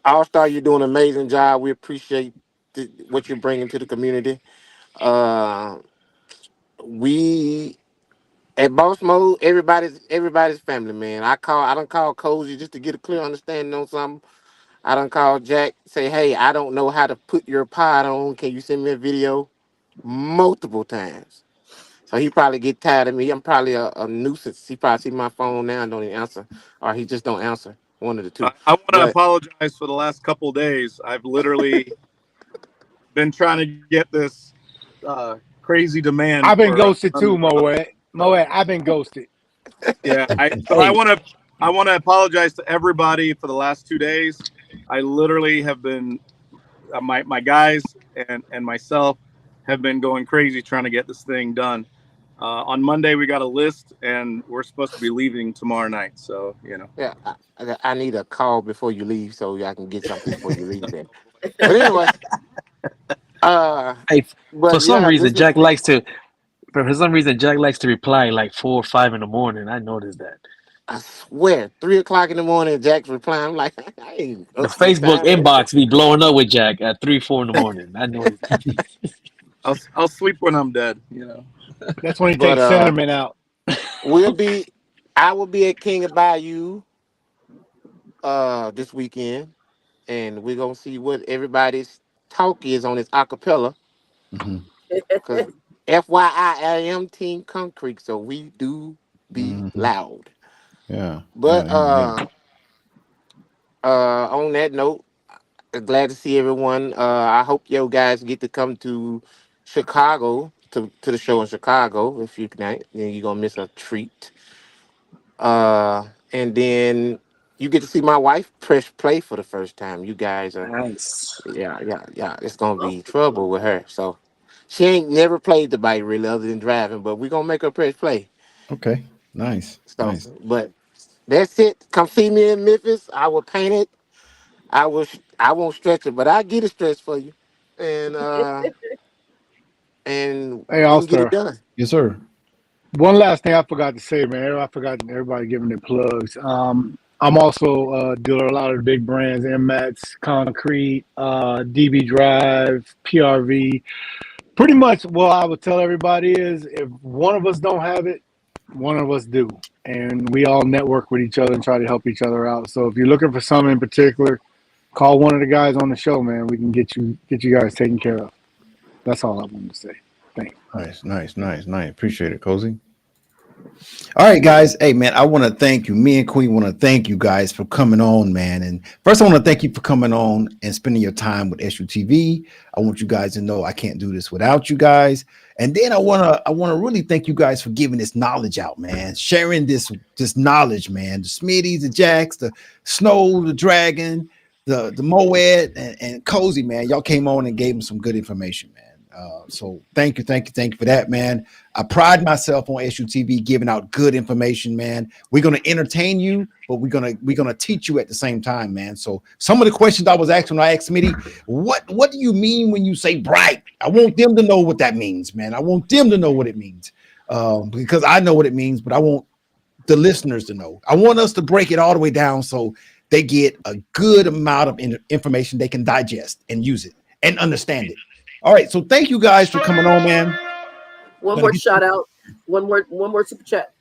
All Star, you're doing an amazing job. We appreciate what you're bringing to the community. Uh, we at Boss Mode, everybody's family, man. I don't call Cozy just to get a clear understanding on something. I don't call Jack, say, hey, I don't know how to put your pod on. Can you send me a video? Multiple times. So he probably get tired of me. I'm probably a nuisance. He probably see my phone now and don't even answer, or he just don't answer. One of the two. I want to But apologize for the last couple of days. I've literally been trying to get this crazy demand I've been for ghosted too, unemployment. Moet. Moet, I've been ghosted. Yeah, I hey, want to apologize to everybody for the last 2 days. I literally have been my guys and myself have been going crazy trying to get this thing done. On Monday we got a list and we're supposed to be leaving tomorrow night. So yeah, I need a call before you leave so I can get something before you leave. Then. But anyway, uh, Hey, for but some yeah, reason, this is. For some reason, Jack likes to reply like 4 or 5 in the morning. I noticed that. I swear, 3 o'clock in the morning, Jack's replying. I'm like, I ain't The up this Facebook time yet. inbox be blowing up with Jack at 3, 4 in the morning. I noticed that. I'll sleep when I'm dead. That's when he But takes cinnamon out. we'll be, I will be at King of Bayou this weekend, and we're gonna see what everybody's talk is on this acapella. Mhm. Cause FYI, I am Team Concrete, so we do be Mhm. loud. Yeah. Yeah. But on that note, glad to see everyone. I hope you guys get to come to Chicago to the show in Chicago. If you can, then you're gonna miss a treat. And then you get to see my wife press play for the first time. You guys are, Nice. yeah. It's gonna Oh, be trouble with her. So she ain't never played the bike really, other than driving. But we're gonna make her press play. Okay. Nice. So, Nice. but that's it. Come see me in Memphis. I will paint it. I won't stretch it, but I get it stretched for you, and Hey, we All can get it Star. done. Yes, sir. One last thing I forgot to say, man. I forgot everybody giving their plugs. I'm also dealing with a lot of the big brands, MMAX, Concrete, DB Drive, PRV. Pretty much what I would tell everybody is if one of us don't have it, one of us do. And we all network with each other and try to help each other out. So if you're looking for something in particular, call one of the guys on the show, man. We can get you guys taken care of. That's all I wanted to say. Thanks. Nice. Nice. Nice. Nice. Appreciate it, Cozy. All right, guys. Hey, man, I want to thank you. Me and Queen want to thank you guys for coming on, man. And first, I want to thank you for coming on and spending your time with SUTV. I want you guys to know I can't do this without you guys. And then I want to really thank you guys for giving this knowledge out, man. Sharing this knowledge, man. The Smitties, the Jacks, the Snow, the Dragon, the Moet, and Cozy, man. Y'all came on and gave them some good information, man. So thank you for that, man. I pride myself on SUTV giving out good information, man. We're gonna entertain you, but we're gonna teach you at the same time, man. So some of the questions I was asking when I asked Smitty, what do you mean when you say bright? I want them to know what that means, man. I want them to know what it means, because I know what it means, but I want the listeners to know. I want us to break it all the way down so they get a good amount of information they can digest and use it and understand it. All right, so thank you guys for coming on, man. One Gonna more get shout out. One more super chat.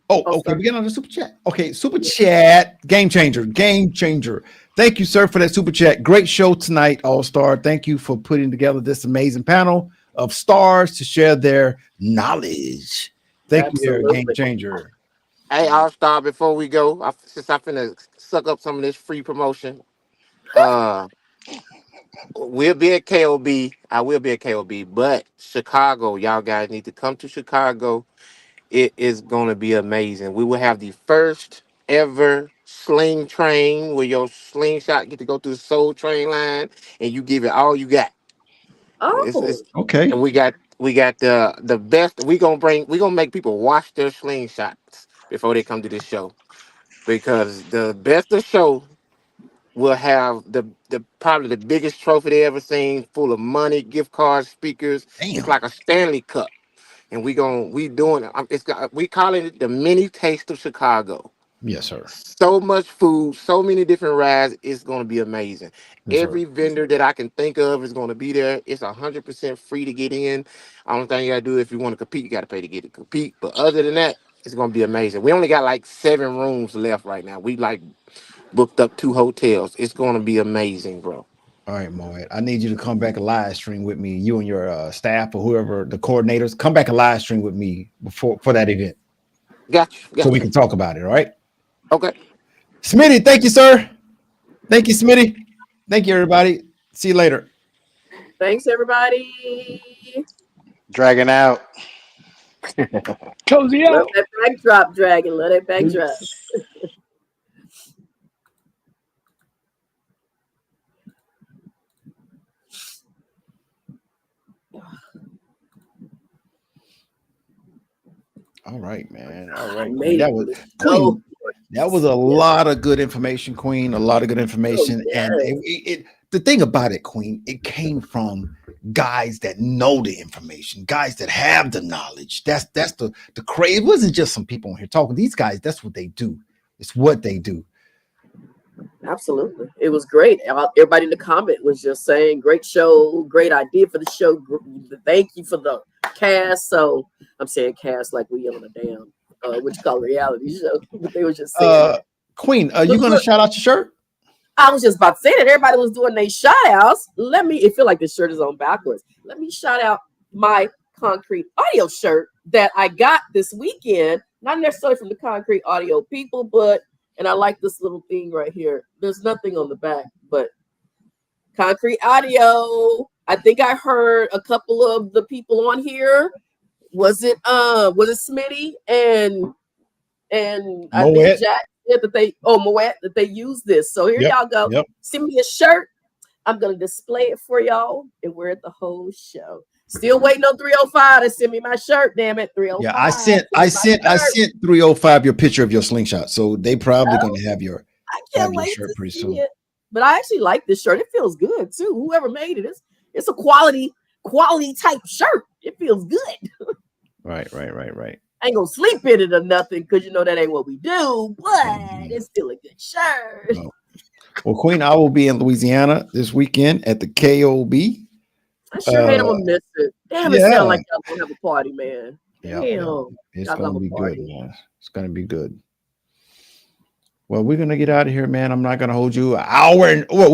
Oh, All okay. star. We get on the super chat. Okay, super chat. Game changer. Game changer. Thank you, sir, for that super chat. Great show tonight, All Star. Thank you for putting together this amazing panel of stars to share their knowledge. Thank you, there, Game Absolutely. changer. Hey, All Star, before we go, since I'm finna suck up some of this free promotion, uh, we'll be at KOB. I will be at KOB, but Chicago, y'all guys need to come to Chicago. It is going to be amazing. We will have the first ever sling train where your slingshot get to go through the Soul Train line and you give it all you got. It's Oh, Okay. and we got the best. We gonna make people wash their slingshots before they come to this show because the best of show will have the probably the biggest trophy they ever seen, full of money, gift cards, speakers. It's Damn. like a Stanley Cup, and we doing it. We calling it the mini taste of Chicago. Yes, sir. So much food, so many different rides. It's going to be amazing. Yes, sir. Every vendor that I can think of is going to be there. It's 100% free to get in. Only thing you got to do if you want to compete, you got to pay to get to compete. But other than that, it's going to be amazing. We only got like 7 rooms left right now. We like booked up 2 hotels. It's going to be amazing, bro. All right, Moet. I need you to come back and live stream with me. You and your staff or whoever the coordinators come back and live stream with me before for that event Got you. so Got we you. can talk about it. All right. Okay. Smitty, thank you, sir. Thank you, Smitty. Thank you, everybody. See you later. thanks everybody. Dragging out. Cozy Love out. that backdrop, Dragon. Love that backdrop. Peace. All right, man. All I right, Queen. made it That was through the Queen. show. That was a Yeah, lot of good information, Queen. A lot of good so information, and yes, the thing about it, Queen, it came from guys that know the information, guys that have the knowledge. That's the crazy. It wasn't just some people on here talking. These guys, that's what they do. It's what they do. absolutely. It was great. Everybody in the comment was just saying, "Great show, great idea for the show." Thank you for the cast. So I'm saying cast like we on a damn what you call a reality show, but they were just saying Uh, that. Queen, are But you gonna look, shout out your shirt? I was just about to say that everybody was doing their shout outs. Let me, it feel like this shirt is on backwards. Let me shout out my concrete audio shirt that I got this weekend. Not necessarily from the concrete audio people, but, and I like this little thing right here. There's nothing on the back, but concrete audio. I think I heard a couple of the people on here. Was it Smitty and I think Moet. Jack said that they Moet that they use this. So here Yep. y'all go. Yep. Send me a shirt. I'm gonna display it for y'all and wear it the whole show. Still waiting on 305 to send me my shirt. Damn it, Yeah, 305. I sent Send I me my sent I shirt. sent 305 your picture of your slingshot. So they probably Oh, gonna I have can't your wait shirt to pretty see soon. it. But I actually like this shirt. It feels good too. Whoever made it, it's a quality type shirt. It feels good. Right. I ain't gonna sleep in it or nothing because you know that ain't what we do, but Mhm. it's still a good shirt. Oh. Well, Queen, I will be in Louisiana this weekend at the KOB. I sure hate I'm Uh, gonna miss it. Damn, it sounds yeah, like y'all gonna have a party, man. yeah. Damn, It's y'all gonna gonna have be a good, party. man. It's gonna be good. Well, we're gonna get out of here, man. I'm not gonna hold you an hour and well,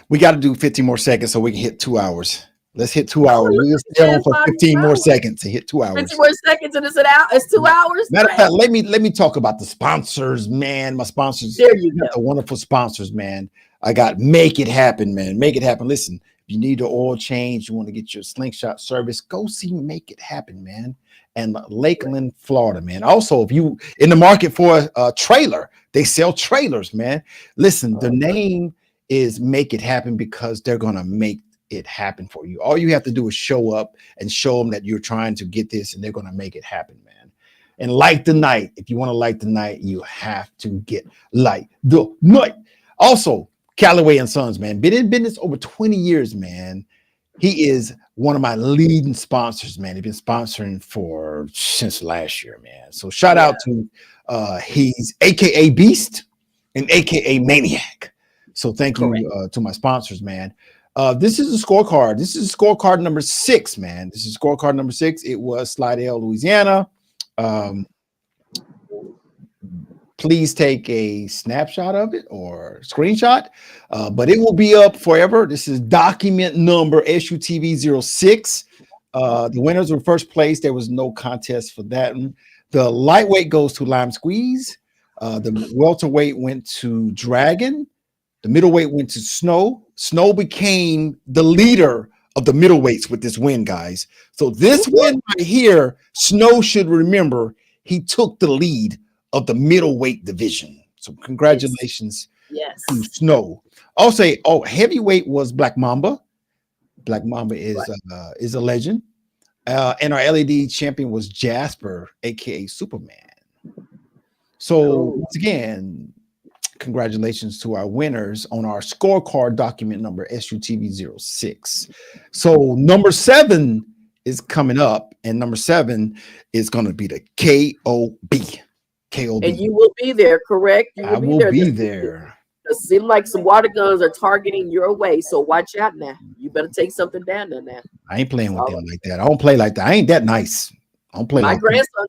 we got to do 15 more seconds so we can hit 2 hours. Let's hit 2 hours. We'll stay on for 15 more seconds to hit 2 hours. 15 more seconds and it's an hour. It's 2 hours. Matter of fact, let me talk about the sponsors, man. My sponsors. There you go. The wonderful sponsors, man. I got Make It Happen, man. Make It Happen. Listen, if you need an oil change, you want to get your Slingshot service, go see Make It Happen, man. And Lakeland, Florida, man. Also, if you in the market for a trailer, they sell trailers, man. Listen, the name is Make It Happen because they're gonna make it happen for you. All you have to do is show up and show them that you're trying to get this, and they're gonna make it happen, man. And light the night. If you want to light the night, you have to get light the night. Also, Callaway and Sons, man, been in business over 20 years, man. He is one of my leading sponsors, man. He's been sponsoring since last year, man. So shout out to he's AKA Beast and AKA Maniac. So thank you to my sponsors, man. This is a scorecard. This is scorecard number 6, man. This is scorecard number 6. It was Slidell, Louisiana. Please take a snapshot of it or screenshot, but it will be up forever. This is document number SUTV06. The winners were first place. There was no contest for that one. The lightweight goes to Lime Squeeze. The welterweight went to Dragon. The middleweight went to Snow. Snow became the leader of the middleweights with this win, guys. So this win right here, Snow should remember he took the lead of the middleweight division. So congratulations to Snow. I'll say, heavyweight was Black Mamba. Black Mamba is a legend. And our LED champion was Jasper, aka Superman. So once again, congratulations to our winners on our scorecard document number SUTV06. So number 7 is coming up, and number 7 is going to be the KOB. KOB. And you will be there, correct? You will be there. It seems like some water guns are targeting your way, so watch out now. You better take something down there now. I ain't playing with them like that. I don't play like that. I ain't that nice. I don't play. My like grandson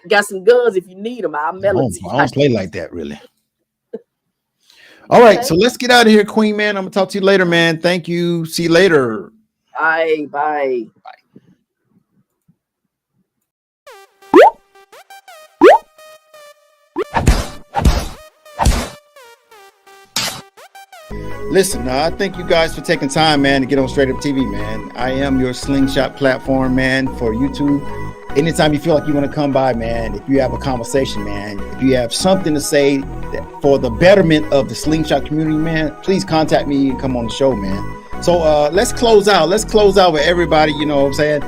got some guns. If you need them, I'll mail it to you. I don't play like that, really. All right, so let's get out of here, Queen, man. I'm gonna talk to you later, man. Thank you. See you later. Bye. Bye. Listen, I thank you guys for taking time, man, to get on Straight Up TV, man. I am your Slingshot platform, man, for YouTube. Anytime you feel like you want to come by, man, if you have a conversation, man, if you have something to say that for the betterment of the Slingshot community, man, please contact me and come on the show, man. So let's close out. Let's close out with everybody, you know what I'm saying?